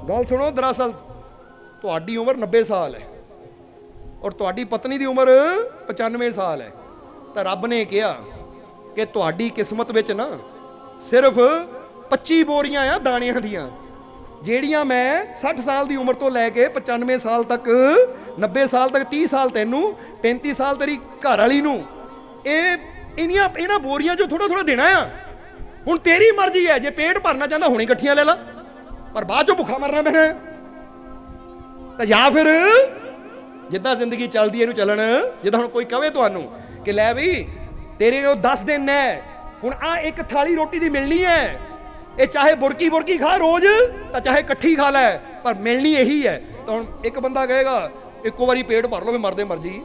गल सुनो, दरअसल तुहाडी उम्र 90 साल है और तुहाडी पत्नी की उम्र 95 साल है। तो रब ने कहा कि तुहाडी किस्मत विच ना सिर्फ 25 बोरियां आ दाणियां दियां, ਜਿਹੜੀਆਂ मैं 60 साल की उम्र तो लैके 95 साल तक, 90 साल तक, 30 साल तैनू, 35 साल तेरी घर वाली नूं, इन्हां बोरियां जो थोड़ा थोड़ा देना आ। हुण तेरी मर्जी है, जे पेट भरना चाहता हुणे इकट्ठियां ले ला, पर बाद चों भुखा मरना पैना है। तो या फिर जिद्दां जिंदगी चलदी, ਇਹਨੂੰ ਚੱਲਣ। ਜਿੱਦਾਂ ਹੁਣ ਕੋਈ ਕਵੇ ਤੁਹਾਨੂੰ ਕਿ ਲੈ ਵੀ ਤੇਰੇ ਉਹ 10 ਦਿਨ ਹੈ। ਹੁਣ ਆ ਇੱਕ ਥਾਲੀ ਰੋਟੀ ਦੀ ਮਿਲਣੀ ਹੈ, ਇਹ ਚਾਹੇ ਬੁਰਕੀ ਖਾ ਰੋਜ਼ ਤਾਂ ਚਾਹੇ ਇਕੱਠੀ ਖਾ ਲੈ, ਪਰ ਮਿਲਣੀ ਇਹੀ ਹੈ। ਤਾਂ ਹੁਣ ਇੱਕ ਬੰਦਾ ਕਹੇਗਾ ਇੱਕੋ ਵਾਰੀ ਪੇਟ ਭਰ ਲਓ ਵੀ ਮਰਦੇ ਮਰਜੀ,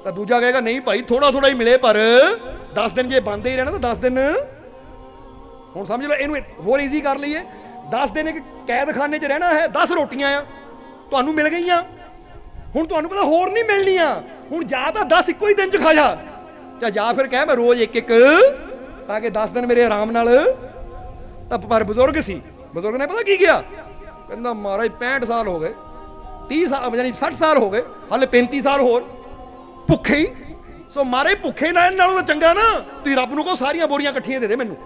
ਤਾਂ ਦੂਜਾ ਕਹੇਗਾ ਨਹੀਂ ਭਾਈ ਥੋੜਾ ਥੋੜਾ ਹੀ ਮਿਲੇ, ਪਰ 10 ਦਿਨ ਜੇ ਬੰਦੇ ਹੀ ਰਹਿਣਾ ਤਾਂ 10 ਦਿਨ। ਹੁਣ ਸਮਝ ਲਓ, ਇਹਨੂੰ ਹੋਰ ਈਜ਼ੀ ਕਰ ਲਈਏ। 10 ਦਿਨ ਇੱਕ ਕੈਦਖਾਨੇ 'ਚ ਰਹਿਣਾ ਹੈ, 10 ਰੋਟੀਆਂ ਆ ਤੁਹਾਨੂੰ ਮਿਲ ਗਈਆਂ, ਹੁਣ ਤੁਹਾਨੂੰ ਪਤਾ ਹੋਰ ਨਹੀਂ ਮਿਲਣੀਆਂ। ਹੁਣ ਜਾਂ ਤਾਂ 10 ਇੱਕੋ ਹੀ ਦਿਨ 'ਚ ਖਾ ਜਾ, ਜਾਂ ਫਿਰ ਕਹਿ ਮੈਂ ਰੋਜ਼ ਇੱਕ ਤਾਂ ਕਿ 10 ਦਿਨ ਮੇਰੇ ਆਰਾਮ ਨਾਲ। ਤਾਂ ਪਰ ਬਜ਼ੁਰਗ ਸੀ, ਬਜ਼ੁਰਗ ਨੇ ਪਤਾ ਕੀ ਕਿਹਾ, ਕਹਿੰਦਾ ਮਹਾਰਾਜ 65 ਸਾਲ ਹੋ ਗਏ, 30 ਸਾਲ ਯਾਨੀ 60 ਸਾਲ ਹੋ ਗਏ, ਹਾਲੇ 35 ਸਾਲ ਹੋਰ ਭੁੱਖੇ ਹੀ। ਸੋ ਮਾਰੇ ਭੁੱਖੇ ਨਾਲੋਂ ਤਾਂ ਚੰਗਾ ਨਾ ਤੁਸੀਂ ਰੱਬ ਨੂੰ ਕਹੋ ਸਾਰੀਆਂ ਬੋਰੀਆਂ ਇਕੱਠੀਆਂ ਦੇ ਦੇ ਮੈਨੂੰ,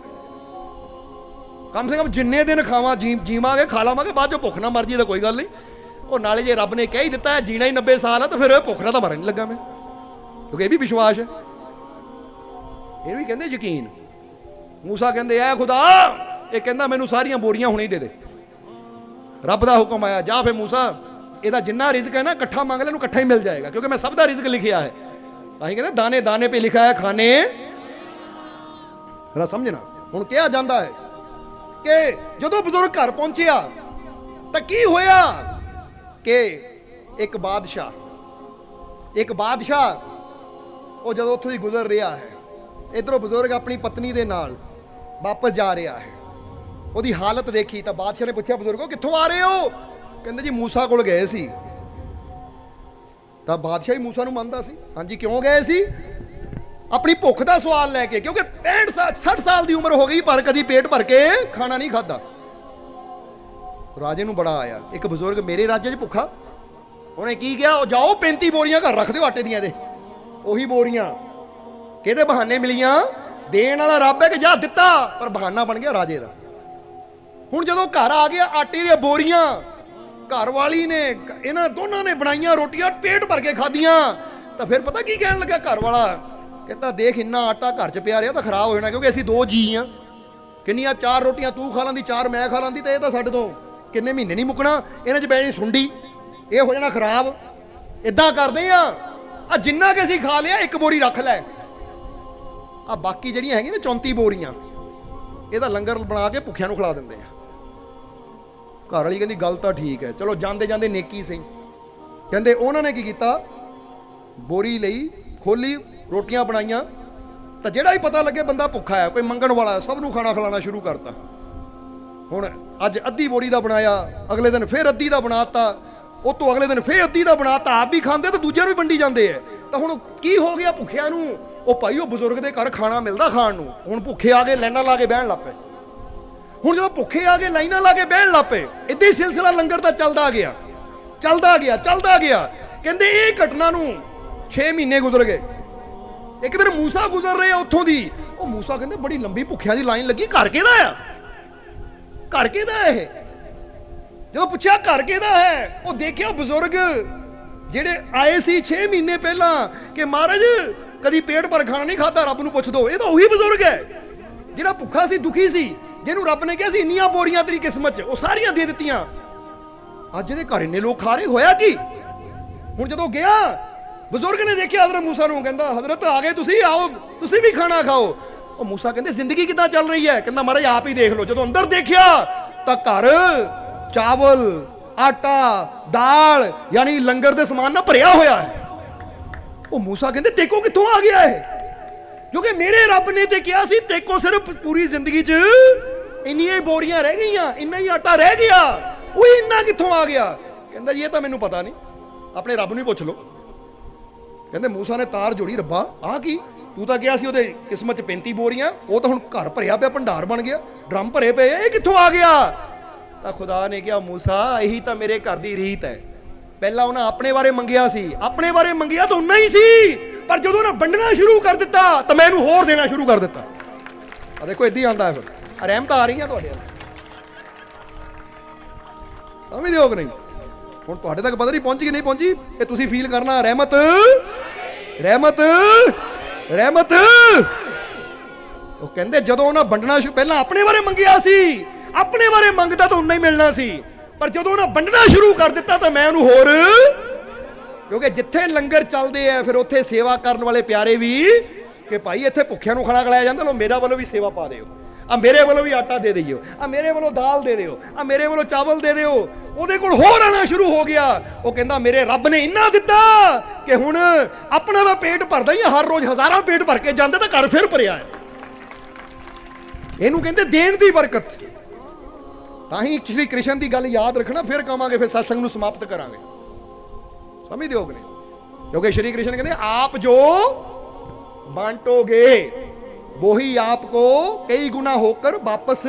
ਕਮ ਸੇ ਕਮ ਜਿੰਨੇ ਦਿਨ ਖਾਵਾਂ ਜੀਵਾਂਗੇ ਖਾ ਲਾਵਾਂਗੇ, ਬਾਅਦ ਚੋਂ ਭੁੱਖ ਨਾ ਮਰ ਜੀ ਤਾਂ ਕੋਈ ਗੱਲ ਨਹੀਂ। ਉਹ ਨਾਲੇ ਜੇ ਰੱਬ ਨੇ ਕਹਿ ਹੀ ਦਿੱਤਾ ਹੈ ਜੀਣਾ ਹੀ 90 ਸਾਲ ਆ, ਤਾਂ ਫਿਰ ਭੁੱਖ ਨਾਲ ਤਾਂ ਮਰਨ ਨਹੀਂ ਲੱਗਾ ਮੈਂ, ਕਿਉਂਕਿ ਇਹ ਵੀ ਵਿਸ਼ਵਾਸ ਹੈ, ਇਹ ਵੀ ਕਹਿੰਦੇ ਯਕੀਨ। ਮੂਸਾ ਕਹਿੰਦੇ ਐ ਖੁਦਾ, ਇਹ ਕਹਿੰਦਾ ਮੈਨੂੰ ਸਾਰੀਆਂ ਬੋਰੀਆਂ ਹੁਣੇ ਹੀ ਦੇ ਦੇ। ਰੱਬ ਦਾ ਹੁਕਮ ਆਇਆ, ਜਾ ਫੇ ਮੂਸਾ ਇਹਦਾ ਜਿੰਨਾ ਰਿਜ਼ਕ ਹੈ ਨਾ ਇਕੱਠਾ ਮੰਗ ਲੈ, ਇਹਨੂੰ ਇਕੱਠਾ ਹੀ ਮਿਲ ਜਾਏਗਾ, ਕਿਉਂਕਿ ਮੈਂ ਸਭ ਦਾ ਰਿਜ਼ਕ ਲਿਖਿਆ ਹੈ। ਅਸੀਂ ਕਹਿੰਦੇ ਦਾਣੇ ਦਾਣੇ पे ਲਿਖਾ ਹੈ ਖਾਣੇ। ਜਰਾ ਸਮਝਣਾ। ਹੁਣ ਕਿਹਾ ਜਾਂਦਾ ਹੈ ਕਿ ਜਦੋਂ ਬਜ਼ੁਰਗ ਘਰ ਪਹੁੰਚਿਆ ਤਾਂ ਕੀ ਹੋਇਆ ਕਿ ਇੱਕ ਬਾਦਸ਼ਾਹ ਉਹ ਜਦੋਂ ਉੱਥੋਂ ਦੀ ਗੁਜ਼ਰ ਰਿਹਾ ਹੈ, ਇਧਰੋਂ ਬਜ਼ੁਰਗ ਆਪਣੀ ਪਤਨੀ ਦੇ ਨਾਲ ਵਾਪਸ ਜਾ ਰਿਹਾ ਹੈ। ਉਹਦੀ ਹਾਲਤ ਦੇਖੀ ਤਾਂ ਬਾਦਸ਼ਾਹ ਨੇ ਪੁੱਛਿਆ, ਬਜ਼ੁਰਗੋ ਕਿੱਥੋਂ ਆ ਰਹੇ ਹੋ? ਕਹਿੰਦੇ ਜੀ ਮੂਸਾ ਕੋਲ ਗਏ ਸੀ। ਤਾਂ ਬਾਦਸ਼ਾਹ ਹੀ ਮੂਸਾ ਨੂੰ ਮੰਨਦਾ ਸੀ। ਹਾਂਜੀ ਕਿਉਂ ਗਏ ਸੀ? ਆਪਣੀ ਭੁੱਖ ਦਾ ਸਵਾਲ ਲੈ ਕੇ, ਕਿਉਂਕਿ 60 ਸਾਲ ਦੀ ਉਮਰ ਹੋ ਗਈ ਪਰ ਕਦੀ ਪੇਟ ਭਰ ਕੇ ਖਾਣਾ ਨਹੀਂ ਖਾਦਾ। ਰਾਜੇ ਨੂੰ ਬੜਾ ਆਇਆ, ਇੱਕ ਬਜ਼ੁਰਗ ਮੇਰੇ ਰਾਜੇ 'ਚ ਭੁੱਖਾ। ਉਹਨੇ ਕੀ ਕਿਹਾ, ਉਹ ਜਾਓ 35 ਬੋਰੀਆਂ ਘਰ ਰੱਖ ਦਿਓ ਆਟੇ ਦੀਆਂ ਦੇ। ਉਹੀ ਬੋਰੀਆਂ ਕਿਹਦੇ ਬਹਾਨੇ ਮਿਲੀਆਂ? ਦੇਣ ਵਾਲਾ ਰੱਬ ਹੈ ਕਿ ਜਾ ਦਿੱਤਾ, ਪਰ ਬਹਾਨਾ ਬਣ ਗਿਆ ਰਾਜੇ ਦਾ। ਹੁਣ ਜਦੋਂ ਘਰ ਆ ਗਿਆ ਆਟੇ ਦੀਆਂ ਬੋਰੀਆਂ, ਘਰ ਵਾਲੀ ਨੇ ਇਹਨਾਂ ਦੋਨਾਂ ਨੇ ਬਣਾਈਆਂ ਰੋਟੀਆਂ, ਪੇਟ ਭਰ ਕੇ ਖਾਧੀਆਂ। ਤਾਂ ਫਿਰ ਪਤਾ ਕੀ ਕਹਿਣ ਲੱਗਾ ਘਰ ਵਾਲਾ, ਕਹਿੰਦਾ ਦੇਖ ਇੰਨਾ ਆਟਾ ਘਰ 'ਚ ਪਿਆ ਰਿਹਾ ਤਾਂ ਖਰਾਬ ਹੋ ਜਾਣਾ, ਕਿਉਂਕਿ ਅਸੀਂ 2 ਜੀ ਆ। ਕਿੰਨੀਆਂ 4 ਰੋਟੀਆਂ ਤੂੰ ਖਾ ਲੈਂਦੀ, 4 ਮੈਂ ਖਾ ਲੈਂਦੀ, ਤੇ ਇਹ ਤਾਂ ਸਾਡੇ ਤੋਂ ਕਿੰਨੇ ਮਹੀਨੇ ਨਹੀਂ ਮੁੱਕਣਾ। ਇਹਨਾਂ 'ਚ ਪੈ ਜਾਣੀ ਸੁੰਡੀ, ਇਹ ਹੋ ਜਾਣਾ ਖਰਾਬ। ਇਦਾਂ ਕਰਦੇ ਆ ਜਿੰਨਾ ਕਿ ਅਸੀਂ ਖਾ ਲਿਆ 1 ਬੋਰੀ ਰੱਖ ਲੈ, ਆ ਬਾਕੀ ਜਿਹੜੀਆਂ ਹੈਗੀਆਂ ਨਾ 34 ਬੋਰੀਆਂ ਇਹਦਾ ਲੰਗਰ ਬਣਾ ਕੇ ਭੁੱਖਿਆਂ ਨੂੰ ਖਿਲਾ ਦਿੰਦੇ ਆ। ਘਰ ਵਾਲੀ ਕਹਿੰਦੀ ਗੱਲ ਤਾਂ ਠੀਕ ਹੈ, ਚਲੋ ਜਾਂਦੇ ਜਾਂਦੇ ਨੇਕੀ ਸਹੀ। ਕਹਿੰਦੇ ਉਹਨਾਂ ਨੇ ਕੀ ਕੀਤਾ, ਬੋਰੀ ਲਈ ਖੋਲੀ, ਰੋਟੀਆਂ ਬਣਾਈਆਂ, ਤਾਂ ਜਿਹੜਾ ਵੀ ਪਤਾ ਲੱਗੇ ਬੰਦਾ ਭੁੱਖਾ ਹੈ, ਕੋਈ ਮੰਗਣ ਵਾਲਾ, ਸਭ ਨੂੰ ਖਾਣਾ ਖਿਲਾਉਣਾ ਸ਼ੁਰੂ ਕਰਤਾ। ਹੁਣ ਅੱਜ ਅੱਧੀ ਬੋਰੀ ਦਾ ਬਣਾਇਆ, ਅਗਲੇ ਦਿਨ ਫਿਰ ਅੱਧੀ ਦਾ ਬਣਾਤਾ, ਉਹ ਤੋਂ ਅਗਲੇ ਦਿਨ ਫਿਰ ਅੱਧੀ ਦਾ ਬਣਾਤਾ। ਆਪ ਵੀ ਖਾਂਦੇ ਤਾਂ ਦੂਜਿਆਂ ਨੂੰ ਵੀ ਵੰਡੀ ਜਾਂਦੇ ਐ। ਤਾਂ ਹੁਣ ਕੀ ਹੋ ਗਿਆ ਭੁੱਖਿਆਂ ਨੂੰ? ਉਹ ਭਾਈ ਉਹ ਬਜ਼ੁਰਗ ਦੇ ਘਰ ਖਾਣਾ ਮਿਲਦਾ ਖਾਣ ਨੂੰ, ਹੁਣ ਭੁੱਖੇ ਆ ਕੇ ਲਾਈਨਾਂ ਲਾ ਕੇ ਬਹਿਣ ਲੱਗ ਪਏ। ਹੁਣ ਜਦੋਂ ਭੁੱਖੇ ਆ ਕੇ ਲਾਈਨਾਂ ਲਾ ਕੇ ਬਹਿਣ ਲੱਗ ਪਏ, ਇਦਾਂ ਹੀ ਸਿਲਸਿਲਾ ਲੰਗਰ ਦਾ ਚੱਲਦਾ ਗਿਆ। ਕਹਿੰਦੇ ਇਹ ਘਟਨਾ ਨੂੰ 6 ਮਹੀਨੇ ਗੁਜ਼ਰ ਗਏ। ਇੱਕ ਦਿਨ ਮੂਸਾ ਗੁਜ਼ਰ ਰਿਹਾ ਉੱਥੋਂ ਦੀ, ਉਹ ਮੂਸਾ ਕਹਿੰਦੇ ਬੜੀ ਲੰਬੀ ਭੁੱਖਿਆਂ ਦੀ ਲਾਈਨ ਲੱਗੀ, ਘਰ ਕਿਹਦਾ ਆ? ਘਰ ਕਿਹਦਾ ਇਹ? ਜਦੋਂ ਪੁੱਛਿਆ ਘਰ ਕਿਹਦਾ ਹੈ, ਉਹ ਦੇਖਿਆ ਬਜ਼ੁਰਗ ਜਿਹੜੇ ਆਏ ਸੀ 6 ਮਹੀਨੇ ਪਹਿਲਾਂ ਕਿ ਮਹਾਰਾਜ ਕਦੀ ਪੇਟ ਭਰ ਖਾਣਾ ਨਹੀਂ ਖਾਦਾ, ਰੱਬ ਨੂੰ ਪੁੱਛ ਦੋ। ਇਹ ਤਾਂ ਉਹੀ ਬਜ਼ੁਰਗ ਹੈ ਜਿਹੜਾ ਭੁੱਖਾ ਸੀ, ਦੁਖੀ ਸੀ, ਜਿਹਨੂੰ ਰੱਬ ਨੇ ਕਿਹਾ ਸੀ ਇੰਨੀਆਂ ਬੋਰੀਆਂ ਤੇਰੀ ਕਿਸਮਤ 'ਚ, ਉਹ ਸਾਰੀਆਂ ਦੇ ਦਿੱਤੀਆਂ। ਅੱਜ ਇਹਦੇ ਘਰ ਇੰਨੇ ਲੋਕ ਖਾ ਰਹੇ, ਹੋਇਆ ਕੀ? ਹੁਣ ਜਦੋਂ ਗਿਆ ਬਜ਼ੁਰਗ ਨੇ ਦੇਖਿਆ ਹਜ਼ਰਤ ਮੂਸਾ ਨੂੰ, ਕਹਿੰਦਾ ਹਜ਼ਰਤ ਆ ਗਏ ਤੁਸੀਂ, ਆਓ ਤੁਸੀਂ ਵੀ ਖਾਣਾ ਖਾਓ। ਉਹ ਮੂਸਾ ਕਹਿੰਦੇ ਜ਼ਿੰਦਗੀ ਕਿੱਦਾਂ ਚੱਲ ਰਹੀ ਹੈ? ਕਹਿੰਦਾ ਮਹਾਰਾਜ ਆਪ ਹੀ ਦੇਖ ਲਓ। ਜਦੋਂ ਅੰਦਰ ਦੇਖਿਆ ਤਾਂ ਘਰ ਚਾਵਲ, ਆਟਾ, ਦਾਲ ਯਾਨੀ ਲੰਗਰ ਦੇ ਸਮਾਨ ਨਾਲ ਭਰਿਆ ਹੋਇਆ ਹੈ। ਉਹ ਮੂਸਾ ਕਹਿੰਦੇ ਤੇਕੋ ਕਿੱਥੋਂ ਆ ਗਿਆ ਇਹ? ਕਿਉਂਕਿ ਮੇਰੇ ਰੱਬ ਨੇ ਤੇ ਕਿਹਾ ਸੀ ਤੇਕੋ ਸਿਰਫ ਪੂਰੀ ਜ਼ਿੰਦਗੀ 'ਚ ਇੰਨੀਆਂ ਹੀ ਬੋਰੀਆਂ ਰਹਿ ਗਈਆਂ, ਇੰਨਾ ਹੀ ਆਟਾ ਰਹਿ ਗਿਆ, ਉਹ ਇੰਨਾ ਕਿੱਥੋਂ ਆ ਗਿਆ? ਕਹਿੰਦਾ ਜੀ ਇਹ ਤਾਂ ਮੈਨੂੰ ਪਤਾ ਨਹੀਂ, ਆਪਣੇ ਰੱਬ ਨੂੰ ਹੀ ਪੁੱਛ ਲਓ। ਕਹਿੰਦੇ ਮੂਸਾ ਨੇ ਤਾਰ ਜੋੜੀ, ਰੱਬਾ ਆਹ ਕੀ? ਤੂੰ ਤਾਂ ਕਿਹਾ ਸੀ ਉਹਦੇ ਕਿਸਮਤ 'ਚ 35 ਬੋਰੀਆਂ, ਉਹ ਤਾਂ ਹੁਣ ਘਰ ਭਰਿਆ ਪਿਆ, ਭੰਡਾਰ ਬਣ ਗਿਆ, ਡਰਮ ਭਰੇ ਪਏ, ਇਹ ਕਿੱਥੋਂ ਆ ਗਿਆ? ਤਾਂ ਖੁਦਾ ਨੇ ਕਿਹਾ ਮੂਸਾ ਇਹੀ ਤਾਂ ਮੇਰੇ ਘਰ ਦੀ ਰੀਤ ਹੈ। ਪਹਿਲਾਂ ਉਹਨਾਂ ਆਪਣੇ ਬਾਰੇ ਮੰਗਿਆ ਸੀ, ਆਪਣੇ ਬਾਰੇ ਮੰਗਿਆ ਤਾਂ ਉਨਾ ਹੀ ਸੀ, ਪਰ ਜਦੋਂ ਉਹਨਾਂ ਵੰਡਣਾ ਸ਼ੁਰੂ ਕਰ ਦਿੱਤਾ ਤਾਂ ਮੈਂ ਇਹਨੂੰ ਹੋਰ ਦੇਣਾ ਸ਼ੁਰੂ ਕਰ ਦਿੱਤਾ। ਆ ਦੇਖੋ ਇੱਦਾਂ ਹੀ ਆਉਂਦਾ ਹੈ, ਫਿਰ ਰਹਿਮਤਾਂ ਆ ਰਹੀਆਂ ਤੁਹਾਡੇ ਵੱਲ, ਸਮਝਦੇ ਹੋ ਕਿ ਨਹੀਂ? ਹੁਣ ਤੁਹਾਡੇ ਤੱਕ ਪਤਾ ਨਹੀਂ ਪਹੁੰਚੀ ਕਿ ਨਹੀਂ ਪਹੁੰਚੀ, ਇਹ ਤੁਸੀਂ ਫੀਲ ਕਰਨਾ। ਰਹਿਮਤ ਰਹਿਮਤ ਰਹਿਮਤ। ਉਹ ਕਹਿੰਦੇ ਜਦੋਂ ਉਹਨਾਂ ਵੰਡਣਾ ਪਹਿਲਾਂ ਆਪਣੇ ਬਾਰੇ ਮੰਗਿਆ ਸੀ, ਆਪਣੇ ਬਾਰੇ ਮੰਗਦਾ ਤਾਂ ਉਨਾ ਹੀ ਮਿਲਣਾ ਸੀ, ਪਰ ਜਦੋਂ ਉਹਨਾਂ ਵੰਡਣਾ ਸ਼ੁਰੂ ਕਰ ਦਿੱਤਾ ਤਾਂ ਮੈਂ ਉਹਨੂੰ ਹੋਰ, ਕਿਉਂਕਿ ਜਿੱਥੇ ਲੰਗਰ ਚੱਲਦੇ ਆ ਫਿਰ ਉੱਥੇ ਸੇਵਾ ਕਰਨ ਵਾਲੇ ਪਿਆਰੇ ਵੀ ਕਿ ਭਾਈ ਇੱਥੇ ਭੁੱਖਿਆਂ ਨੂੰ ਖਾਣਾ ਖਿਲਾਇਆ ਜਾਂਦਾ, ਲੋ ਮੇਰਾ ਵੱਲੋਂ ਵੀ ਸੇਵਾ ਪਾ ਦਿਓ, ਆ ਮੇਰੇ ਵੱਲੋਂ ਵੀ ਆਟਾ ਦੇ ਦਿਓ, ਆ ਮੇਰੇ ਵੱਲੋਂ ਦਾਲ ਦੇ ਦਿਓ, ਆ ਮੇਰੇ ਵੱਲੋਂ ਚਾਵਲ ਦੇ ਦਿਓ। ਉਹਦੇ ਕੋਲ ਹੋਰ ਆਣਾ ਸ਼ੁਰੂ ਹੋ ਗਿਆ। ਉਹ ਕਹਿੰਦਾ ਮੇਰੇ ਰੱਬ ਨੇ ਇੰਨਾ ਦਿੱਤਾ ਕਿ ਹੁਣ ਆਪਣਾ ਦਾ ਪੇਟ ਭਰਦਾ ਹੀ ਆ, ਹਰ ਰੋਜ਼ ਹਜ਼ਾਰਾਂ ਪੇਟ ਭਰ ਕੇ ਜਾਂਦੇ ਤਾਂ ਘਰ ਫਿਰ ਭਰਿਆ ਹੈ। ਇਹਨੂੰ ਕਹਿੰਦੇ ਦੇਣ ਦੀ ਬਰਕਤ। ਤਾਂ ਹੀ ਸ਼੍ਰੀ ਕ੍ਰਿਸ਼ਨ ਦੀ ਗੱਲ ਯਾਦ ਰੱਖਣਾ, ਫਿਰ ਕਵਾਂਗੇ, ਫਿਰ ਸਤਸੰਗ ਨੂੰ ਸਮਾਪਤ ਕਰਾਂਗੇ। ਸਮਝਦੇ ਹੋ ਕਿ ਨਹੀਂ? क्योंकि श्री कृष्ण कहते आप जो बांटोगे वही आपको कई गुना होकर वापस,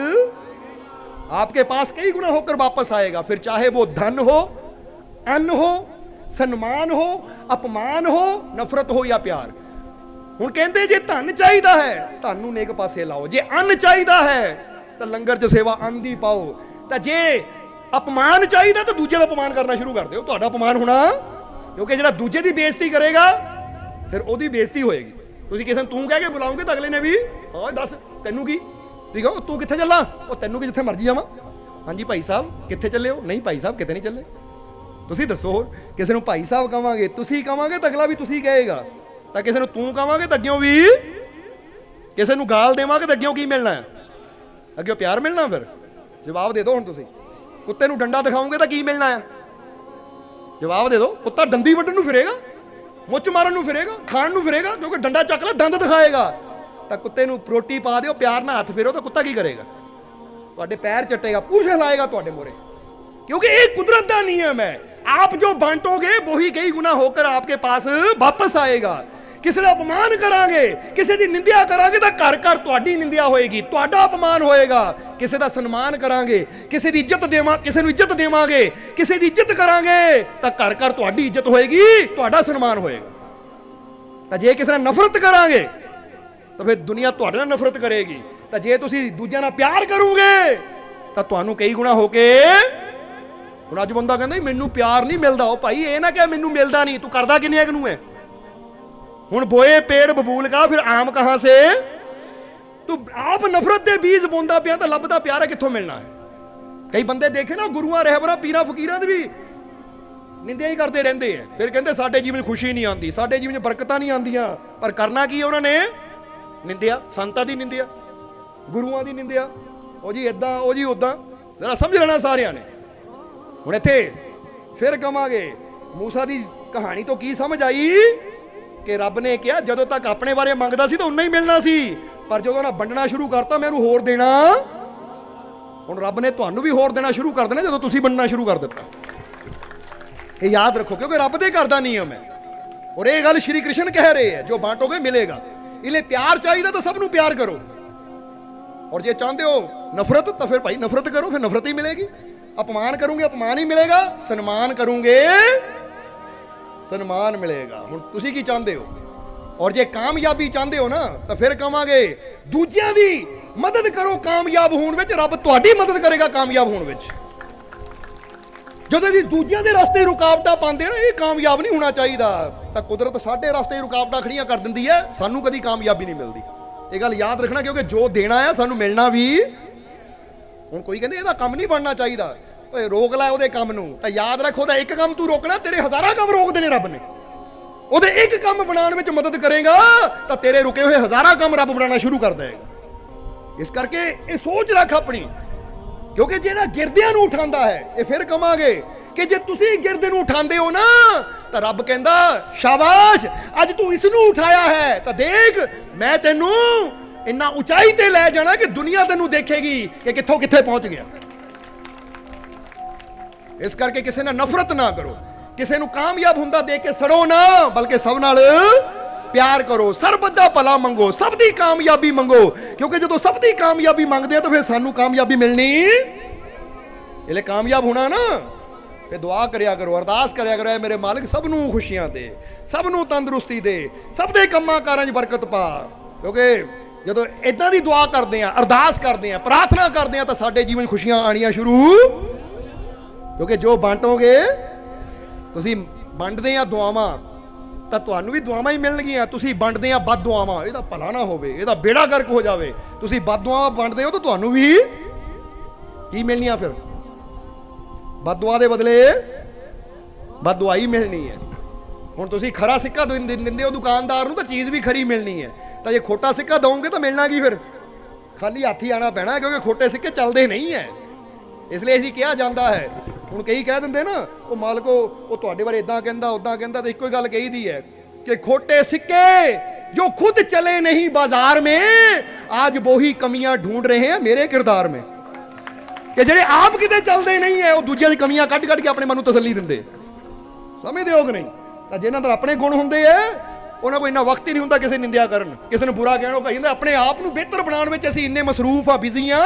आपके पास कई गुना होकर वापस आएगा। फिर चाहे वो धन हो, अन्न हो, सम्मान हो, अपमान हो, नफरत हो या प्यार। हुण कहते जे धन चाहिदा है धन नूं नेक पासे लाओ, जे अन्न चाहिदा है तो लंगर च सेवा अन्न दी पाओ, तो जे अपमान चाहिदा तो दूजे दा अपमान करना शुरू कर दिओ। तुहाडा अपमान होना, क्योंकि ਜਿਹੜਾ ਦੂਜੇ ਦੀ ਬੇਇੱਜ਼ਤੀ ਕਰੇਗਾ ਫਿਰ ਉਹਦੀ ਬੇਇੱਜ਼ਤੀ ਹੋਏਗੀ। ਤੁਸੀਂ ਕਿਸੇ ਨੂੰ ਤੂੰ ਕਹਿ ਕੇ ਬੁਲਾਓਗੇ ਤਾਂ ਅਗਲੇ ਨੇ ਵੀ ਹਾਂ ਦੱਸ ਤੈਨੂੰ ਕੀ, ਤੁਸੀਂ ਕਹੋ ਤੂੰ ਕਿੱਥੇ ਚੱਲਾਂ, ਉਹ ਤੈਨੂੰ ਕੀ ਜਿੱਥੇ ਮਰਜ਼ੀ ਜਾਵਾਂ। ਹਾਂਜੀ ਭਾਈ ਸਾਹਿਬ ਕਿੱਥੇ ਚੱਲੇ ਹੋ? ਨਹੀਂ ਭਾਈ ਸਾਹਿਬ ਕਿਤੇ ਨਹੀਂ ਚੱਲੇ। ਤੁਸੀਂ ਦੱਸੋ, ਹੋਰ ਕਿਸੇ ਨੂੰ ਭਾਈ ਸਾਹਿਬ ਕਵਾਂਗੇ, ਤੁਸੀਂ ਕਵਾਂਗੇ ਤਾਂ ਅਗਲਾ ਵੀ ਤੁਸੀਂ ਕਹੇਗਾ, ਤਾਂ ਕਿਸੇ ਨੂੰ ਤੂੰ ਕਵਾਂਗੇ ਤਾਂ ਅੱਗਿਓਂ ਵੀ, ਕਿਸੇ ਨੂੰ ਗਾਲ ਦੇਵਾਂਗੇ ਤਾਂ ਅੱਗਿਓਂ ਕੀ ਮਿਲਣਾ ਹੈ? ਅੱਗਿਓਂ ਪਿਆਰ ਮਿਲਣਾ। ਫਿਰ ਜਵਾਬ ਦੇ ਦਿਓ। ਹੁਣ ਤੁਸੀਂ ਕੁੱਤੇ ਨੂੰ ਡੰਡਾ ਦਿਖਾਓਗੇ ਤਾਂ ਕੀ ਮਿਲਣਾ ਹੈ? ਜਵਾਬ ਦੇ ਦਿਓ। ਕੁੱਤਾ ਡੰਡੀ ਵੱਢਣ ਨੂੰ ਫਿਰੇਗਾ, ਮੁੱਚ ਮਾਰਨ ਨੂੰ ਫਿਰੇਗਾ, ਖਾਣ ਨੂੰ ਫਿਰੇਗਾ, ਕਿਉਂਕਿ ਡੰਡਾ ਚੱਕ ਲੈ ਦੰਦ ਦਿਖਾਏਗਾ। ਤਾਂ ਕੁੱਤੇ ਨੂੰ ਰੋਟੀ ਪਾ ਦਿਓ, ਪਿਆਰ ਨਾਲ ਹੱਥ ਫੇਰੋ, ਤਾਂ ਕੁੱਤਾ ਕੀ ਕਰੇਗਾ? ਤੁਹਾਡੇ ਪੈਰ ਚੱਟੇਗਾ, ਪੂਛ ਹਿਲਾਏਗਾ ਤੁਹਾਡੇ ਮੋਰੇ, क्योंकि एक कुदरत का नियम है। आप जो बांटोगे वही कई गुना होकर आपके पास वापस आएगा। ਕਿਸੇ ਦਾ ਅਪਮਾਨ ਕਰਾਂਗੇ, ਕਿਸੇ ਦੀ ਨਿੰਦਿਆ ਕਰਾਂਗੇ ਤਾਂ ਘਰ ਘਰ ਤੁਹਾਡੀ ਨਿੰਦਿਆ ਹੋਏਗੀ, ਤੁਹਾਡਾ ਅਪਮਾਨ ਹੋਏਗਾ। ਕਿਸੇ ਦਾ ਸਨਮਾਨ ਕਰਾਂਗੇ, ਕਿਸੇ ਦੀ ਇੱਜ਼ਤ ਦੇਵਾਂ, ਕਿਸੇ ਨੂੰ ਇੱਜ਼ਤ ਦੇਵਾਂਗੇ, ਕਿਸੇ ਦੀ ਇੱਜ਼ਤ ਕਰਾਂਗੇ ਤਾਂ ਘਰ ਘਰ ਤੁਹਾਡੀ ਇੱਜ਼ਤ ਹੋਏਗੀ, ਤੁਹਾਡਾ ਸਨਮਾਨ ਹੋਏਗਾ। ਤਾਂ ਜੇ ਕਿਸੇ ਨਾਲ ਨਫ਼ਰਤ ਕਰਾਂਗੇ ਤਾਂ ਫਿਰ ਦੁਨੀਆ ਤੁਹਾਡੇ ਨਾਲ ਨਫ਼ਰਤ ਕਰੇਗੀ। ਤਾਂ ਜੇ ਤੁਸੀਂ ਦੂਜਿਆਂ ਨਾਲ ਪਿਆਰ ਕਰੋਗੇ ਤਾਂ ਤੁਹਾਨੂੰ ਕਈ ਗੁਣਾ ਹੋ ਕੇ, ਹੁਣ ਅੱਜ ਬੰਦਾ ਕਹਿੰਦਾ ਮੈਨੂੰ ਪਿਆਰ ਨਹੀਂ ਮਿਲਦਾ। ਉਹ ਭਾਈ ਇਹ ਨਾ ਕਹਿ ਮੈਨੂੰ ਮਿਲਦਾ ਨਹੀਂ, ਤੂੰ ਕਰਦਾ ਕਿੰਨੇ ਕੁ ਨੂੰ ਹੈ? ਹੁਣ ਬੋਏ ਪੇੜ ਬਬੂਲ ਕਾ ਫਿਰ ਆਮ ਕਹਾਂ ਸੇ, ਤੂੰ ਆਪ ਨਫ਼ਰਤ ਦੇ ਬੀਜ ਬੋਂਦਾ ਪਿਆ ਤਾਂ ਲੱਭਦਾ ਪਿਆਰ ਕਿੱਥੋਂ ਮਿਲਣਾ ਹੈ? ਕਈ ਬੰਦੇ ਦੇਖੇ ਨਾ ਗੁਰੂਆਂ ਰਹਿਬਰਾਂ ਪੀਰਾਂ ਫਕੀਰਾਂ ਦੀ ਵੀ ਨਿੰਦਿਆ ਹੀ ਕਰਦੇ ਰਹਿੰਦੇ ਆ, ਫਿਰ ਕਹਿੰਦੇ ਸਾਡੇ ਜੀਵਨ 'ਚ ਖੁਸ਼ੀ ਨਹੀਂ ਆਉਂਦੀ, ਸਾਡੇ ਜੀਵਨ 'ਚ ਬਰਕਤਾਂ ਨਹੀਂ ਆਉਂਦੀਆਂ। ਪਰ ਕਰਨਾ ਕੀ ਉਹਨਾਂ ਨੇ? ਨਿੰਦਿਆ, ਸੰਤਾਂ ਦੀ ਨਿੰਦਿਆ, ਗੁਰੂਆਂ ਦੀ ਨਿੰਦਿਆ। ਉਹ ਜੀ ਇਦਾਂ, ਉਹ ਜੀ ਉਦਾਂ। ਜਰਾ ਸਮਝ ਲੈਣਾ ਸਾਰਿਆਂ ਨੇ। ਹੁਣ ਇੱਥੇ ਫਿਰ ਕਵਾਂਗੇ ਮੂਸਾ ਦੀ ਕਹਾਣੀ ਤੋਂ ਕੀ ਸਮਝ ਆਈ ਕਿ ਰੱਬ ਨੇ ਕਿਹਾ ਜਦੋਂ ਤੱਕ ਆਪਣੇ ਬਾਰੇ ਮੰਗਦਾ ਸੀ ਤਾਂ ਉਨਾ ਹੀ ਮਿਲਣਾ ਸੀ, ਪਰ ਜਦੋਂ ਉਹਨਾਂ ਵੰਡਣਾ ਸ਼ੁਰੂ ਕਰਤਾ ਮੈਂ ਇਹਨੂੰ ਹੋਰ ਦੇਣਾ। ਹੁਣ ਰੱਬ ਨੇ ਤੁਹਾਨੂੰ ਵੀ ਹੋਰ ਦੇਣਾ ਸ਼ੁਰੂ ਕਰ ਦੇਣਾ ਜਦੋਂ ਤੁਸੀਂ ਵੰਡਣਾ ਸ਼ੁਰੂ ਕਰ ਦਿੱਤਾ। ਇਹ ਯਾਦ ਰੱਖੋ, ਕਿਉਂਕਿ ਰੱਬ ਦੇ ਘਰ ਦਾ ਨਿਯਮ ਹੈ। ਔਰ ਇਹ ਗੱਲ ਸ਼੍ਰੀ ਕ੍ਰਿਸ਼ਨ ਕਹਿ ਰਹੇ ਹੈ, ਜੋ ਬਾਂਟੋਗੇ ਮਿਲੇਗਾ। ਇਹਲੇ ਪਿਆਰ ਚਾਹੀਦਾ ਤਾਂ ਸਭ ਨੂੰ ਪਿਆਰ ਕਰੋ, ਔਰ ਜੇ ਚਾਹੁੰਦੇ ਹੋ ਨਫ਼ਰਤ ਤਾਂ ਫਿਰ ਭਾਈ ਨਫ਼ਰਤ ਕਰੋ, ਫਿਰ ਨਫ਼ਰਤ ਹੀ ਮਿਲੇਗੀ। अपमान करूंगे अपमान ही मिलेगा, सम्मान करूंगे सम्मान मिलेगा। हुण तुसी की चाहते हो? और जे कामयाबी चाहते हो ना तो फिर कहांगे दूजियां दी मदद करो कामयाब होने विच, रब तुहाडी मदद करेगा कामयाब होने विच। जदों असीं दूजियां दे रस्ते रुकावटां पांदे ना, ये कामयाब नहीं होना चाहिए, तो कुदरत साडे रस्ते रुकावटां खड़ियां कर दिंदी है, सानू कदी कामयाबी नहीं मिलदी। ये गल याद रखना, क्योंकि जो देना है सानू मिलना भी। ਹੁਣ ਕੋਈ ਕਹਿੰਦੇ ਇਹਦਾ ਕੰਮ ਨਹੀਂ ਬਣਨਾ ਚਾਹੀਦਾ, ਓਏ ਰੋਕ ਲੈ ਉਹਦੇ ਕੰਮ ਨੂੰ। ਤਾਂ ਯਾਦ ਰੱਖ, ਉਹਦਾ ਇੱਕ ਕੰਮ ਤੂੰ ਰੋਕਣਾ, ਤੇਰੇ ਹਜ਼ਾਰਾਂ ਕੰਮ ਰੋਕਦੇ ਨੇ ਰੱਬ ਨੇ। ਉਹਦੇ ਇੱਕ ਕੰਮ ਬਣਾਉਣ ਵਿੱਚ ਮਦਦ ਕਰੇਗਾ ਤਾਂ ਤੇਰੇ ਰੁਕੇ ਹੋਏ ਹਜ਼ਾਰਾਂ ਕੰਮ ਰੱਬ ਬਣਾਉਣਾ ਸ਼ੁਰੂ ਕਰ ਦੇਗਾ। ਇਸ ਕਰਕੇ ਇਹ ਸੋਚ ਰੱਖ ਆਪਣੀ, ਕਿਉਂਕਿ ਜਿਹੜਾ ਗਿਰਦਿਆਂ ਨੂੰ ਉਠਾਉਂਦਾ ਹੈ, ਇਹ ਫਿਰ ਕਵਾਂਗੇ ਕਿ ਜੇ ਤੁਸੀਂ ਗਿਰਦੇ ਨੂੰ ਉਠਾਉਂਦੇ ਹੋ ਨਾ ਤਾਂ ਰੱਬ ਕਹਿੰਦਾ ਸ਼ਾਬਾਸ਼, ਅੱਜ ਤੂੰ ਇਸ ਨੂੰ ਉਠਾਇਆ ਹੈ ਤਾਂ ਦੇਖ ਮੈਂ ਤੈਨੂੰ ਇੰਨਾ ਉਚਾਈ ਤੇ ਲੈ ਜਾਣਾ ਕਿ ਦੁਨੀਆ ਤੈਨੂੰ ਦੇਖੇਗੀ ਕਿ ਕਿੱਥੋਂ ਕਿੱਥੇ ਪਹੁੰਚ ਗਿਆ। ਇਸ ਕਰਕੇ ਕਿਸੇ ਨਾਲ ਨਫ਼ਰਤ ਨਾ ਕਰੋ, ਕਿਸੇ ਨੂੰ ਕਾਮਯਾਬ ਹੁੰਦਾ ਦੇਖ ਕੇ ਸੜੋ ਨਾ, ਬਲਕਿ ਸਭ ਨਾਲ ਪਿਆਰ ਕਰੋ, ਸਰਬੱਤ ਦਾ ਭਲਾ ਮੰਗੋ, ਸਭ ਦੀ ਕਾਮਯਾਬੀ ਮੰਗੋ। ਕਿਉਂਕਿ ਜਦੋਂ ਸਭ ਦੀ ਕਾਮਯਾਬੀ ਮੰਗਦੇ ਆ ਤਾਂ ਫਿਰ ਸਾਨੂੰ ਕਾਮਯਾਬੀ ਮਿਲਣੀ। ਇਹਲੇ ਕਾਮਯਾਬ ਹੋਣਾ ਨਾ ਤੇ ਦੁਆ ਕਰਿਆ ਕਰੋ, ਅਰਦਾਸ ਕਰਿਆ ਕਰੋ, ਮੇਰੇ ਮਾਲਕ ਸਭ ਨੂੰ ਖੁਸ਼ੀਆਂ ਦੇ, ਸਭ ਨੂੰ ਤੰਦਰੁਸਤੀ ਦੇ, ਸਭ ਦੇ ਕੰਮਾਂ ਕਾਰਾਂ 'ਚ ਬਰਕਤ ਪਾ। ਕਿਉਂਕਿ ਜਦੋਂ ਇਦਾਂ ਦੀ ਦੁਆ ਕਰਦੇ ਆ, ਅਰਦਾਸ ਕਰਦੇ ਆ, ਪ੍ਰਾਰਥਨਾ ਕਰਦੇ ਆ ਤਾਂ ਸਾਡੇ ਜੀਵਨ 'ਚ ਖੁਸ਼ੀਆਂ ਆਣੀਆਂ ਸ਼ੁਰੂ। ਕਿਉਂਕਿ ਜੋ ਬਾਂਟੋਗੇ, ਤੁਸੀਂ ਵੰਡਦੇ ਆ ਦੁਆਵਾਂ ਤਾਂ ਤੁਹਾਨੂੰ ਵੀ ਦੁਆਵਾਂ ਹੀ ਮਿਲਣਗੀਆਂ। ਤੁਸੀਂ ਵੰਡਦੇ ਆ ਬਦ ਦੁਆਵਾਂ, ਇਹਦਾ ਭਲਾ ਨਾ ਹੋਵੇ, ਇਹਦਾ ਬੇੜਾ ਗਰਕ ਹੋ ਜਾਵੇ, ਤੁਸੀਂ ਬਦ ਦੁਆਵਾਂ ਵੰਡਦੇ ਹੋ ਤਾਂ ਤੁਹਾਨੂੰ ਵੀ ਕੀ ਮਿਲਣੀਆਂ? ਫਿਰ ਬਦ ਦੁਆ ਦੇ ਬਦਲੇ ਬਦ ਦੁਆ ਹੀ ਮਿਲਣੀ ਹੈ। ਹੁਣ ਤੁਸੀਂ ਖਰਾ ਸਿੱਕਾ ਦਿੰਦੇ ਹੋ ਦੁਕਾਨਦਾਰ ਨੂੰ ਤਾਂ ਚੀਜ਼ ਵੀ ਖਰੀ ਮਿਲਣੀ ਹੈ, ਤਾਂ ਜੇ ਖੋਟਾ ਸਿੱਕਾ ਦਵੋਗੇ ਤਾਂ ਮਿਲਣਾ ਕੀ ਫਿਰ? ਖਾਲੀ ਹੱਥ ਹੀ ਆਣਾ ਪੈਣਾ, ਕਿਉਂਕਿ ਖੋਟੇ ਸਿੱਕੇ ਚੱਲਦੇ ਨਹੀਂ ਹੈ। ਇਸ ਲਈ ਅਸੀਂ ਕਿਹਾ ਜਾਂਦਾ ਹੈ, ਹੁਣ ਕਈ ਕਹਿ ਦਿੰਦੇ ਨਾ ਉਹ ਮਾਲਕੋ ਉਹ ਤੁਹਾਡੇ ਬਾਰੇ ਇਦਾਂ ਕਹਿੰਦਾ ਉਦਾਂ ਕਹਿੰਦਾ, ਤਾਂ ਇੱਕੋ ਹੀ ਗੱਲ ਕਹੀਦੀ ਹੈ कि खोटे सिक्के जो खुद चले नहीं बाजार में आज वो ही कमियां ढूंढ रहे हैं मेरे किरदार में। कि ਜਿਹੜੇ ਆਪ ਕਿਤੇ ਚੱਲਦੇ ਨਹੀਂ ਹੈ ਉਹ ਦੂਜਿਆਂ ਦੀ ਕਮੀਆਂ ਕੱਢ ਕੇ ਆਪਣੇ ਮਨ ਨੂੰ ਤਸੱਲੀ ਦਿੰਦੇ। ਸਮਝਦੇ ਹੋ ਕਿ ਨਹੀਂ? ਤਾਂ ਜਿਨ੍ਹਾਂ ਦੇ ਆਪਣੇ ਗੁਣ ਹੁੰਦੇ ਆ ਉਹਨਾਂ ਕੋਲ ਇੰਨਾ ਵਕਤ ਹੀ ਨਹੀਂ ਹੁੰਦਾ ਕਿਸੇ ਨਿੰਦਿਆ ਕਰਨ, ਕਿਸੇ ਨੂੰ ਬੁਰਾ ਕਹਿਣ। ਉਹ ਕਹਿੰਦੇ ਆਪਣੇ ਆਪ ਨੂੰ ਬਿਹਤਰ ਬਣਾਉਣ ਵਿੱਚ ਅਸੀਂ ਇੰਨੇ ਮਸਰੂਫ ਆ, ਬਿਜ਼ੀ ਆ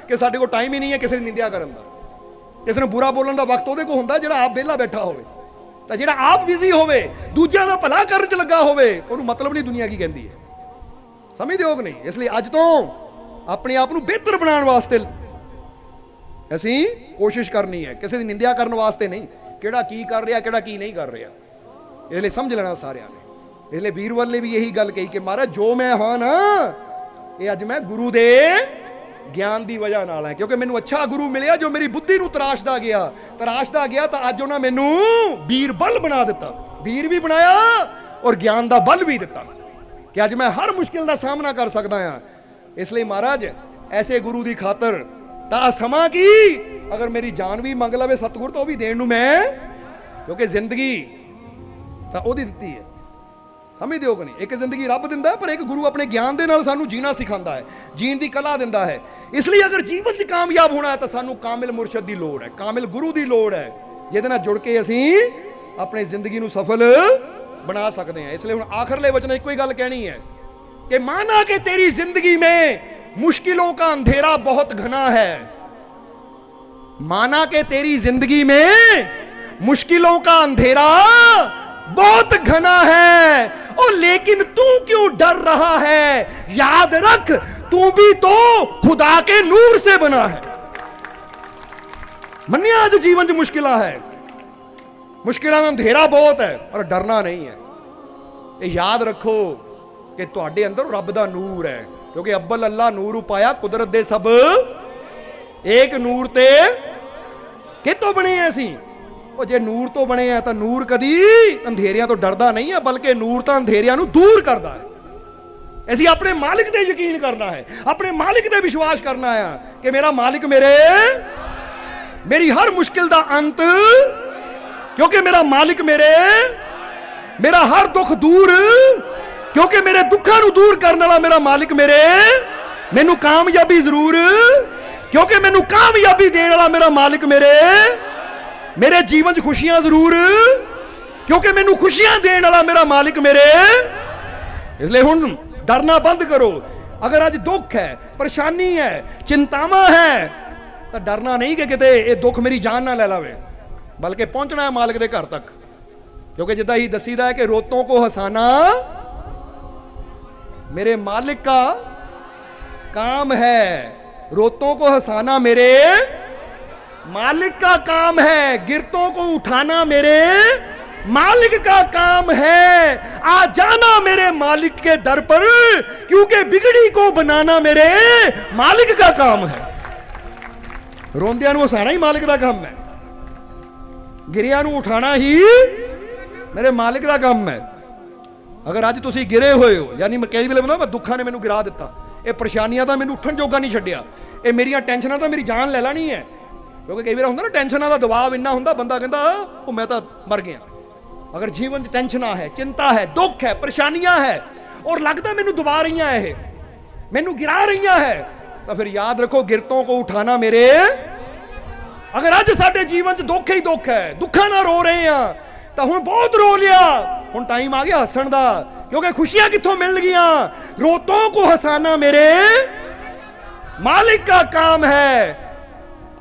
ਕਿ ਸਾਡੇ ਕੋਲ ਟਾਈਮ ਹੀ ਨਹੀਂ ਹੈ ਕਿਸੇ ਦੀ ਨਿੰਦਿਆ ਕਰਨ ਦਾ। ਕਿਸੇ ਨੂੰ ਬੁਰਾ ਬੋਲਣ ਦਾ ਵਕਤ ਉਹਦੇ ਕੋਲ ਹੁੰਦਾ ਜਿਹੜਾ ਆਪ ਵਿਹਲਾ ਬੈਠਾ ਹੋਵੇ। ਤਾਂ ਜਿਹੜਾ ਆਪ ਬਿਜ਼ੀ ਹੋਵੇ, ਦੂਜਿਆਂ ਦਾ ਭਲਾ ਕਰਨ 'ਚ ਲੱਗਾ ਹੋਵੇ, ਉਹਨੂੰ ਮਤਲਬ ਨਹੀਂ ਦੁਨੀਆ ਕੀ ਕਹਿੰਦੀ ਹੈ। ਸਮਝਦੇ ਹੋ ਕਿ ਨਹੀਂ? ਇਸ ਲਈ ਅੱਜ ਤੋਂ ਆਪਣੇ ਆਪ ਨੂੰ ਬਿਹਤਰ ਬਣਾਉਣ ਵਾਸਤੇ ਅਸੀਂ ਕੋਸ਼ਿਸ਼ ਕਰਨੀ ਹੈ, ਕਿਸੇ ਦੀ ਨਿੰਦਿਆ ਕਰਨ ਵਾਸਤੇ ਨਹੀਂ। ਕਿਹੜਾ ਕੀ ਕਰ ਰਿਹਾ, ਕਿਹੜਾ ਕੀ ਨਹੀਂ ਕਰ ਰਿਹਾ, ਇਸ ਲਈ ਸਮਝ ਲੈਣਾ ਸਾਰਿਆਂ ਨੇ। ਇਸ ਲਈ ਵੀਰਵਲ ਨੇ ਵੀ ਇਹੀ ਗੱਲ ਕਹੀ ਕਿ ਮਹਾਰਾਜ ਜੋ ਮੈਂ ਹਾਂ ਨਾ, ਇਹ ਅੱਜ ਮੈਂ ਗੁਰੂ ਦੇ ਗਿਆਨ ਦੀ ਵਜ੍ਹਾ ਨਾਲ ਹੈ। ਕਿਉਂਕਿ ਮੈਨੂੰ ਅੱਛਾ ਗੁਰੂ ਮਿਲਿਆ ਜੋ ਮੇਰੀ ਬੁੱਧੀ ਨੂੰ ਤਰਾਸ਼ਦਾ ਗਿਆ ਤਾਂ ਅੱਜ ਉਹਨਾਂ ਮੈਨੂੰ ਵੀਰ ਬਲ ਬਣਾ ਦਿੱਤਾ। ਵੀਰ ਵੀ ਬਣਾਇਆ ਔਰ ਗਿਆਨ ਦਾ ਬਲ ਵੀ ਦਿੱਤਾ ਕਿ ਅੱਜ ਮੈਂ ਹਰ ਮੁਸ਼ਕਿਲ ਦਾ ਸਾਹਮਣਾ ਕਰ ਸਕਦਾ ਹਾਂ। ਇਸ ਲਈ ਮਹਾਰਾਜ ਐਸੇ ਗੁਰੂ ਦੀ ਖਾਤਰ ਤਾਂ ਸਮਾਂ ਕੀ, ਅਗਰ ਮੇਰੀ ਜਾਨ ਵੀ ਮੰਗ ਲਵੇ ਸਤਿਗੁਰ ਤਾਂ ਉਹ ਵੀ ਦੇਣ ਨੂੰ ਮੈਂ, ਕਿਉਂਕਿ ਜ਼ਿੰਦਗੀ ਤਾਂ ਉਹਦੀ ਦਿੱਤੀ ਹੈ। ਸਮਝਦੇ ਹੋ ਕਿ ਨਹੀਂ? ਇੱਕ ਜ਼ਿੰਦਗੀ ਰੱਬ ਦਿੰਦਾ, ਪਰ ਇੱਕ ਗੁਰੂ ਆਪਣੇ ਗਿਆਨ ਦੇ ਨਾਲ ਸਾਨੂੰ ਜੀਣਾ ਸਿਖਾਉਂਦਾ ਹੈ, ਜੀਣ ਦੀ ਕਲਾ ਦਿੰਦਾ ਹੈ। ਇਸ ਲਈ ਅਗਰ ਜੀਵਨ 'ਚ ਕਾਮਯਾਬ ਹੋਣਾ ਹੈ ਤਾਂ ਸਾਨੂੰ ਕਾਮਿਲ ਮੁਰਸ਼ਦ ਦੀ ਲੋੜ ਹੈ, ਕਾਮਿਲ ਗੁਰੂ ਦੀ ਲੋੜ ਹੈ, ਜਿਹਦੇ ਨਾਲ ਜੁੜ ਕੇ ਅਸੀਂ ਆਪਣੀ ਜ਼ਿੰਦਗੀ ਨੂੰ ਸਫਲ ਬਣਾ ਸਕਦੇ ਹਾਂ। ਇਸ ਲਈ ਹੁਣ ਆਖਰਲੇ ਵਚਨ ਇੱਕੋ ਹੀ ਗੱਲ ਕਹਿਣੀ ਹੈ कि माना कि तेरी जिंदगी में मुश्किलों का अंधेरा बहुत घना है, माना कि तेरी जिंदगी में मुश्किलों का अंधेरा बहुत घना है, और लेकिन तू क्यों डर रहा है? याद रख तू भी तो खुदा के नूर से बना है। मन्निया आज जीवन च मुश्किल है, मुश्किलों का अंधेरा बहुत है, और डरना नहीं है। ये याद रखो कि तुहाडे अंदर रब दा नूर है, क्योंकि अब्बल अल्लाह नूर उपाया कुदरत दे सब एक नूर ते कितों बने हैं असीं? ਉਹ ਜੇ ਨੂਰ ਤੋਂ ਬਣੇ ਆ ਤਾਂ ਨੂਰ ਕਦੀ ਅੰਧੇਰਿਆਂ ਤੋਂ ਡਰਦਾ ਨਹੀਂ ਹੈ, ਬਲਕਿ ਨੂਰ ਤਾਂ ਅੰਧੇਰਿਆਂ ਨੂੰ ਦੂਰ ਕਰਦਾ ਹੈ। ਅਸੀਂ ਆਪਣੇ ਮਾਲਿਕ ਤੇ ਯਕੀਨ ਕਰਨਾ ਹੈ, ਆਪਣੇ ਮਾਲਿਕ ਤੇ ਵਿਸ਼ਵਾਸ ਕਰਨਾ ਹੈ ਕਿ ਮੇਰਾ ਮਾਲਿਕ ਮੇਰੀ ਹਰ ਮੁਸ਼ਕਿਲ ਦਾ ਅੰਤ, ਕਿਉਂਕਿ ਮੇਰਾ ਮਾਲਿਕ ਮੇਰਾ ਹਰ ਦੁੱਖ ਦੂਰ, ਕਿਉਂਕਿ ਮੇਰੇ ਦੁੱਖਾਂ ਨੂੰ ਦੂਰ ਕਰਨ ਵਾਲਾ ਮੇਰਾ ਮਾਲਿਕ ਮੈਨੂੰ ਕਾਮਯਾਬੀ ਜ਼ਰੂਰ, ਕਿਉਂਕਿ ਮੈਨੂੰ ਕਾਮਯਾਬੀ ਦੇਣ ਵਾਲਾ ਮੇਰਾ ਮਾਲਿਕ ਮੇਰੇ ਜੀਵਨ 'ਚ ਖੁਸ਼ੀਆਂ ਜ਼ਰੂਰ, ਕਿਉਂਕਿ ਮੈਨੂੰ ਖੁਸ਼ੀਆਂ ਦੇਣ ਵਾਲਾ ਮੇਰਾ ਮਾਲਿਕ ਇਸ ਲਈ ਹੁਣ ਡਰਨਾ ਬੰਦ ਕਰੋ। ਅਗਰ ਅੱਜ ਦੁੱਖ ਹੈ, ਪਰੇਸ਼ਾਨੀ ਹੈ, ਚਿੰਤਾਵਾਂ ਹੈ, ਤਾਂ ਡਰਨਾ ਨਹੀਂ ਕਿ ਕਿਤੇ ਇਹ ਦੁੱਖ ਮੇਰੀ ਜਾਨ ਨਾ ਲੈ ਲਵੇ, ਬਲਕਿ ਪਹੁੰਚਣਾ ਹੈ ਮਾਲਿਕ ਦੇ ਘਰ ਤੱਕ। क्योंकि जिदा ही दसीदा है कि रोतों को हंसाना मेरे मालिक का काम है, रोतों को हंसाना मेरे मालिक का काम है, गिरतों को उठाना मेरे मालिक का काम है, आ जाना मेरे मालिक के दर पर, क्योंकि बिगड़ी को बनाना मेरे मालिक का काम है। रोंदियां नूं हसाना ही मालिक का काम है, गिरियां नूं उठाना ही मेरे मालिक का काम है। अगर अज तुसी गिरे हुए हो, यानी मैं कई वेले मैं दुखा ने मैनू गिरा दिता, ये परेशानियां तो मैनू उठन जोगा नहीं छड्डिया, ये मेरिया टेंशनां तो मेरी जान ले लेनी है। क्योंकि कई बार होंदा ना टेंशनां दा दबाव इन्ना होंदा, बंदा कहंदा ओ मैं तो मर गया। अगर जीवन च टेंशनां है, चिंता है, दुख है, परेशानियां है, और लगता मैनू दबा रही है, मैनू गिरा रही है, तो फिर याद रखो गिरतों को उठाना मेरे। अगर अज साडे जीवन च दुख ही दुख है, दुखा ना रो रहे हैं, ਤਾਂ ਹੁਣ ਬਹੁਤ ਰੋ ਲਿਆ, ਹੁਣ ਟਾਈਮ ਆ ਗਿਆ ਹੱਸਣ ਦਾ, ਕਿਉਂਕਿ ਖੁਸ਼ੀਆਂ ਕਿੱਥੋਂ ਮਿਲ ਗਈਆਂ? ਰੋਤੋਂ ਕੋ ਹਸਾਨਾ ਮੇਰੇ मालिक का काम है,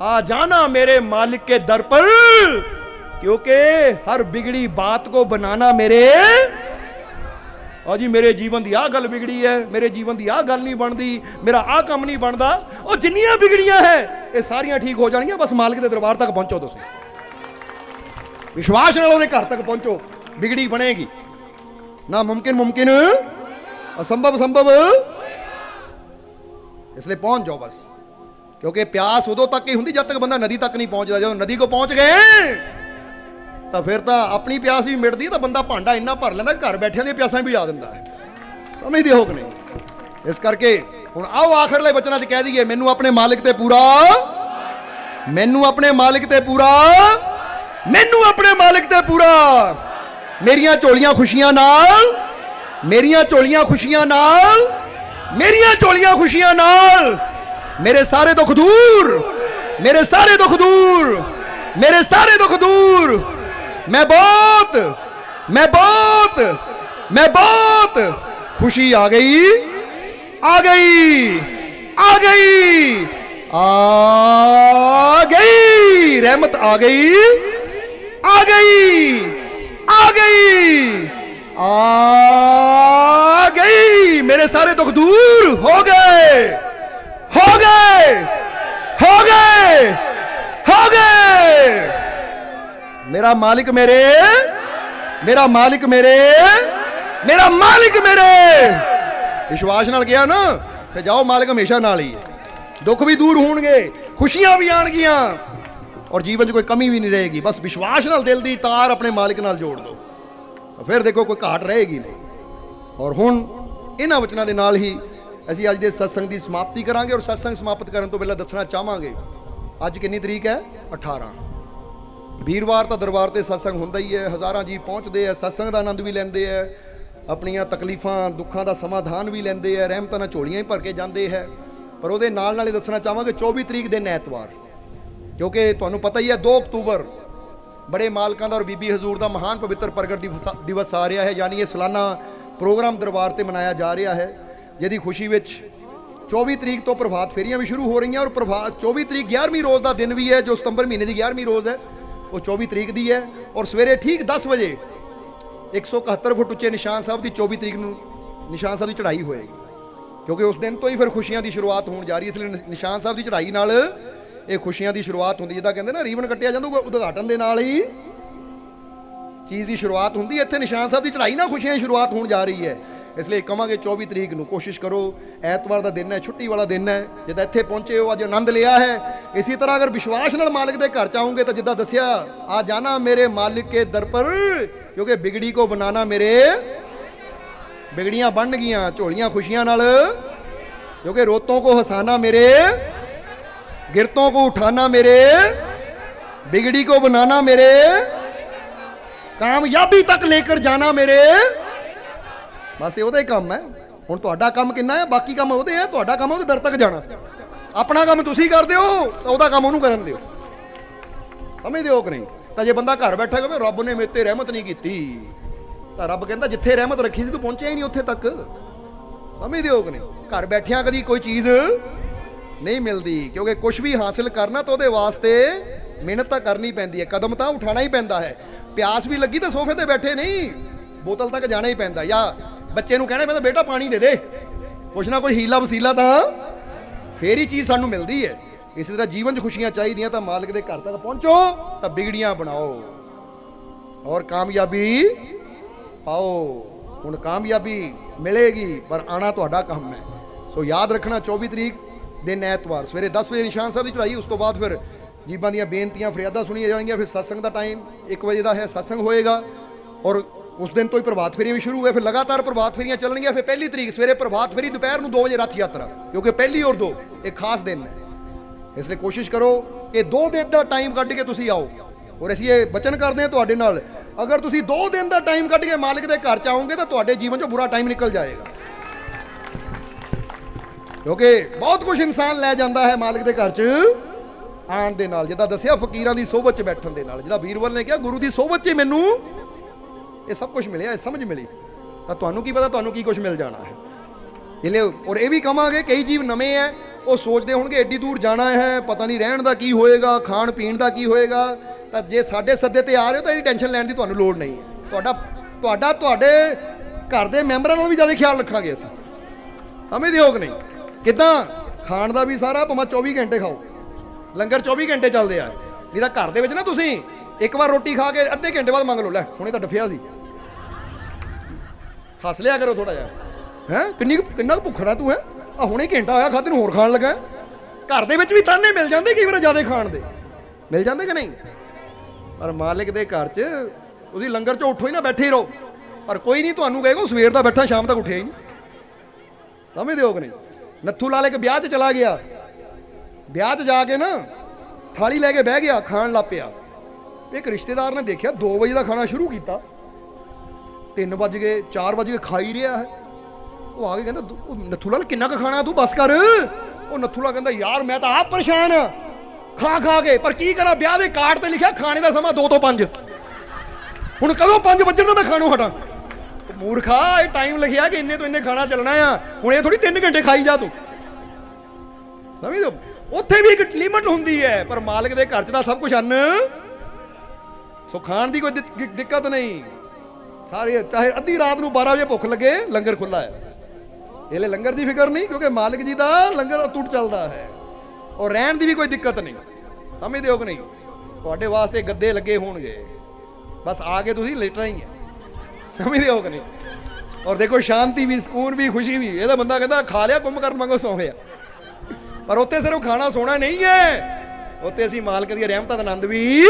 आ जाना मेरे मालिक के दर पर, क्योंकि हर बिगड़ी बात को बनाना मेरे। और जी मेरे जीवन की आ गल बिगड़ी है, मेरे जीवन की आ गल नहीं बनती, मेरा आ काम नहीं बनता, और जिन्नियां बिगड़ियां है ये सारियां ठीक हो जानियां, बस मालिक के दरबार तक पहुंचो, तुसीं विश्वास नाल उहदे घर तक पहुंचो, बिगड़ी बनेगी ना। मुमकिन मुमकिन, असंभव संभव, इसलिए पहुंच जाओ बस, क्योंकि प्यास उदों तक ही हुंदी जब तक बंदा नदी तक नहीं पहुंचता। जब नदी को पहुंच गए ਤਾਂ ਫਿਰ ਤਾਂ ਆਪਣੀ ਪਿਆਸ ਵੀ ਮਿਟਦੀ ਹੈ, ਤਾਂ ਬੰਦਾ ਭਾਂਡਾ ਇੰਨਾ ਭਰ ਲੈਂਦਾ ਘਰ ਬੈਠਿਆਂ ਦੀਆਂ ਪਿਆਸਾਂ ਵੀ ਆ ਦਿੰਦਾ ਹੈ। ਸਮਝਦੇ ਹੋ ਕਿ ਨਹੀਂ? ਇਸ ਕਰਕੇ ਹੁਣ ਆਓ ਆਖਰਲੇ ਬਚਨਾਂ 'ਚ ਕਹਿ ਦਈਏ, ਮੈਨੂੰ ਆਪਣੇ ਮਾਲਿਕ ਤੇ ਪੂਰਾ, ਮੈਨੂੰ ਆਪਣੇ ਮਾਲਿਕ ਤੇ ਪੂਰਾ, ਮੈਨੂੰ ਆਪਣੇ ਮਾਲਿਕ ਤੇ ਪੂਰਾ, ਮੇਰੀਆਂ ਝੋਲੀਆਂ ਖੁਸ਼ੀਆਂ ਨਾਲ, ਮੇਰੀਆਂ ਝੋਲੀਆਂ ਖੁਸ਼ੀਆਂ ਨਾਲ, ਮੇਰੀਆਂ ਝੋਲੀਆਂ ਖੁਸ਼ੀਆਂ ਨਾਲ, ਮੇਰੇ ਸਾਰੇ ਦੁੱਖ ਦੂਰ, ਮੇਰੇ ਸਾਰੇ ਦੁੱਖ ਦੂਰ, ਮੇਰੇ ਸਾਰੇ ਦੁੱਖ ਦੂਰ। मैं बहुत खुशी आ गई, आ गई, आ गई, आ गई, रहमत आ गई, आ गई, आ गई, आ गई, मेरे सारे दुख दूर हो गए, हो गए, हो गए, हो गए। मेरा मालिक मेरे, मेरा मालिक मेरे, मेरा मालिक मेरे। विश्वास नाल गया ना ते जाओ, मालिक हमेशा नाल ही है। दुख भी दूर होणगे, खुशियां भी आणगियां और जीवन 'ਚ कोई कमी भी नहीं रहेगी। बस विश्वास नाल दिल दी तार अपने मालिक नाल जोड़ दो, फिर देखो कोई घाट रहेगी नहीं। और हुण इन्हां वचनां दे नाल ही ਅਸੀਂ ਅੱਜ ਦੇ सत्संग ਦੀ समाप्ति करांगे। और सत्संग समाप्त ਕਰਨ ਤੋਂ ਪਹਿਲਾਂ ਦੱਸਣਾ ਚਾਹਾਂਗੇ, ਅੱਜ ਕਿੰਨੀ ਤਰੀਕ ਹੈ? 18 ਵੀਰਵਾਰ ਤਾਂ ਦਰਬਾਰ ਤੇ ਸਤਸੰਗ ਹੁੰਦਾ ਹੀ ਹੈ। ਹਜ਼ਾਰਾਂ ਜੀ ਪਹੁੰਚਦੇ ਆ, ਸਤਸੰਗ ਦਾ ਆਨੰਦ ਵੀ ਲੈਂਦੇ ਆ, ਆਪਣੀਆਂ ਤਕਲੀਫਾਂ ਦੁੱਖਾਂ ਦਾ ਸਮਾਧਾਨ ਵੀ ਲੈਂਦੇ ਆ, ਰਹਿਮਤਾਂ ਨਾਲ ਝੋਲੀਆਂ ਹੀ ਭਰ ਕੇ ਜਾਂਦੇ ਹੈ। ਪਰ ਉਹਦੇ ਨਾਲ ਨਾਲ ਹੀ ਦੱਸਣਾ ਚਾਹਾਂਗੇ 24 ਤਰੀਕ ਦਿਨ ਐਤਵਾਰ, ਕਿਉਂਕਿ ਤੁਹਾਨੂੰ ਪਤਾ ਹੀ ਹੈ 2 ਅਕਤੂਬਰ ਬੜੇ ਮਾਲਕਾਂ ਦਾ ਔਰ ਬੀਬੀ ਹਜ਼ੂਰ ਦਾ ਮਹਾਨ ਪਵਿੱਤਰ ਪ੍ਰਗਟ ਦਿਵਸ ਆ ਰਿਹਾ ਹੈ। ਯਾਨੀ ਇਹ ਸਾਲਾਨਾ ਪ੍ਰੋਗਰਾਮ ਦਰਬਾਰ ਤੇ ਮਨਾਇਆ ਜਾ ਰਿਹਾ ਹੈ, ਜਿਹਦੀ ਖੁਸ਼ੀ ਵਿੱਚ 24 ਤਰੀਕ ਤੋਂ ਪ੍ਰਭਾਤ ਫੇਰੀਆਂ ਵੀ ਸ਼ੁਰੂ ਹੋ ਰਹੀਆਂ। ਔਰ 24 ਤਰੀਕ 11ਵੀਂ ਰੋਜ਼ ਦਾ ਦਿਨ ਵੀ ਹੈ, ਜੋ ਸਤੰਬਰ ਮਹੀਨੇ ਦੀ 11ਵੀਂ ਰੋਜ਼ ਹੈ, ਉਹ 24 ਤਰੀਕ ਦੀ ਹੈ। ਔਰ ਸਵੇਰੇ ਠੀਕ 10 ਵਜੇ 171 ਫੁੱਟ ਉੱਚੇ ਨਿਸ਼ਾਨ ਸਾਹਿਬ ਦੀ 24 ਤਰੀਕ ਨੂੰ ਨਿਸ਼ਾਨ ਸਾਹਿਬ ਦੀ ਚੜ੍ਹਾਈ ਹੋਏਗੀ, ਕਿਉਂਕਿ ਉਸ ਦਿਨ ਤੋਂ ਹੀ ਫਿਰ ਖੁਸ਼ੀਆਂ ਦੀ ਸ਼ੁਰੂਆਤ ਹੋਣ ਜਾ ਰਹੀ ਹੈ। ਇਸ ਲਈ ਨਿਸ਼ਾਨ ਸਾਹਿਬ ਦੀ ਚੜ੍ਹਾਈ ਨਾਲ ਇਹ ਖੁਸ਼ੀਆਂ ਦੀ ਸ਼ੁਰੂਆਤ ਹੁੰਦੀ, ਜਿੱਦਾਂ ਕਹਿੰਦੇ ਨਾ ਰੀਵਨ ਕੱਟਿਆ ਜਾਂਦਾ, ਉਦਘਾਟਨ ਦੇ ਨਾਲ ਹੀ ਚੀਜ਼ ਦੀ ਸ਼ੁਰੂਆਤ ਹੁੰਦੀ ਹੈ। ਇੱਥੇ ਨਿਸ਼ਾਨ ਸਾਹਿਬ ਦੀ ਚੜ੍ਹਾਈ ਨਾਲ ਖੁਸ਼ੀਆਂ ਦੀ ਸ਼ੁਰੂਆਤ ਹੋਣ ਜਾ ਰਹੀ ਹੈ। ਇਸ ਲਈ ਕਹਾਂਗੇ 24 ਤਰੀਕ ਨੂੰ ਕੋਸ਼ਿਸ਼ ਕਰੋ, ਐਤਵਾਰ ਦਾ ਦਿਨ ਹੈ, ਛੁੱਟੀ ਵਾਲਾ ਦਿਨ ਹੈ, ਜਿੱਦਾਂ ਇੱਥੇ ਪਹੁੰਚੇ ਹੋ ਅੱਜ ਆਨੰਦ ਲਿਆ ਹੈ। ਇਸੇ ਤਰ੍ਹਾਂ ਅਗਰ ਵਿਸ਼ਵਾਸ ਨਾਲ ਮਾਲਿਕ ਦੇ ਘਰ ਚਾਹੋਗੇ ਤਾਂ ਜਿੱਦਾਂ ਦੱਸਿਆ, ਆ ਜਾਣਾ ਮੇਰੇ ਮਾਲਿਕ ਕੇ ਦਰ ਪਰ, ਕਿਉਂਕਿ ਬਿਗੜੀ ਕੋ ਬਨਾਨਾ ਮੇਰੇ, ਬਿਗੜੀਆਂ ਬਣ ਗਈਆਂ ਝੋਲੀਆਂ ਖੁਸ਼ੀਆਂ ਨਾਲ, ਕਿਉਂਕਿ ਰੋਤੋਂ ਕੋ ਹਸਾਨਾ ਮੇਰੇ, गिरतों को उठाना मेरे, बिगड़ी को बनाना मेरे, कामयाबी तक लेकर जाना मेरे। बस ਉਹਦਾ ਹੀ ਕੰਮ ਹੈ। ਹੁਣ ਤੁਹਾਡਾ ਕੰਮ ਕਿੰਨਾ ਹੈ? ਬਾਕੀ ਕੰਮ ਉਹਦੇ ਹੈ, ਤੁਹਾਡਾ ਕੰਮ ਉਹਦੇ ਦਰ ਤੱਕ ਜਾਣਾ। ਆਪਣਾ ਕੰਮ ਤੁਸੀਂ ਕਰਦੇ ਹੋ ਤਾਂ ਉਹਦਾ ਕੰਮ ਉਹਨੂੰ ਕਰਨ ਦਿਓ। ਸਮਝਦੇ ਹੋ ਕਿ ਨਹੀਂ? ਤਾਂ ਜੇ ਬੰਦਾ ਘਰ ਬੈਠਾ ਕਹੇ ਰੱਬ ਨੇ ਮੇਰੇ ਤੇ ਰਹਿਮਤ ਨਹੀਂ ਕੀਤੀ, ਤਾਂ ਰੱਬ ਕਹਿੰਦਾ ਜਿੱਥੇ ਰਹਿਮਤ ਰੱਖੀ ਸੀ ਤੂੰ ਪਹੁੰਚਿਆ ਹੀ ਨਹੀਂ ਉੱਥੇ ਤੱਕ। ਸਮਝਦੇ ਹੋ ਕਿ ਨਹੀਂ? ਘਰ ਬੈਠਿਆਂ ਕਦੀ ਕੋਈ ਚੀਜ਼ नहीं मिलती, क्योंकि कुछ भी हासिल करना तो वो वास्ते मेहनत तो करनी पैंदी है, कदम तो उठाना ही पैंदा है। प्यास भी लगी तो सोफे ते बैठे नहीं, बोतल तक जाना ही पैंदा, या बच्चे नूं कहना पैंदा बेटा पानी दे दे, कुछ ना कोई हीला वसीला तो फिर ही चीज़ सानू मिलती है। इसी तरह जीवन 'ਚ खुशियां चाहिए तो मालिक के घर तक पहुँचो, तो बिगड़ियां बनाओ और कामयाबी पाओ। हुण कामयाबी मिलेगी पर आना तुहाडा काम है। सो याद रखना 24 तरीक दिन ऐतवार सवेरे 10 वजे निशान साहब की चढ़ाई, उस तो बाद फिर जीबां दीयां बेनतियां फरियादां सुनिया जाएंगियां। फिर सत्संग का टाइम 1 बजे का है, सत्संग होएगा और उस दिन तो ही प्रभात फेरियां भी शुरू हुए, फिर लगातार प्रभात फेरियां चलणगियां। फिर पहली तरीक सवेरे प्रभात फेरी, दोपहर को 2 बजे रथ यात्रा, क्योंकि पहली और 2 एक खास दिन है। इसलिए कोशिश करो कि 2 दिन का टाइम कढ़ के तुसीं आओ। और असीं ये वचन करते हैं तुहाडे नाल, अगर तुसीं 2 दिन का टाइम कढ़ के मालिक के घर च आओगे तो तुहाडे जीवन 'चों बुरा टाइम निकल जाएगा, क्योंकि बहुत कुछ इंसान लै जाता है मालिक के घर च आण दे नाल। जिद्दां दस्सिया फकीरां दी सोबत च बैठण दे नाल, जिद्दां वीरवल ने कहा गुरु दी सोबत च मैनूं ये सब कुछ मिलिया, ये समझ मिली, तां तुहानूं की पता तुहानूं की कुछ मिल जाना है। इसलिए और ये भी कहांगे कई जीव नवे है, वो सोचते होणगे एड्डी दूर जाना है, पता नहीं रहण दा की होएगा, खाण पीण दा की होएगा। तां जे साडे सद्दे ते आ रहे हो तो इहदी टेंशन लैण दी तुहानूं लोड़ नहीं है। तुहाडे घर दे मैंबरां नालों भी ज़्यादा ख्याल रखांगे असीं। समझदे हो कि नहीं? किदां खाण दा भी सारा भावें 24 घंटे खाओ, लंगर 24 घंटे चलते आ, नहीं तो घर दे विच ना तुसीं एक बार रोटी खा के अद्धे घंटे बाद मंग लो, लै हुणे तां डफिया सी, हस लिया करो थोड़ा जिहा है, किन्ना भुखड़ा तू है, आ हुणे घंटा होया खाधे नूं होर खाण लगा। घर दे विच भी ताने मिल जांदे, कई बार ज़्यादा खाण दे मिल जांदे कि नहीं? ਪਰ ਮਾਲਿਕ ਦੇ ਘਰ 'ਚ ਤੁਸੀਂ ਲੰਗਰ 'ਚੋਂ ਉੱਠੋ ਹੀ ਨਾ, ਬੈਠੇ ਹੀ ਰਹੋ, ਪਰ ਕੋਈ ਨਹੀਂ ਤੁਹਾਨੂੰ ਕਹੇਗਾ ਸਵੇਰ ਦਾ ਬੈਠਾ ਸ਼ਾਮ ਤੱਕ ਉੱਠਿਆ ਹੀ ਨਹੀਂ। ਸਮਝਦੇ ਹੋ ਕਿ ਨਹੀਂ? ਨੱਥੂ ਲਾਲ ਇੱਕ ਵਿਆਹ 'ਚ ਚਲਾ ਗਿਆ, ਵਿਆਹ 'ਚ ਜਾ ਕੇ ਨਾ ਥਾਲੀ ਲੈ ਕੇ ਬਹਿ ਗਿਆ, ਖਾਣ ਲੱਗ ਪਿਆ। ਇੱਕ ਰਿਸ਼ਤੇਦਾਰ ਨੇ ਦੇਖਿਆ 2 ਵਜੇ ਦਾ ਖਾਣਾ ਸ਼ੁਰੂ ਕੀਤਾ, 3 ਵੱਜ ਗਏ, 4 ਵੱਜ ਗਏ, ਖਾ ਹੀ ਰਿਹਾ ਹੈ। ਉਹ ਆ ਕੇ ਕਹਿੰਦਾ ਨੱਥੂ ਲਾਲ ਕਿੰਨਾ ਕੁ ਖਾਣਾ ਤੂੰ, ਬਸ ਕਰ। ਉਹ ਨੱਥੂ ਲਾਲ ਕਹਿੰਦਾ ਯਾਰ ਮੈਂ ਤਾਂ ਆਪ ਪਰੇਸ਼ਾਨ ਆ ਖਾ ਕੇ, ਪਰ ਕੀ ਕਰਾਂ, ਵਿਆਹ ਦੇ ਕਾਰਡ ਤੇ ਲਿਖਿਆ ਖਾਣੇ ਦਾ ਸਮਾਂ 2 ਤੋਂ 5, ਹੁਣ ਕਦੋਂ 5 ਵੱਜਣ ਤੋਂ ਮੈਂ ਖਾਣੋਂ ਹਟਾਂ। ਮੂਰਖਾ, ਇਹ ਟਾਈਮ ਲਿਖਿਆ ਕਿ ਇੰਨੇ ਤੋਂ ਇੰਨੇ ਖਾਣਾ ਚੱਲਣਾ ਆ, ਹੁਣ ਇਹ ਥੋੜੀ 3 ਘੰਟੇ ਖਾਈ ਜਾ ਤੂੰ। ਸਮਝੋ, ਉੱਥੇ ਵੀ ਇੱਕ ਲਿਮਟ ਹੁੰਦੀ ਹੈ, ਪਰ ਮਾਲਕ ਦੇ ਘਰ 'ਚ ਤਾਂ ਸਭ ਕੁਝ ਅੰਨ, ਸੋ ਖਾਣ ਦੀ ਕੋਈ ਦਿੱਕਤ ਨਹੀਂ। ਸਾਰੇ ਚਾਹੇ ਅੱਧੀ ਰਾਤ ਨੂੰ 12 ਵਜੇ ਭੁੱਖ ਲੱਗੇ, ਲੰਗਰ ਖੁੱਲਾ ਹੈ। ਇਹਲੇ ਲੰਗਰ ਦੀ ਫਿਕਰ ਨਹੀਂ, ਕਿਉਂਕਿ ਮਾਲਕ ਜੀ ਦਾ ਲੰਗਰ ਅਟੁੱਟ ਚੱਲਦਾ ਹੈ, ਔਰ ਰਹਿਣ ਦੀ ਵੀ ਕੋਈ ਦਿੱਕਤ ਨਹੀਂ। ਸਮਝਦੇ ਹੋ ਕਿ ਨਹੀਂ? ਤੁਹਾਡੇ ਵਾਸਤੇ ਗੱਦੇ ਲੱਗੇ ਹੋਣਗੇ, ਬਸ ਆ ਕੇ ਤੁਸੀਂ ਲੇਟਣਾ ਹੀ ਹੈ। ਸਮਝਦੇ ਹੋ ਕਿ ਨਹੀਂ? ਔਰ ਦੇਖੋ ਸ਼ਾਂਤੀ ਵੀ, ਸਕੂਨ ਵੀ, ਖੁਸ਼ੀ ਵੀ। ਇਹਦਾ ਬੰਦਾ ਕਹਿੰਦਾ ਖਾ ਲਿਆ ਕੁੰਭ ਕਰਨ ਵਾਂਗੂ ਸੌਂ ਗਿਆ, ਪਰ ਉੱਥੇ ਸਿਰਫ ਖਾਣਾ ਸੋਣਾ ਨਹੀਂ ਹੈ, ਉੱਥੇ ਅਸੀਂ ਮਾਲਕ ਦੀਆਂ ਰਹਿਮਤਾਂ ਦਾ ਆਨੰਦ ਵੀ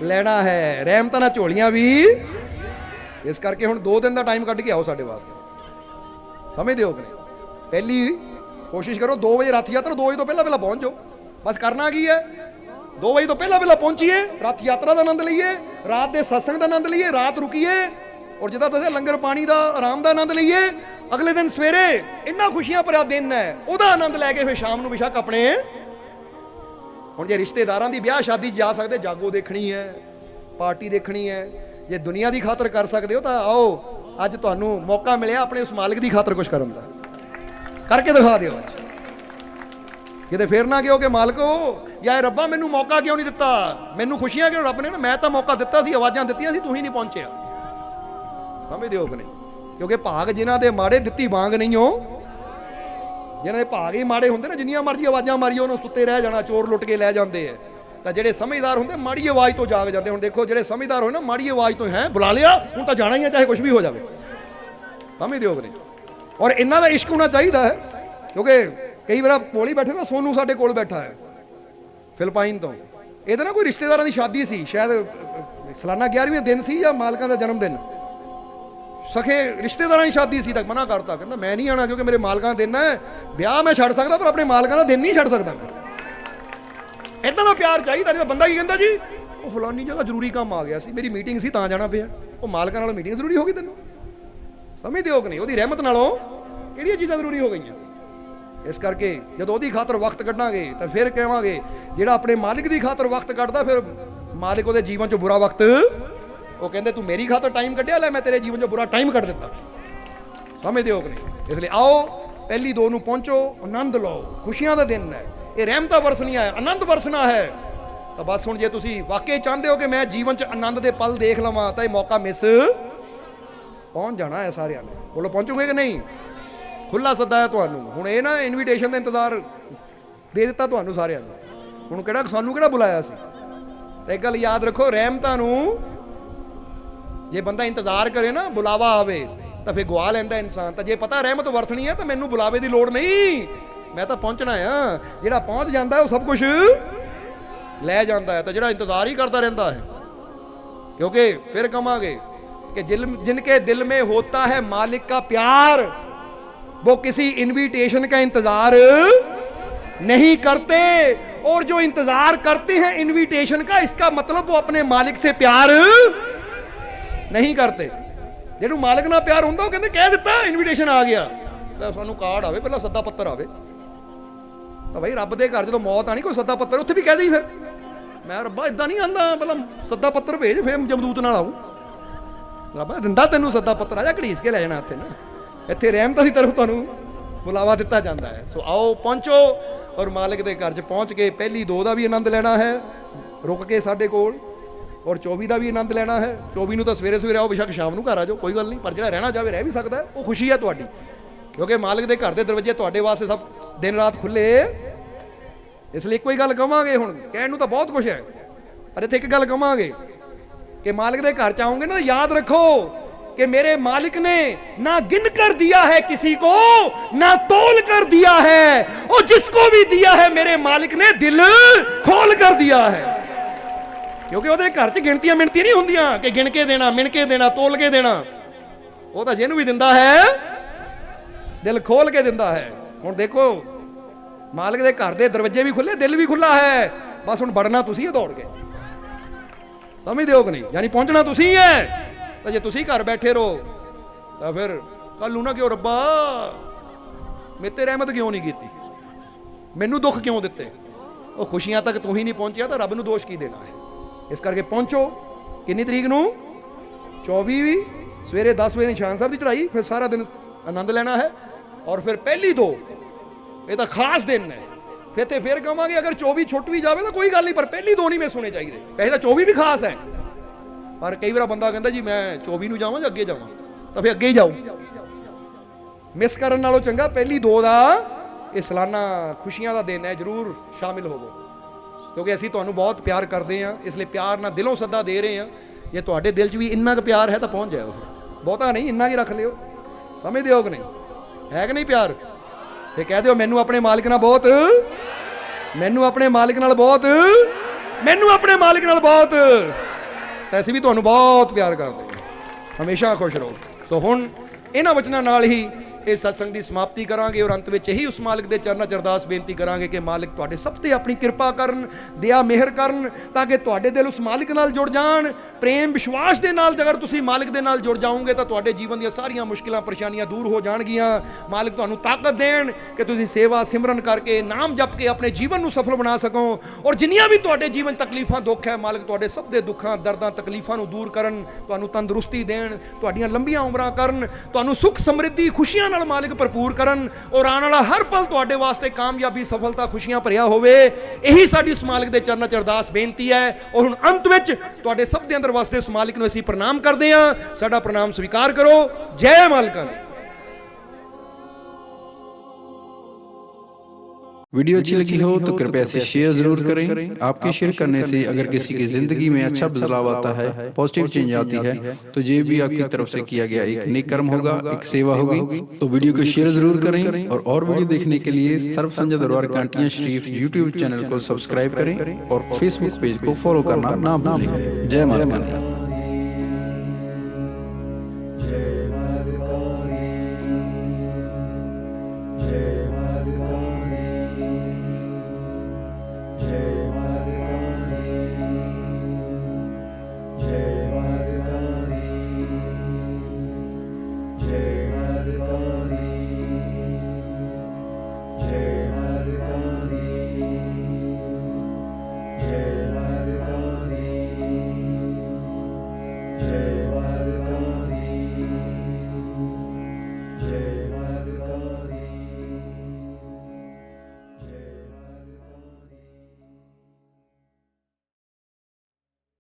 ਲੈਣਾ ਹੈ, ਰਹਿਮਤਾਂ ਨਾਲ ਝੋਲੀਆਂ ਵੀ। ਇਸ ਕਰਕੇ ਹੁਣ 2 ਦਿਨ ਦਾ ਟਾਈਮ ਕੱਢ ਕੇ ਆਓ ਸਾਡੇ ਵਾਸਤੇ। ਸਮਝਦੇ ਹੋ ਕਿ ਨਹੀਂ? ਪਹਿਲੀ ਕੋਸ਼ਿਸ਼ ਕਰੋ 2 ਵਜੇ ਰੱਥ ਯਾਤਰਾ, 2 ਵਜੇ ਤੋਂ ਪਹਿਲਾਂ ਪਹੁੰਚ ਜਾਓ। ਬਸ ਕਰਨਾ ਕੀ ਹੈ, 2 ਵਜੇ ਤੋਂ ਪਹਿਲਾਂ ਪਹੁੰਚੀਏ, ਰੱਥ ਯਾਤਰਾ ਦਾ ਆਨੰਦ ਲਈਏ, ਰਾਤ ਦੇ ਸਤਸੰਗ ਦਾ ਆਨੰਦ ਲਈਏ, ਰਾਤ ਰੁਕੀਏ, ਔਰ ਜਿੱਦਾਂ ਤੁਸੀਂ ਲੰਗਰ ਪਾਣੀ ਦਾ ਆਰਾਮ ਦਾ ਆਨੰਦ ਲਈਏ। ਅਗਲੇ ਦਿਨ ਸਵੇਰੇ ਇੰਨਾ ਖੁਸ਼ੀਆਂ ਭਰਿਆ ਦਿਨ ਹੈ, ਉਹਦਾ ਆਨੰਦ ਲੈ ਕੇ ਫਿਰ ਸ਼ਾਮ ਨੂੰ ਬਿਸ਼ੱਕ ਆਪਣੇ, ਹੁਣ ਜੇ ਰਿਸ਼ਤੇਦਾਰਾਂ ਦੀ ਵਿਆਹ ਸ਼ਾਦੀ ਜਾ ਸਕਦੇ, ਜਾਗੋ ਦੇਖਣੀ ਹੈ, ਪਾਰਟੀ ਦੇਖਣੀ ਹੈ, ਜੇ ਦੁਨੀਆ ਦੀ ਖਾਤਰ ਕਰ ਸਕਦੇ ਹੋ ਤਾਂ ਆਓ, ਅੱਜ ਤੁਹਾਨੂੰ ਮੌਕਾ ਮਿਲਿਆ ਆਪਣੇ ਉਸ ਮਾਲਕ ਦੀ ਖਾਤਰ ਕੁਝ ਕਰਨ ਦਾ, ਕਰਕੇ ਦਿਖਾ ਦਿਓ। ਅੱਜ ਕਿਤੇ ਫੇਰ ਨਾ ਕਿਹੋ ਕਿ ਮਾਲਕੋ ਯਾਰ ਰੱਬਾ ਮੈਨੂੰ ਮੌਕਾ ਕਿਉਂ ਨਹੀਂ ਦਿੱਤਾ, ਮੈਨੂੰ ਖੁਸ਼ੀਆਂ ਕਿਉਂ ਰੱਬ ਨੇ ਨਾ, ਮੈਂ ਤਾਂ ਮੌਕਾ ਦਿੱਤਾ ਸੀ, ਆਵਾਜ਼ਾਂ ਦਿੱਤੀਆਂ ਸੀ, ਤੂੰ ਹੀ ਨਹੀਂ ਪਹੁੰਚਿਆ। ਸਮਝਦੇ ਹੋ ਕਿ ਨਹੀਂ? ਕਿਉਂਕਿ ਭਾਗ ਜਿਨ੍ਹਾਂ ਦੇ ਮਾੜੇ ਦਿੱਤੀ ਵਾਂਗ ਨਹੀਂ ਹੋ, ਜਿਨ੍ਹਾਂ ਦੇ ਭਾਗ ਹੀ ਮਾੜੇ ਹੁੰਦੇ ਨਾ, ਜਿੰਨੀਆਂ ਮਰਜ਼ੀ ਆਵਾਜ਼ਾਂ ਮਾਰੀਓ ਉਹਨੂੰ ਸੁੱਤੇ ਰਹਿ ਜਾਣਾ, ਚੋਰ ਲੁੱਟ ਕੇ ਲੈ ਜਾਂਦੇ ਆ। ਤਾਂ ਜਿਹੜੇ ਸਮਝਦਾਰ ਹੁੰਦੇ ਮਾੜੀ ਆਵਾਜ਼ ਤੋਂ ਜਾਗ ਜਾਂਦੇ। ਹੁਣ ਦੇਖੋ ਜਿਹੜੇ ਸਮਝਦਾਰ ਹੋਏ ਨਾ, ਮਾੜੀ ਆਵਾਜ਼ ਤੋਂ ਹੈ ਬੁਲਾ ਲਿਆ, ਹੁਣ ਤਾਂ ਜਾਣਾ ਹੀ ਹੈ, ਚਾਹੇ ਕੁਝ ਵੀ ਹੋ ਜਾਵੇ। ਸਮਝਦੇ ਹੋ ਕਿ ਨਹੀਂ? ਔਰ ਇਹਨਾਂ ਦਾ ਇਸ਼ਕ ਹੋਣਾ ਚਾਹੀਦਾ ਹੈ, ਕਿਉਂਕਿ ਕਈ ਵਾਰ ਕੋਲ ਹੀ ਬੈਠੇ ਨਾ, ਸੋਨੂ ਸਾਡੇ ਕੋਲ ਬੈਠਾ ਹੈ ਫਿਲਪਾਈਨ ਤੋਂ, ਇਹਦੇ ਨਾਲ ਕੋਈ ਰਿਸ਼ਤੇਦਾਰਾਂ ਦੀ ਸ਼ਾਦੀ ਸੀ, ਸ਼ਾਇਦ ਸਾਲਾਨਾ 11ਵੇਂ ਦਿਨ ਸੀ ਜਾਂ ਮਾਲਕਾਂ ਦਾ ਜਨਮ ਦਿਨ, ਸਖੇ ਰਿਸ਼ਤੇਦਾਰਾਂ ਦੀ ਸ਼ਾਦੀ ਸੀ। ਤਾਂ ਮਨਾ ਕਰਤਾ, ਕਹਿੰਦਾ ਮੈਂ ਨਹੀਂ ਆਣਾ, ਕਿਉਂਕਿ ਮੇਰੇ ਮਾਲਕਾਂ ਦਾ ਦਿਨ ਹੈ, ਵਿਆਹ ਮੈਂ ਛੱਡ ਸਕਦਾ ਪਰ ਆਪਣੇ ਮਾਲਕਾਂ ਦਾ ਦਿਨ ਨਹੀਂ ਛੱਡ ਸਕਦਾ ਮੈਂ। ਇਦਾਂ ਦਾ ਪਿਆਰ ਚਾਹੀਦਾ। ਨਹੀਂ ਤਾਂ ਬੰਦਾ ਕੀ ਕਹਿੰਦਾ ਜੀ, ਉਹ ਫਲਾਨੀ ਜਗ੍ਹਾ ਜ਼ਰੂਰੀ ਕੰਮ ਆ ਗਿਆ ਸੀ, ਮੇਰੀ ਮੀਟਿੰਗ ਸੀ ਤਾਂ ਜਾਣਾ ਪਿਆ। ਉਹ ਮਾਲਕਾਂ ਨਾਲ ਮੀਟਿੰਗ ਜ਼ਰੂਰੀ ਹੋ ਗਈ ਤੈਨੂੰ? ਸਮਝਦੇ ਹੋ ਕਿ ਨਹੀਂ? ਉਹਦੀ ਰਹਿਮਤ ਨਾਲੋਂ ਕਿਹੜੀਆਂ ਚੀਜ਼ਾਂ ਜ਼ਰੂਰੀ ਹੋ ਗਈਆਂ? ਇਸ ਕਰਕੇ ਜਦੋਂ ਉਹਦੀ ਖਾਤਰ ਵਕਤ ਕੱਢਾਂਗੇ ਤਾਂ ਫਿਰ ਕਹਾਂਗੇ, ਜਿਹੜਾ ਆਪਣੇ ਮਾਲਿਕ ਦੀ ਖਾਤਰ ਵਕਤ ਕੱਢਦਾ, ਫਿਰ ਮਾਲਿਕ ਉਹਦੇ ਜੀਵਨ 'ਚ ਬੁਰਾ ਵਕਤ, ਉਹ ਕਹਿੰਦੇ ਤੂੰ ਮੇਰੀ ਖਾਤਰ ਟਾਈਮ ਕੱਢਿਆ, ਲੈ ਮੈਂ ਤੇਰੇ ਜੀਵਨ 'ਚ ਬੁਰਾ ਟਾਈਮ ਕੱਢ ਦਿੱਤਾ। ਸਮਝਦੇ ਹੋ ਕਿ ਨਹੀਂ? ਇਸ ਲਈ ਆਓ ਪਹਿਲੀ 2 ਨੂੰ ਪਹੁੰਚੋ, ਆਨੰਦ ਲਓ, ਖੁਸ਼ੀਆਂ ਦਾ ਦਿਨ ਹੈ, ਇਹ ਰਹਿਮਤਾਂ ਵਰਸਣੀਆਂ ਹੈ, ਆਨੰਦ ਵਰਸਣਾ ਹੈ। ਤਾਂ ਬਸ ਹੁਣ ਜੇ ਤੁਸੀਂ ਵਾਕਈ ਚਾਹੁੰਦੇ ਹੋ ਕਿ ਮੈਂ ਜੀਵਨ 'ਚ ਆਨੰਦ ਦੇ ਪਲ ਦੇਖ ਲਵਾਂ, ਤਾਂ ਇਹ ਮੌਕਾ ਮਿਸ ਪਹੁੰਚ ਜਾਣਾ ਹੈ ਸਾਰਿਆਂ ਨੇ। ਬੋਲੋ ਪਹੁੰਚੋਗੇ ਕਿ ਨਹੀਂ? ਖੁੱਲਾ ਸੱਦਾ ਹੈ ਤੁਹਾਨੂੰ। ਹੁਣ ਇਹ ਨਾ ਇਨਵੀਟੇਸ਼ਨ ਦਾ ਇੰਤਜ਼ਾਰ ਦੇ ਦਿੱਤਾ ਤੁਹਾਨੂੰ ਸਾਰਿਆਂ ਨੂੰ, ਹੁਣ ਕਿਹੜਾ ਸਾਨੂੰ ਕਿਹੜਾ ਬੁਲਾਇਆ ਸੀ? ਤਾਂ ਇੱਕ ਗੱਲ ਯਾਦ ਰੱਖੋ, ਰਹਿਮਤਾਂ ਨੂੰ ਜੇ ਬੰਦਾ ਇੰਤਜ਼ਾਰ ਕਰੇ ਨਾ, ਬੁਲਾਵਾ ਆਵੇ, ਤਾਂ ਫਿਰ ਗਵਾ ਲੈਂਦਾ ਇਨਸਾਨ। ਤਾਂ ਜੇ ਪਤਾ ਰਹਿਮਤ ਵਰਤਣੀ ਹੈ ਤਾਂ ਮੈਨੂੰ ਬੁਲਾਵੇ ਦੀ ਲੋੜ ਨਹੀਂ, ਮੈਂ ਤਾਂ ਪਹੁੰਚਣਾ ਆ। ਜਿਹੜਾ ਪਹੁੰਚ ਜਾਂਦਾ ਉਹ ਸਭ ਕੁਝ ਲੈ ਜਾਂਦਾ ਹੈ, ਤਾਂ ਜਿਹੜਾ ਇੰਤਜ਼ਾਰ ਹੀ ਕਰਦਾ ਰਹਿੰਦਾ ਹੈ, क्योंकि फिर कमांगे कि जिनके दिल में होता है मालिक का प्यार वो किसी इनविटेशन का इंतजार नहीं करते, और जो इंतजार करते हैं इनविटेशन का, इसका मतलब वो अपने मालिक से प्यार नहीं करते। जेनू मालिक ना प्यार होंदा वो कहंदे कह दिता इनविटेशन आ गया, सानू कार्ड आवे, पहला सद्दा पत्तर आवे। तो भाई रब दे घर जो मौत आनी कोई सद्दा पत्तर उत्थे भी कह दी, फिर मैं रब्बा इदां नहीं आंदा, पहला सद्दा पत्तर भेज फिर जमदूत नाल आऊं। रब्बा दिंदा तैनू सद्दा पत्तर, आ जा घड़ीस के लै जाना इत्थे ना, इत्थे रहमत दी तरफ तुहानू बुलावा दिता जाता है। सो आओ पहुंचो और मालिक के घर च पहुंच के पहली 2 का भी आनंद लेना है रुक के साडे कोल, और 24 का भी आनंद लेना है। 24 नूं तां सवेरे सवेरे आओ, बेशक शाम नूं घर आ जाओ, कोई गल नहीं, पर जिहड़ा रहना चाहे रह भी सकता है, वो खुशी है तुहाडी, क्योंकि मालिक के घर के दरवाजे तुहाडे वास्ते सब दिन रात खुले। इसलिए कोई गल कहांगे, हुण कहण नूं तां बहुत कुछ है, पर इत्थे एक गल कहांगे कि मालिक के घर च आओगे ना, याद रखो कि मेरे मालिक ने ना गिन कर दिया है किसी को, ना तोल कर दिया है, और जिसको भी दिया है मेरे मालिक ने दिल खोल कर दिया है। ਕਿਉਂਕਿ ਉਹਦੇ ਘਰ 'ਚ ਗਿਣਤੀਆਂ ਮਿਣਤੀਆਂ ਨਹੀਂ ਹੁੰਦੀਆਂ ਕਿ ਗਿਣ ਕੇ ਦੇਣਾ, ਮਿਣ ਕੇ ਦੇਣਾ, ਤੋਲ ਕੇ ਦੇਣਾ। ਉਹ ਤਾਂ ਜਿਹਨੂੰ ਵੀ ਦਿੰਦਾ ਹੈ ਦਿਲ ਖੋਲ ਕੇ ਦਿੰਦਾ ਹੈ। ਹੁਣ ਦੇਖੋ ਮਾਲਕ ਦੇ ਘਰ ਦੇ ਦਰਵਾਜ਼ੇ ਵੀ ਖੁੱਲੇ, ਦਿਲ ਵੀ ਖੁੱਲਾ ਹੈ, ਬਸ ਹੁਣ ਵੜਨਾ ਤੁਸੀਂ ਹੈ ਦੌੜ ਕੇ, ਸਮਝਦੇ ਹੋ ਕਿ ਨਹੀਂ? ਯਾਨੀ ਪਹੁੰਚਣਾ ਤੁਸੀਂ ਹੈ। ਤਾਂ ਜੇ ਤੁਸੀਂ ਘਰ ਬੈਠੇ ਰਹੋ ਤਾਂ ਫਿਰ ਕੱਲ ਨੂੰ ਨਾ ਕਿਉਂ ਰੱਬਾ ਮੇਰੇ ਤੇ ਰਹਿਮਤ ਕਿਉਂ ਨਹੀਂ ਕੀਤੀ, ਮੈਨੂੰ ਦੁੱਖ ਕਿਉਂ ਦਿੱਤੇ, ਉਹ ਖੁਸ਼ੀਆਂ ਤੱਕ ਤੂੰ ਹੀ ਨਹੀਂ ਪਹੁੰਚਿਆ ਤਾਂ ਰੱਬ ਨੂੰ ਦੋਸ਼ ਕੀ ਦੇਣਾ ਹੈ। ਇਸ ਕਰਕੇ ਪਹੁੰਚੋ। ਕਿੰਨੀ ਤਰੀਕ ਨੂੰ? 24 ਸਵੇਰੇ 10 ਵਜੇ ਨਿਸ਼ਾਨ ਸਾਹਿਬ ਦੀ ਚੜ੍ਹਾਈ, ਫਿਰ ਸਾਰਾ ਦਿਨ ਆਨੰਦ ਲੈਣਾ ਹੈ। ਔਰ ਫਿਰ ਪਹਿਲੀ 2 ਇਹ ਤਾਂ ਖਾਸ ਦਿਨ ਹੈ। ਫਿਰ ਕਹਾਂਗੇ ਅਗਰ 24 ਛੁੱਟ ਵੀ ਜਾਵੇ ਤਾਂ ਕੋਈ ਗੱਲ ਨਹੀਂ, ਪਰ ਪਹਿਲੀ 2 ਨਹੀਂ ਮਿਸ ਹੋਣੇ ਚਾਹੀਦੇ। ਵੈਸੇ ਤਾਂ 24 ਵੀ ਖਾਸ ਹੈ, ਪਰ ਕਈ ਵਾਰ ਬੰਦਾ ਕਹਿੰਦਾ ਜੀ ਮੈਂ 24 ਨੂੰ ਜਾਵਾਂ ਜਾਂ ਅੱਗੇ ਜਾਵਾਂ, ਤਾਂ ਫਿਰ ਅੱਗੇ ਹੀ ਜਾਓ। ਮਿਸ ਕਰਨ ਨਾਲੋਂ ਚੰਗਾ ਪਹਿਲੀ 2 ਦਾ ਇਹ ਸਾਲਾਨਾ ਖੁਸ਼ੀਆਂ ਦਾ ਦਿਨ ਹੈ, ਜ਼ਰੂਰ ਸ਼ਾਮਿਲ ਹੋਵੋ, ਕਿਉਂਕਿ ਅਸੀਂ ਤੁਹਾਨੂੰ ਬਹੁਤ ਪਿਆਰ ਕਰਦੇ ਹਾਂ। ਇਸ ਲਈ ਪਿਆਰ ਨਾਲ ਦਿਲੋਂ ਸੱਦਾ ਦੇ ਰਹੇ ਹਾਂ। ਜੇ ਤੁਹਾਡੇ ਦਿਲ 'ਚ ਵੀ ਇੰਨਾ ਕੁ ਪਿਆਰ ਹੈ ਤਾਂ ਪਹੁੰਚ ਜਾਓ, ਫਿਰ ਬਹੁਤਾ ਨਹੀਂ, ਇੰਨਾ ਹੀ ਰੱਖ ਲਿਓ। ਸਮਝਦੇ ਹੋ ਕਿ ਨਹੀਂ? ਹੈ ਕਿ ਨਹੀਂ ਪਿਆਰ? ਤੇ ਕਹਿ ਦਿਓ ਮੈਨੂੰ ਆਪਣੇ ਮਾਲਿਕ ਨਾਲ ਬਹੁਤ, ਮੈਨੂੰ ਆਪਣੇ ਮਾਲਿਕ ਨਾਲ ਬਹੁਤ, ਮੈਨੂੰ ਆਪਣੇ ਮਾਲਿਕ ਨਾਲ ਬਹੁਤ। ਤਾਂ ਅਸੀਂ ਵੀ ਤੁਹਾਨੂੰ ਬਹੁਤ ਪਿਆਰ ਕਰਦੇ ਹਾਂ। ਹਮੇਸ਼ਾ ਖੁਸ਼ ਰਹੋ। ਸੋ ਹੁਣ ਇਹਨਾਂ ਵਚਨਾਂ ਨਾਲ ਹੀ ਇਸ ਸਤਸੰਗ ਦੀ ਸਮਾਪਤੀ ਕਰਾਂਗੇ ਔਰ ਅੰਤ ਵਿੱਚ ਇਹੀ ਉਸ ਮਾਲਿਕ ਦੇ ਚਰਨਾਂ 'ਚ ਅਰਦਾਸ ਬੇਨਤੀ ਕਰਾਂਗੇ ਕਿ ਮਾਲਿਕ ਤੁਹਾਡੇ ਸਭ ਤੇ ਆਪਣੀ ਕਿਰਪਾ ਕਰਨ, ਦਇਆ ਮਿਹਰ ਕਰਨ, ਤਾਂ ਕਿ ਤੁਹਾਡੇ ਦਿਲ ਉਸ ਮਾਲਿਕ ਨਾਲ ਜੁੜ ਜਾਣ। ਪ੍ਰੇਮ ਵਿਸ਼ਵਾਸ ਦੇ ਨਾਲ ਅਗਰ ਤੁਸੀਂ ਮਾਲਿਕ ਦੇ ਨਾਲ ਜੁੜ ਜਾਓਗੇ ਤਾਂ ਤੁਹਾਡੇ ਜੀਵਨ ਦੀਆਂ ਸਾਰੀਆਂ ਮੁਸ਼ਕਿਲਾਂ ਪਰੇਸ਼ਾਨੀਆਂ ਦੂਰ ਹੋ ਜਾਣਗੀਆਂ। ਮਾਲਿਕ ਤੁਹਾਨੂੰ ਤਾਕਤ ਦੇਣ ਕਿ ਤੁਸੀਂ ਸੇਵਾ ਸਿਮਰਨ ਕਰਕੇ, ਨਾਮ ਜਪ ਕੇ ਆਪਣੇ ਜੀਵਨ ਨੂੰ ਸਫਲ ਬਣਾ ਸਕੋ। ਔਰ ਜਿੰਨੀਆਂ ਵੀ ਤੁਹਾਡੇ ਜੀਵਨ ਤਕਲੀਫਾਂ ਦੁੱਖ ਹੈ, ਮਾਲਿਕ ਤੁਹਾਡੇ ਸਭ ਦੇ ਦੁੱਖਾਂ ਦਰਦਾਂ ਤਕਲੀਫਾਂ ਨੂੰ ਦੂਰ ਕਰਨ, ਤੁਹਾਨੂੰ ਤੰਦਰੁਸਤੀ ਦੇਣ, ਤੁਹਾਡੀਆਂ ਲੰਬੀਆਂ ਉਮਰਾਂ ਕਰਨ, ਤੁਹਾਨੂੰ ਸੁੱਖ ਸਮਰਿੱਧੀ ਖੁਸ਼ੀਆਂ ਨਾਲ ਮਾਲਿਕ ਭਰਪੂਰ ਕਰਨ ਔਰ ਆਉਣ ਵਾਲਾ ਹਰ ਪਲ ਤੁਹਾਡੇ ਵਾਸਤੇ ਕਾਮਯਾਬੀ, ਸਫਲਤਾ, ਖੁਸ਼ੀਆਂ ਭਰਿਆ ਹੋਵੇ। ਇਹੀ ਸਾਡੀ ਉਸ ਮਾਲਿਕ ਦੇ ਚਰਨਾਂ 'ਚ ਅਰਦਾਸ ਬੇਨਤੀ ਹੈ। ਔਰ ਹੁਣ ਅੰਤ ਵਿੱਚ ਤੁਹਾਡੇ ਸਭ ਦੇ ਅੰਦਰ ਵਾਸਤੇ ਉਸ ਮਾਲਿਕ ਨੂੰ ਅਸੀਂ ਪ੍ਰਣਾਮ ਕਰਦੇ ਹਾਂ। ਸਾਡਾ ਪ੍ਰਣਾਮ ਸਵੀਕਾਰ ਕਰੋ। ਜੈ ਮਾਲਕਾਂ ਦੀ। वीडियो अच्छी लगी हो तो कृपया इसे शेयर जरूर करें। आपके शेयर करने से अगर किसी की जिंदगी में अच्छा बदलाव आता है, पॉजिटिव चेंज आती है, तो ये भी आपकी तरफ से किया गया एक नेक कर्म होगा, एक सेवा होगी। तो वीडियो को शेयर जरूर करें और वीडियो देखने के लिए सर्व संजय दरबार कांटियां शरीफ यूट्यूब चैनल को सब्सक्राइब करें और फेसबुक पेज को फॉलो करना ना भूलें। जय माता दी।